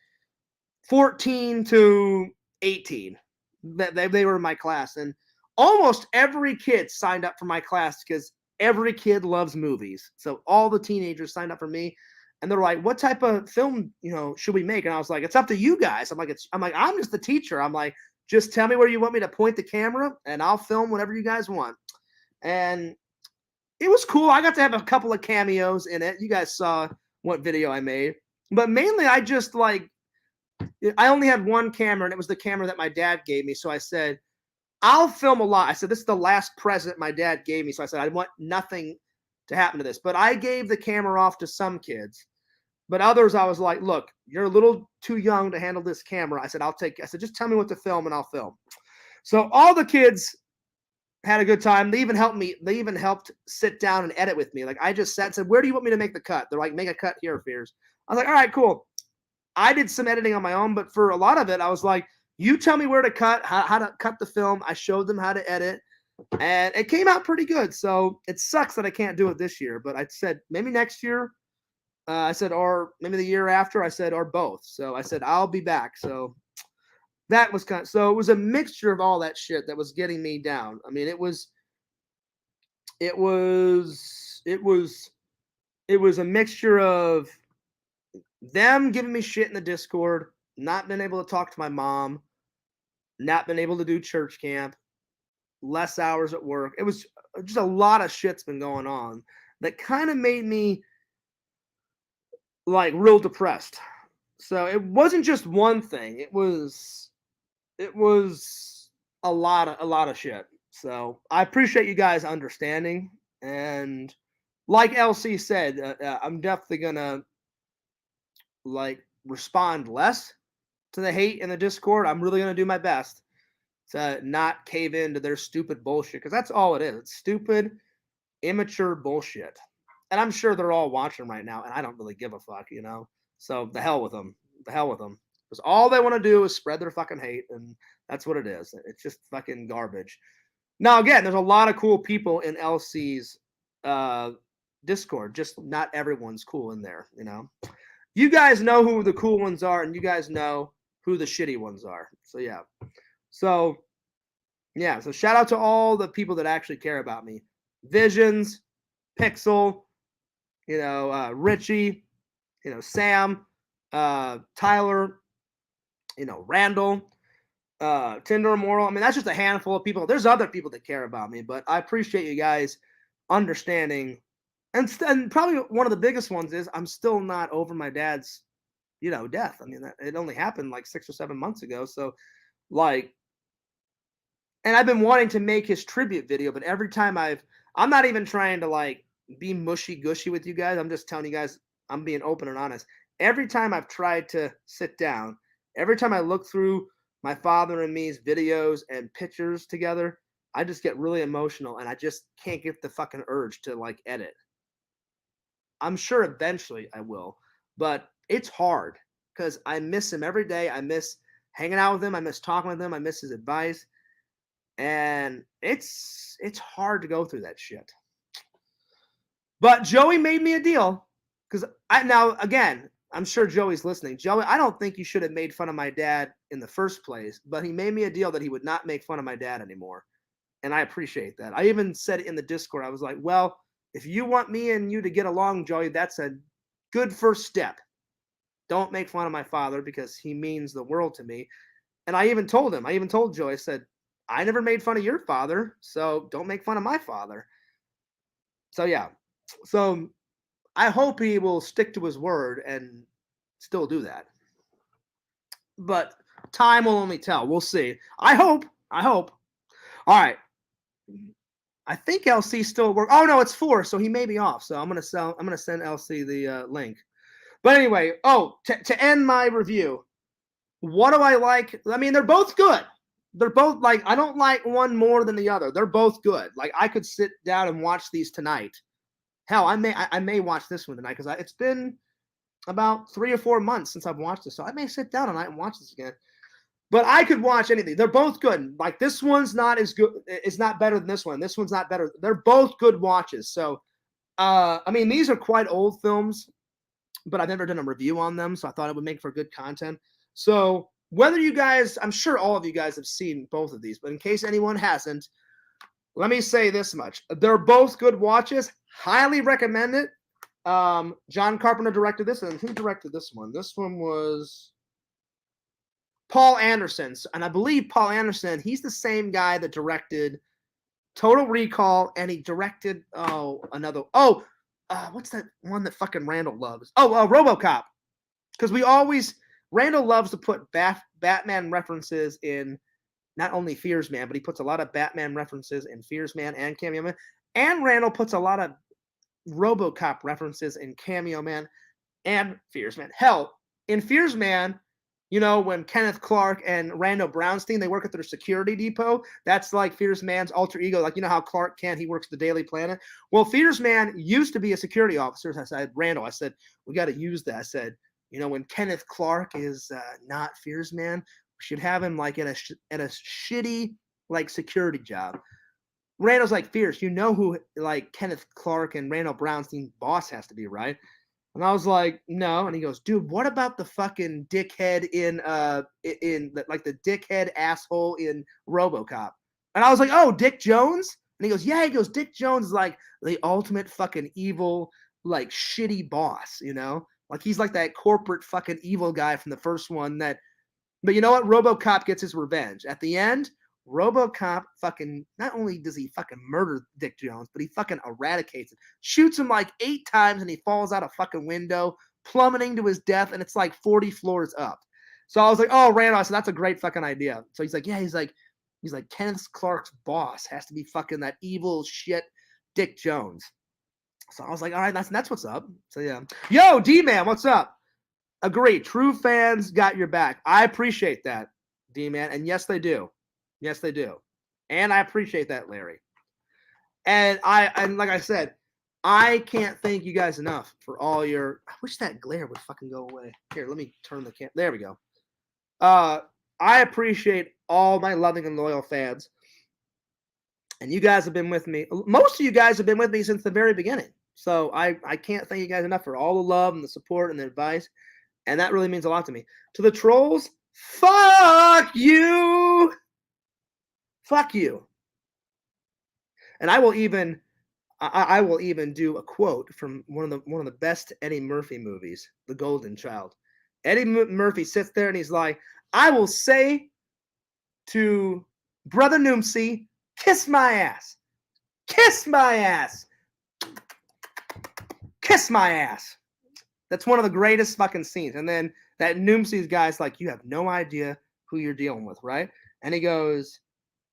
14 to 18. They were in my class. And almost every kid signed up for my class because every kid loves movies. So all the teenagers signed up for me. And they're like, what type of film, should we make? And I was like, it's up to you guys. I'm just the teacher. I'm like, just tell me where you want me to point the camera and I'll film whatever you guys want. And it was cool. I got to have a couple of cameos in it. You guys saw what video I made. But mainly I only had one camera and it was the camera that my dad gave me. So I said, I'll film a lot. I said, this is the last present my dad gave me. So I said, I want nothing to happen to this. But I gave the camera off to some kids. But others, I was like, look, you're a little too young to handle this camera. I said, just tell me what to film and I'll film. So all the kids had a good time. They even helped me. They even helped sit down and edit with me. Like I just sat and said, where do you want me to make the cut? They're like, make a cut here, Fears. I was like, all right, cool. I did some editing on my own, but for a lot of it, I was like, you tell me where to cut, how to cut the film. I showed them how to edit, and it came out pretty good. So it sucks that I can't do it this year, but I said maybe next year. I said, or maybe the year after. I said, or both. So I said, I'll be back. So so it was a mixture of all that shit that was getting me down. I mean, it was it was it was a mixture of them giving me shit in the Discord, not being able to talk to my mom, not being able to do church camp, less hours at work. It was just a lot of shit's been going on that kind of made me like real depressed. So it wasn't just one thing. It was a lot of shit. So I appreciate you guys understanding, and like LC said, I'm definitely gonna like respond less to the hate in the Discord. I'm really gonna do my best to not cave into their stupid bullshit, because that's all it is. It's stupid, immature bullshit. And I'm sure they're all watching right now, and I don't really give a fuck, you know? So the hell with them. The hell with them. Because all they want to do is spread their fucking hate, and that's what it is. It's just fucking garbage. Now, again, there's a lot of cool people in LC's Discord. Just not everyone's cool in there, you know? You guys know who the cool ones are, and you guys know who the shitty ones are. So, yeah. So shout out to all the people that actually care about me. Visions, Pixel, Richie, Sam, Tyler, Randall, Tinder Immoral. I mean, that's just a handful of people. There's other people that care about me, but I appreciate you guys understanding. And probably one of the biggest ones is I'm still not over my dad's, death. I mean, it only happened like 6 or 7 months ago. So, like, and I've been wanting to make his tribute video, but every time I'm not even trying to like be mushy gushy with you guys. I'm just telling you guys, I'm being open and honest. Every time I've tried to sit down, every time I look through my father and me's videos and pictures together, I just get really emotional, and I just can't get the fucking urge to like edit. I'm sure eventually I will, but it's hard because I miss him every day. I miss hanging out with him. I miss talking with him. I miss his advice. And it's hard to go through that shit. But Joey made me a deal, because again, I'm sure Joey's listening. Joey, I don't think you should have made fun of my dad in the first place, but he made me a deal that he would not make fun of my dad anymore. And I appreciate that. I even said it in the Discord. I was like, well, if you want me and you to get along, Joey, that's a good first step. Don't make fun of my father, because he means the world to me. And I even told Joey, I said, I never made fun of your father, so don't make fun of my father. So, yeah. So, I hope he will stick to his word and still do that. But time will only tell. We'll see. I hope. All right. I think LC still works. Oh, no, it's 4, so he may be off. So, I'm going to send LC the link. But anyway, to end my review, what do I like? I mean, they're both good. They're both like, I don't like one more than the other. They're both good. Like, I could sit down and watch these tonight. Hell, I may watch this one tonight, because it's been about 3 or 4 months since I've watched this. So I may sit down tonight and watch this again. But I could watch anything. They're both good. Like, this one's not as good. It's not better than this one. This one's not better. They're both good watches. So, I mean, these are quite old films, but I've never done a review on them. So I thought it would make for good content. So, whether you guys, I'm sure all of you guys have seen both of these, but in case anyone hasn't, let me say this much. They're both good watches. Highly recommend it. John Carpenter directed this, and who directed this one? This one was Paul Anderson. And I believe Paul Anderson, he's the same guy that directed Total Recall, and he directed, what's that one that fucking Randall loves? RoboCop. Because Randall loves to put Batman references in not only Fears Man, but he puts a lot of Batman references in Fears Man and Cameo Man. And Randall puts a lot of RoboCop references in Cameo Man and Fears Man. Hell, in Fears Man, when Kenneth Clark and Randall Brownstein, they work at their security depot. That's like Fears Man's alter ego. Like, how Clark Kent, he works the Daily Planet. Well, Fears Man used to be a security officer. So I said, Randall, we got to use that. I said, when Kenneth Clark is not Fears Man, we should have him like at a shitty like security job. Randall's like, Fierce, who like Kenneth Clark and Randall Brownstein's boss has to be, right? And I was like, no. And he goes, dude, what about the fucking dickhead in the dickhead asshole in RoboCop? And I was like, oh, Dick Jones? And he goes, yeah, he goes, Dick Jones is like the ultimate fucking evil, like shitty boss, you know? Like he's like that corporate fucking evil guy from the first one that, but you know what? RoboCop gets his revenge. At the end, RoboCop fucking, not only does he fucking murder Dick Jones, but he fucking eradicates him. Shoots him like 8 times and he falls out a fucking window, plummeting to his death, and it's like 40 floors up. So I was like, oh, Randolph, so that's a great fucking idea. So he's like, yeah, he's like Kenneth Clark's boss has to be fucking that evil shit Dick Jones. So I was like, all right, that's what's up. So yeah. Yo, D-Man, what's up? Agree. True fans got your back. I appreciate that, D-Man. And yes, they do. Yes, they do. And I appreciate that, Larry. And like I said, I can't thank you guys enough for all your. I wish that glare would fucking go away. Here, let me turn the camera. There we go. I appreciate all my loving and loyal fans. And you guys have been with me. Most of you guys have been with me since the very beginning. So I can't thank you guys enough for all the love and the support and the advice. And that really means a lot to me. To the trolls, fuck you. Fuck you. And I will even do a quote from one of the best Eddie Murphy movies, The Golden Child. Eddie Murphy sits there and he's like, I will say to Brother Noomsy, kiss my ass. Kiss my ass. Kiss my ass. That's one of the greatest fucking scenes. And then that Noomsy's guy's like, you have no idea who you're dealing with, right? And he goes,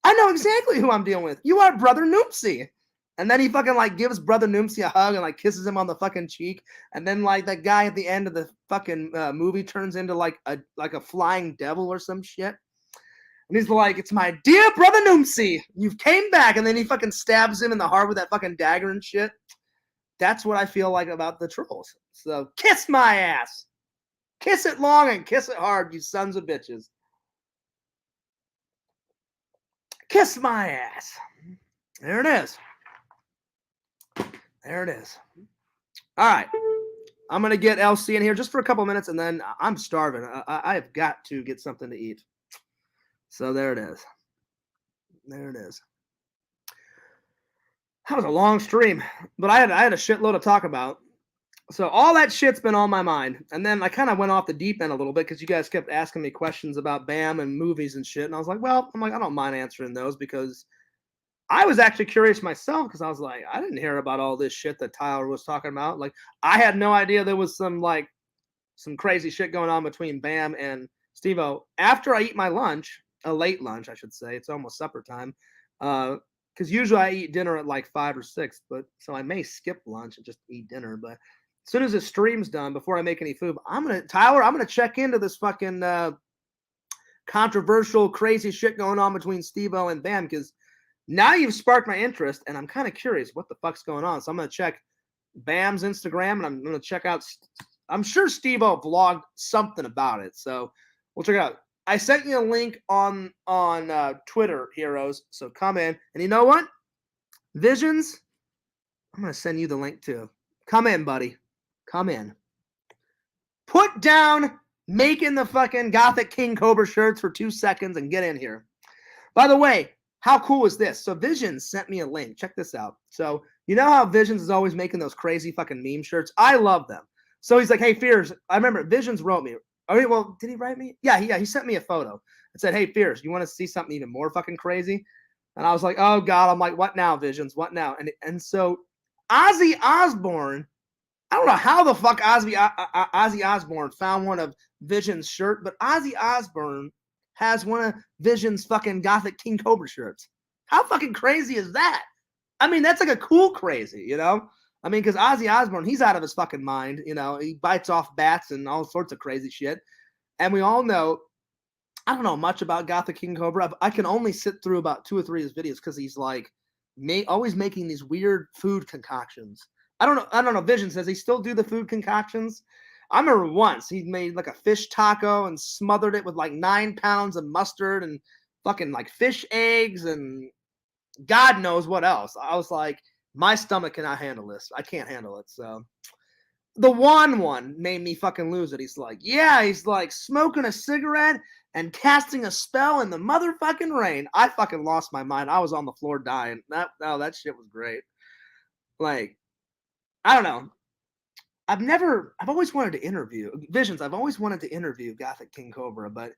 I know exactly who I'm dealing with. You are Brother Noomsy. And then he fucking like gives Brother Noomsy a hug and like kisses him on the fucking cheek. And then like that guy at the end of the fucking movie turns into like a flying devil or some shit. And he's like, it's my dear Brother Noomsy. You've came back. And then he fucking stabs him in the heart with that fucking dagger and shit. That's what I feel like about the trolls. So kiss my ass. Kiss it long and kiss it hard, you sons of bitches. Kiss my ass. There it is. There it is. All right. I'm going to get LC in here just for a couple minutes, and then I'm starving. I have got to get something to eat. So there it is. There it is. That was a long stream, but I had a shitload to talk about. So all that shit's been on my mind. And then I kind of went off the deep end a little bit because you guys kept asking me questions about BAM and movies and shit. And I was like, well, I don't mind answering those because I was actually curious myself because I was like, I didn't hear about all this shit that Tyler was talking about. Like, I had no idea there was some crazy shit going on between BAM and Steve-O. After I eat my lunch, a late lunch, I should say, it's almost supper time, because usually I eat dinner at like 5 or 6, but so I may skip lunch and just eat dinner. But as soon as the stream's done, before I make any food, I'm gonna check into this fucking controversial, crazy shit going on between Steve-O and BAM, because now you've sparked my interest, and I'm kind of curious what the fuck's going on. So I'm gonna check BAM's Instagram, and I'm gonna check out. I'm sure Steve-O vlogged something about it, so we'll check it out. I sent you a link on Twitter, heroes. So come in, and you know what? Visions, I'm gonna send you the link too. Come in, buddy. Come in. Put down making the fucking Gothic King Cobra shirts for 2 seconds and get in here. By the way, how cool is this? So Visions sent me a link. Check this out. So you know how Visions is always making those crazy fucking meme shirts? I love them. So he's like, hey, Fears. I remember Visions wrote me. Oh, well, did he write me? Yeah, he sent me a photo and said, hey, Fears, you want to see something even more fucking crazy? And I was like, oh, God. I'm like, what now, Visions? What now? And so Ozzy Osbourne, I don't know how the fuck Ozzy Osbourne found one of Vision's shirt, but Ozzy Osbourne has one of Vision's fucking Gothic King Cobra shirts. How fucking crazy is that? I mean, that's like a cool crazy, you know? I mean, because Ozzy Osbourne, he's out of his fucking mind, you know? He bites off bats and all sorts of crazy shit. And we all know, I don't know much about Gothic King Cobra. I can only sit through about 2 or 3 of his videos because he's like always making these weird food concoctions. I don't know. Vision, does he still do the food concoctions? I remember once he made like a fish taco and smothered it with like 9 pounds of mustard and fucking like fish eggs and God knows what else. I was like, my stomach cannot handle this. I can't handle it. So the one made me fucking lose it. He's like, yeah, he's like smoking a cigarette and casting a spell in the motherfucking rain. I fucking lost my mind. I was on the floor dying. That shit was great. Like, I don't know. I've always wanted to interview Visions. I've always wanted to interview Gothic King Cobra, but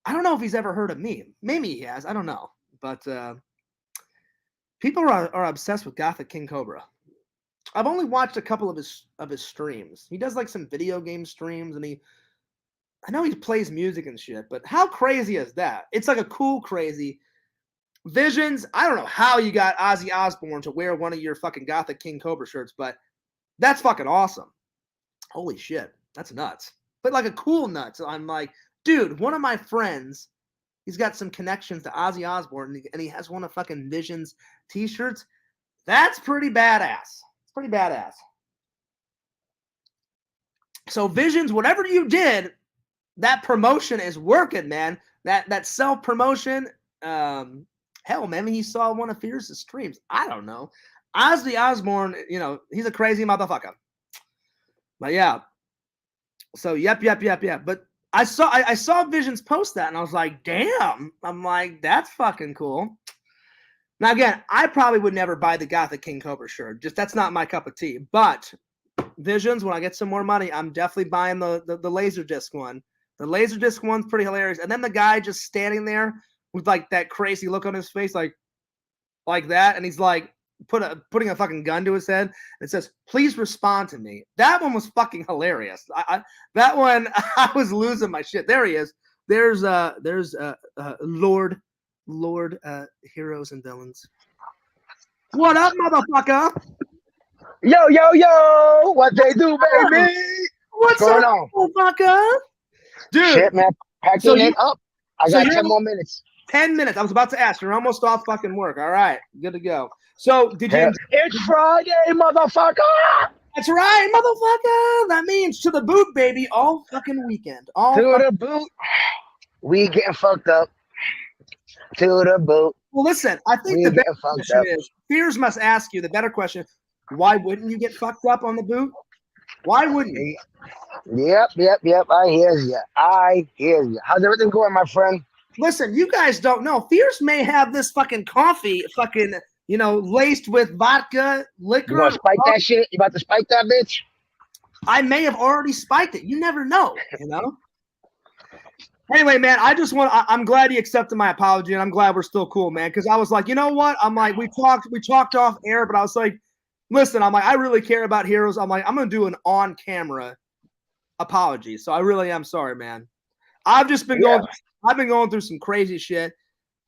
I don't know if he's ever heard of me. Maybe he has. I don't know. But people are obsessed with Gothic King Cobra. I've only watched a couple of his streams. He does like some video game streams, and I know he plays music and shit, but how crazy is that? It's like a cool crazy. Visions, I don't know how you got Ozzy Osbourne to wear one of your fucking Gothic King Cobra shirts, but that's fucking awesome. Holy shit, that's nuts. But like a cool nuts. I'm like, dude, one of my friends, he's got some connections to Ozzy Osbourne, and he has one of fucking Visions t-shirts. That's pretty badass. It's pretty badass. So Visions, whatever you did, that promotion is working, man. That self-promotion, hell, man, he saw one of Fierce's streams. I don't know. Ozzy Osbourne, you know, he's a crazy motherfucker. But yeah. So yep. But I saw Visions post that, and I was like, damn. I'm like, that's fucking cool. Now again, I probably would never buy the Gothic King Cobra shirt. Just that's not my cup of tea. But Visions, when I get some more money, I'm definitely buying the Laserdisc one. The Laserdisc one's pretty hilarious. And then the guy just standing there with like that crazy look on his face, like that, and he's like putting a fucking gun to his head. And it says, "Please respond to me." That one was fucking hilarious. That one, I was losing my shit. There he is. There's Lord Heroes and Villains. What up, motherfucker? Yo, what they do, baby? What's going up, on, motherfucker? Dude, shit, man, packing it up. I got 10 more minutes. 10 minutes. I was about to ask. You're almost off fucking work. All right, good to go. So, did you? It's Friday, motherfucker. That's right, motherfucker. That means to the boot, baby, all fucking weekend. All to the boot. We getting fucked up. To the boot. Well, listen, I think the better question is, Fears must ask you the better question. Why wouldn't you get fucked up on the boot? Why wouldn't you? Yep. I hear you. How's everything going, my friend? Listen, you guys don't know. Fears may have this fucking coffee fucking, laced with vodka, liquor. You gonna spike that shit? You about to spike that bitch? I may have already spiked it. You never know, Anyway, man, I'm glad he accepted my apology, and I'm glad we're still cool, man, because I was like, you know what? I'm like, we talked off air, but I was like, listen, I'm like, I really care about Heroes. I'm like, I'm going to do an on-camera apology, so I really am sorry, man. I've just been going through some crazy shit,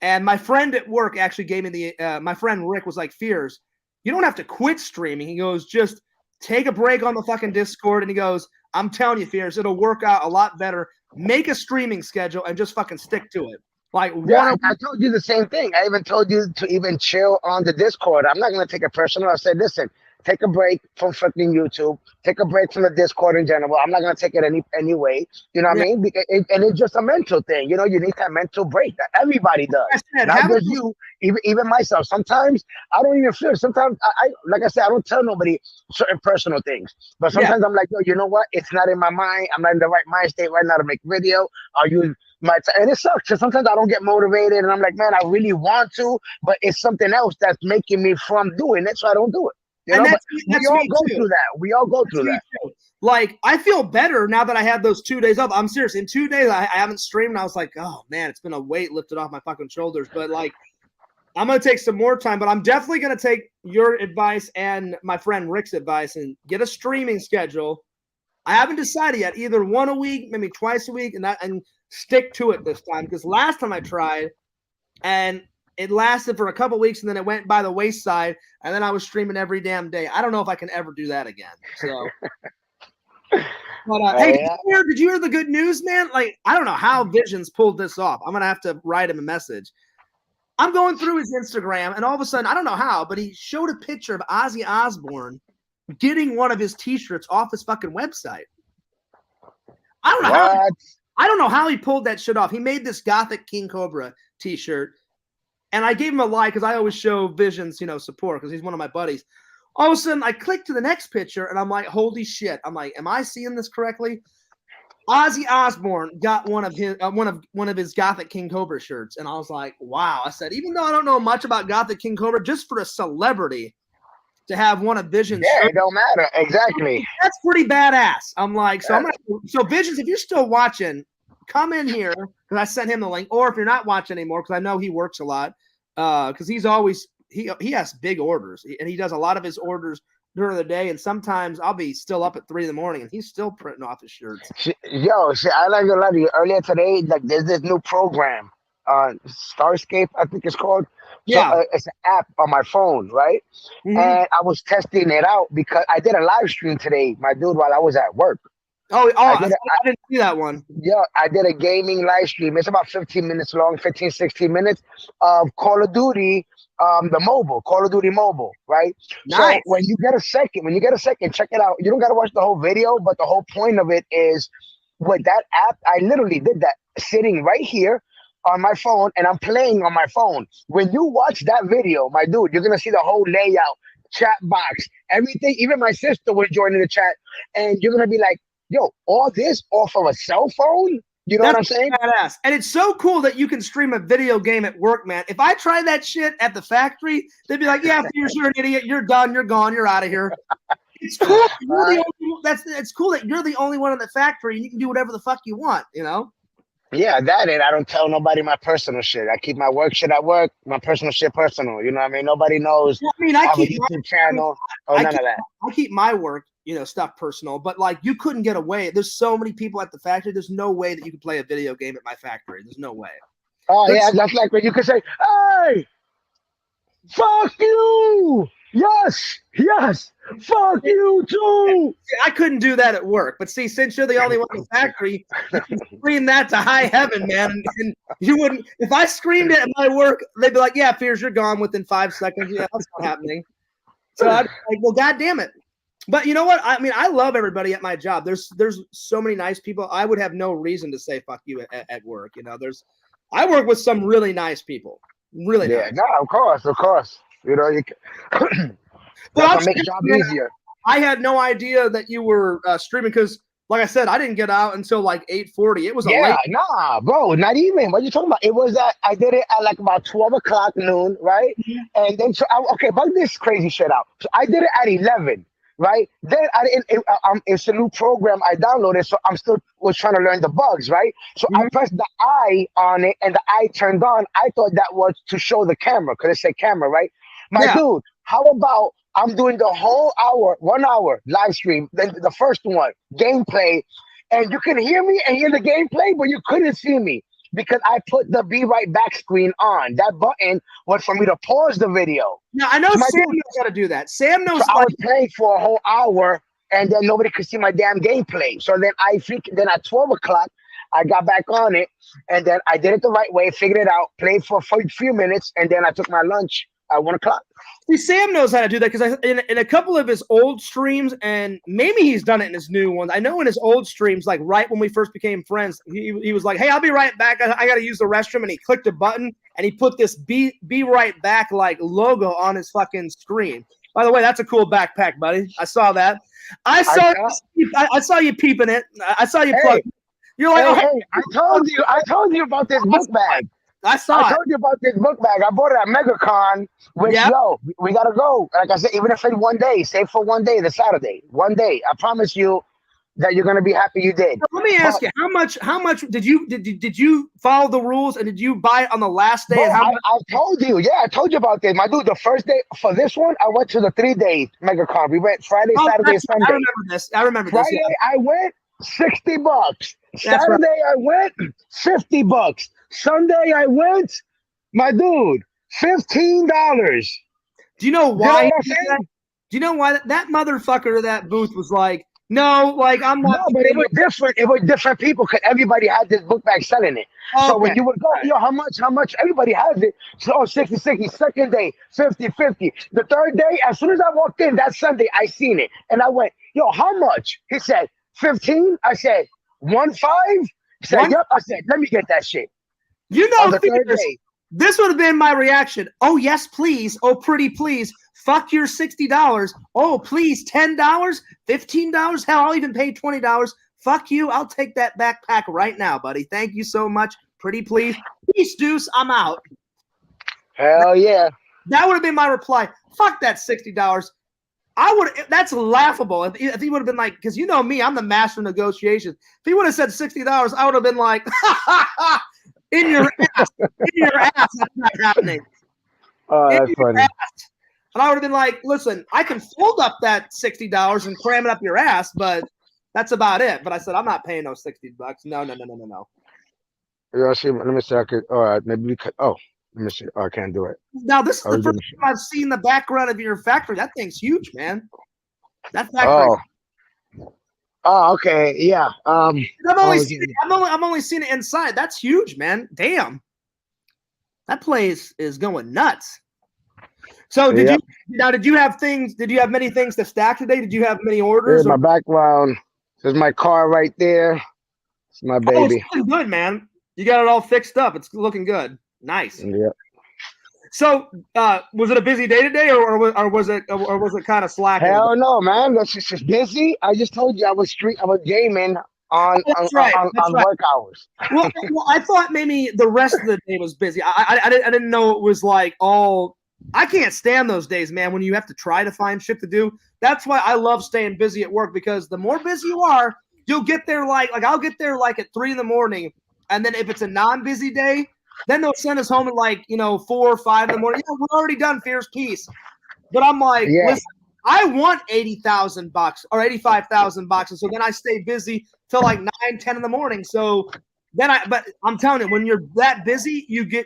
and my friend at work actually gave me my friend Rick was like, Fears, you don't have to quit streaming. He goes, just take a break on the fucking Discord, and he goes, I'm telling you, Fears, it'll work out a lot better. Make a streaming schedule and just fucking stick to it. Like, I told you the same thing. I even told you to even chill on the Discord. I'm not going to take it personal. I said, listen, take a break from fucking YouTube. Take a break from the Discord in general. I'm not going to take it any way. You know what I mean? And it's just a mental thing. You need that mental break. That everybody does. Not just you, even myself. Sometimes I don't even feel. Sometimes I like I said, I don't tell nobody certain personal things. But sometimes I'm like, yo, you know what? It's not in my mind. I'm not in the right mind state right now to make video. I'll use and it sucks because sometimes I don't get motivated and I'm like, man, I really want to, but it's something else that's making me from doing it, so I don't do it. We all go through that. We all go through that. Like, I feel better now that I had those 2 days off. I'm serious. In 2 days, I haven't streamed. And I was like, oh, man, it's been a weight lifted off my fucking shoulders. But, like, I'm going to take some more time. But I'm definitely going to take your advice and my friend Rick's advice and get a streaming schedule. I haven't decided yet. Either one a week, maybe twice a week, and stick to it this time. Because last time I tried, and it lasted for a couple weeks, and then it went by the wayside, and then I was streaming every damn day. I don't know if I can ever do that again. So, but hey, did you hear the good news, man? Like, I don't know how Visions pulled this off. I'm gonna have to write him a message. I'm going through his Instagram, and all of a sudden, I don't know how, but he showed a picture of Ozzy Osbourne getting one of his T-shirts off his fucking website. I don't know I don't know how he pulled that shit off. He made this Gothic King Cobra T-shirt. And I gave him a like because I always show Visions, support because he's one of my buddies. All of a sudden, I click to the next picture, and I'm like, holy shit. I'm like, am I seeing this correctly? Ozzy Osbourne got one of his Gothic King Cobra shirts, and I was like, wow. I said, even though I don't know much about Gothic King Cobra, just for a celebrity to have one of Vision's Yeah, shirts, it don't matter. Exactly. that's pretty badass. I'm like, so Visions, if you're still watching, come in here because I sent him the link. Or if you're not watching anymore, because I know he works a lot, because he's always he has big orders, and he does a lot of his orders during the day. And sometimes I'll be still up at 3 a.m, and he's still printing off his shirts. Yo, shit, I like a lot of you. Earlier today, like there's this new program, Starscape, I think it's called. So Yeah. it's an app on my phone, right? Mhm. And I was testing it out because I did a live stream today, my dude, while I was at work. I didn't see that one. Yeah, I did a gaming live stream. It's about 15 minutes long, 15, 16 minutes of Call of Duty, the mobile, Call of Duty mobile, right? Nice. So when you get a second, check it out. You don't got to watch the whole video, but the whole point of it is with that app, I literally did that sitting right here on my phone, and I'm playing on my phone. When you watch that video, my dude, you're going to see the whole layout, chat box, everything. Even my sister was joining the chat, and you're going to be like, yo, all this off of a cell phone? You know what I'm saying? Badass. And it's so cool that you can stream a video game at work, man. If I tried that shit at the factory, they'd be like, yeah, you're an idiot. You're done. You're gone. You're out of here. It's cool. It's cool that you're the only one in the factory and you can do whatever the fuck you want, you know? Yeah, that and I don't tell nobody my personal shit. I keep my work shit at work, my personal shit personal. You know what I mean? Nobody knows I have a YouTube channel or none of that. I keep my work, stuff personal, but like you couldn't get away. There's so many people at the factory. There's no way that you could play a video game at my factory. There's no way. Oh, yeah, that's like when you could say, hey, fuck you. Yes, fuck you too. I couldn't do that at work, but see, since you're the only one in the factory, you can scream that to high heaven, man. And you wouldn't. If I screamed it at my work, they'd be like, "Yeah, Fears, you're gone within 5 seconds." Yeah, that's not happening. So I'd be like, "Well, goddamn it!" But you know what? I mean, I love everybody at my job. There's so many nice people. I would have no reason to say "fuck you" at work. I work with some really nice people. Really nice. No, of course. You know, you can Well, make the job easier. I had no idea that you were streaming because, like I said, I didn't get out until like 8:40. It was nah, bro, not even. What you talking about? It was I did it at like about 12 o'clock noon, right? Mm-hmm. And then bug this crazy shit out. So I did it at 11, right? Then it's a new program I downloaded, so I'm still was trying to learn the bugs, right? So I pressed the eye on it, and the eye turned on. I thought that was to show the camera because it said camera, right? My dude, how about I'm doing the whole 1 hour live stream, then the first one, gameplay, and you can hear me and hear the gameplay, but you couldn't see me because I put the Be Right Back screen on. That button was for me to pause the video. Now, I know Sam knows how to do that. Sam knows. So I was playing for a whole hour, and then nobody could see my damn gameplay. So then then at 12 o'clock, I got back on it, and then I did it the right way, figured it out, played for a few minutes, and then I took my lunch at 1 o'clock. See, Sam knows how to do that because in a couple of his old streams, and maybe he's done it in his new ones. I know in his old streams, like right when we first became friends, he was like, "Hey, I'll be right back. I got to use the restroom," and he clicked a button and he put this "Be Right Back" like logo on his fucking screen. By the way, that's a cool backpack, buddy. I saw that. I saw you peeping it. I saw you plug. You're like, hey, I told you about this book bag. I told you about this book bag. I bought it at MegaCon. Which, we gotta go. Like I said, even if it's one day, save for one day, the Saturday. One day. I promise you that you're gonna be happy you did. Let me ask you, how much did you follow the rules and did you buy it on the last day? Bro, I told you, I told you about this. My dude, the first day for this one, I went to the 3-day MegaCon. We went Friday, Saturday, Sunday. I remember this. Friday, I went $60. Saturday, I went $50. Sunday, I went, my dude, $15. Do you know why? You know do you know why that motherfucker to that booth was like, no, like I'm not. No, but it was different. It was different people because everybody had this book bag selling it. Okay. So when you would go, how much? Everybody has it. So 60. Second day, 50. The third day, as soon as I walked in that Sunday, I seen it. And I went, yo, how much? He said, 15. I said, 1.5. He said, yep. I said, let me get that shit. You know, this would have been my reaction. Oh, yes, please. Oh, pretty please. Fuck your $60. Oh, please, $10, $15. Hell, I'll even pay $20. Fuck you. I'll take that backpack right now, buddy. Thank you so much. Pretty please. Peace, Deuce. I'm out. Hell yeah. That would have been my reply. Fuck that $60. I would. That's laughable. If he would have been like, because you know me, I'm the master of negotiations. If he would have said $60, I would have been like, in your ass, in your ass. That's not happening. Oh, that's funny. Ass. And I would have been like, listen, I can fold up that $60 and cram it up your ass, but that's about it. But I said, I'm not paying no $60. No. Yeah, see, let me see. I could. All right, maybe we could. Oh, let me see. Oh, I can't do it. Now this is the first time I've seen the background of your factory. That thing's huge, man. That factory. Oh, okay, yeah. I'm only seeing it inside. That's huge, man. Damn, that place is going nuts. So did you have things? Did you have many things to stack today? Did you have many orders? My background. There's my car right there. It's my baby. Oh, it's looking good, man. You got it all fixed up. It's looking good. Nice. Yeah. So, was it a busy day today, or was it kind of slack? Hell no, man. That's just busy. I just told you I was gaming on work hours. well, I thought maybe the rest of the day was busy. I didn't know it was like all. I can't stand those days, man, when you have to try to find shit to do. That's why I love staying busy at work, because the more busy you are, you'll get there like I'll get there like at 3 a.m, and then if it's a non-busy day, then they'll send us home at like 4 or 5 in the morning. We're already done. Fierce peace. But I'm like, listen, I want $80,000 or $85,000, so then I stay busy till like 9, 10 in the morning. So then but I'm telling you, when you're that busy, you get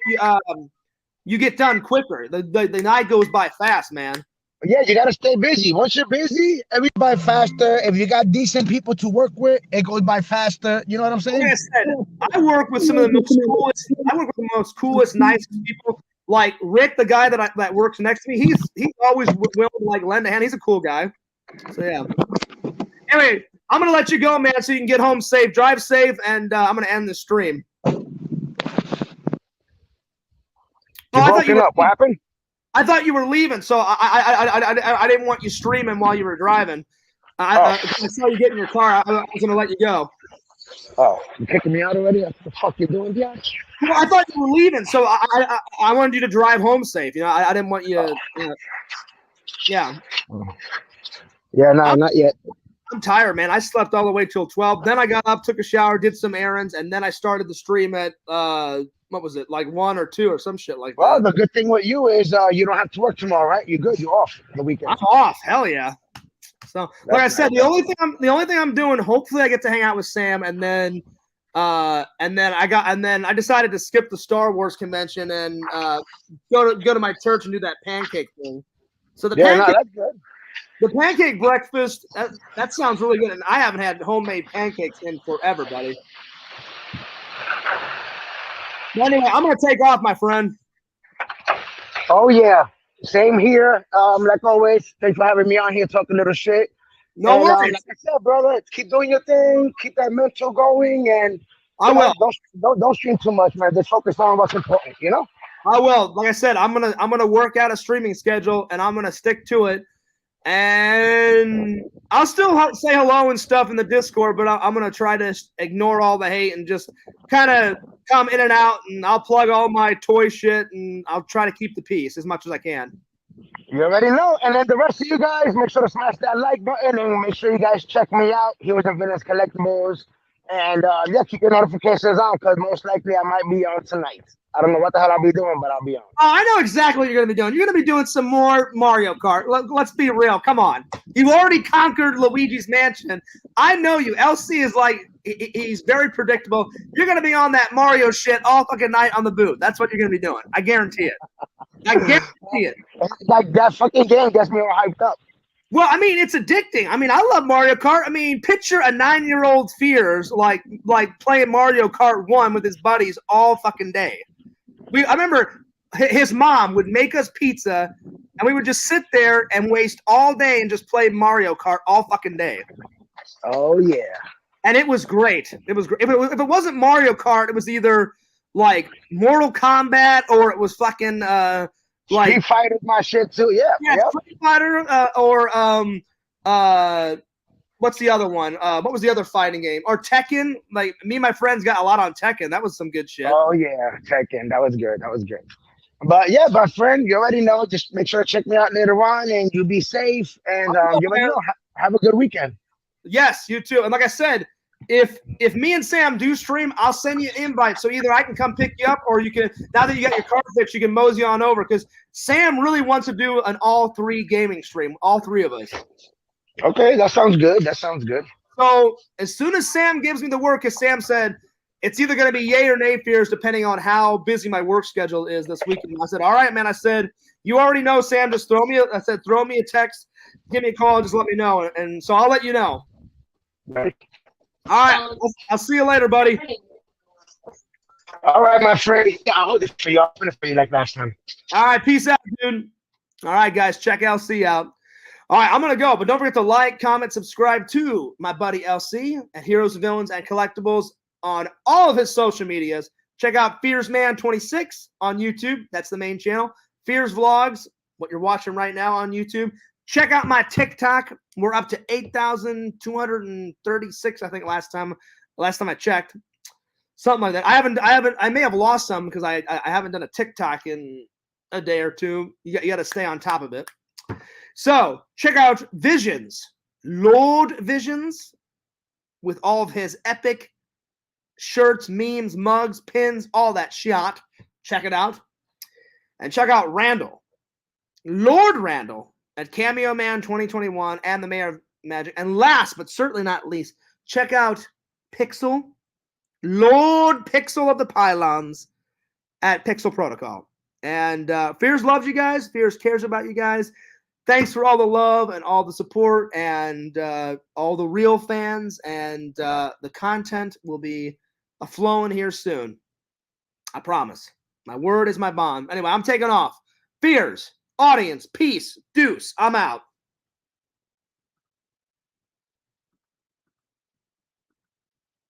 done quicker. The night goes by fast, man. Yeah, you gotta stay busy. Once you're busy, everybody faster. If you got decent people to work with, it goes by faster. You know what I'm saying? Like I said, I work with some of the most coolest, nicest people. Like Rick, the guy that works next to me, he's always willing to like lend a hand. He's a cool guy. So yeah. Anyway, I'm gonna let you go, man, so you can get home safe. Drive safe, and I'm gonna end the stream. What happened? I thought you were leaving, so I didn't want you streaming while you were driving. I saw you get in your car. I was going to let you go. Oh, you kicking me out already? What the fuck you doing, bitch? Well, I thought you were leaving, so I wanted you to drive home safe. I didn't want you. Yeah. Yeah, no, not yet. I'm tired, man. I slept all the way till 12. Then I got up, took a shower, did some errands, and then I started the stream at what was it, like 1 or 2 or some shit like that. Well, the good thing with you is you don't have to work tomorrow, right? You're good. You're off for the weekend. I'm off. Hell yeah. So, like I said, the only thing I'm doing, hopefully, I get to hang out with Sam, and then I decided to skip the Star Wars convention and go to my church and do that pancake thing. So that's good. The pancake breakfast, that sounds really good, and I haven't had homemade pancakes in forever, buddy. Anyway, I'm going to take off, my friend. Oh, yeah. Same here. Like always, thanks for having me on here talking a little shit. No worries. Like I said, brother, keep doing your thing. Keep that mental going. And I will. Don't stream too much, man. Just focus on what's important, you know? I will. Like I said, I'm gonna work out a streaming schedule, and I'm going to stick to it. And I'll still say hello and stuff in the Discord, but I'm going to try to ignore all the hate and just kind of come in and out, and I'll plug all my toy shit, and I'll try to keep the peace as much as I can. You already know. And then the rest of you guys, make sure to smash that like button, and make sure you guys check me out here with the Villains Collectibles. And keep your notifications on, because most likely I might be on tonight. I don't know what the hell I'll be doing, but I'll be on. Oh, I know exactly what you're going to be doing. You're going to be doing some more Mario Kart. Let's be real. Come on. You've already conquered Luigi's Mansion. I know you. LC is like, he's very predictable. You're going to be on that Mario shit all fucking night on the booth. That's what you're going to be doing. I guarantee it. I guarantee it. Like, that fucking game gets me all hyped up. Well, I mean, it's addicting. I mean, I love Mario Kart. I mean, picture a 9-year-old Fears like playing Mario Kart 1 with his buddies all fucking day. I remember his mom would make us pizza, and we would just sit there and waste all day and just play Mario Kart all fucking day. Oh, yeah. And it was great. It was great. If it wasn't Mario Kart, it was either like Mortal Kombat or it was fucking like Street Fighter's my shit too. Yeah. Street Fighter or what's the other one? What was the other fighting game? Or Tekken? Like me and my friends got a lot on Tekken. That was some good shit. Oh yeah, Tekken. That was good. That was good. But yeah, my friend, you already know. Just make sure to check me out later on, and you be safe. And you already know. Have a good weekend. Yes, you too. And like I said, if me and Sam do stream, I'll send you an invite. So either I can come pick you up, or you can. Now that you got your car fixed, you can mosey on over because Sam really wants to do an all three gaming stream, all three of us. Okay, that sounds good. That sounds good. So as soon as Sam gives me the work, as Sam said, it's either going to be yay or nay fears, depending on how busy my work schedule is this weekend. I said, all right, man. I said, you already know, Sam. Just throw me a text, give me a call, just let me know. And so I'll let you know. Right. All right. I'll see you later, buddy. All right, my friend. Yeah, I'll hold it for you. I'll open it for you like last time. All right. Peace out, dude. All right, guys. Check LC out. All right, I'm going to go, but don't forget to like, comment, subscribe to my buddy LC at Heroes, Villains, and Collectibles on all of his social medias. Check out FearsMan26 on YouTube. That's the main channel. Fears Vlogs, what you're watching right now on YouTube. Check out my TikTok. We're up to 8,236, I think, last time I checked. Something like that. I may have lost some because I haven't done a TikTok in a day or two. You got to stay on top of it. So check out Visions, Lord Visions, with all of his epic shirts, memes, mugs, pins, all that shit. Check it out. And check out Randall, Lord Randall, at Cameo Man 2021 and the Mayor of Magic. And last but certainly not least, check out Pixel, Lord Pixel of the Pylons at Pixel Protocol. And Fears loves you guys. Fears cares about you guys. Thanks for all the love and all the support and all the real fans. And the content will be flowing here soon. I promise. My word is my bond. Anyway, I'm taking off. Fears, audience, peace, deuce. I'm out.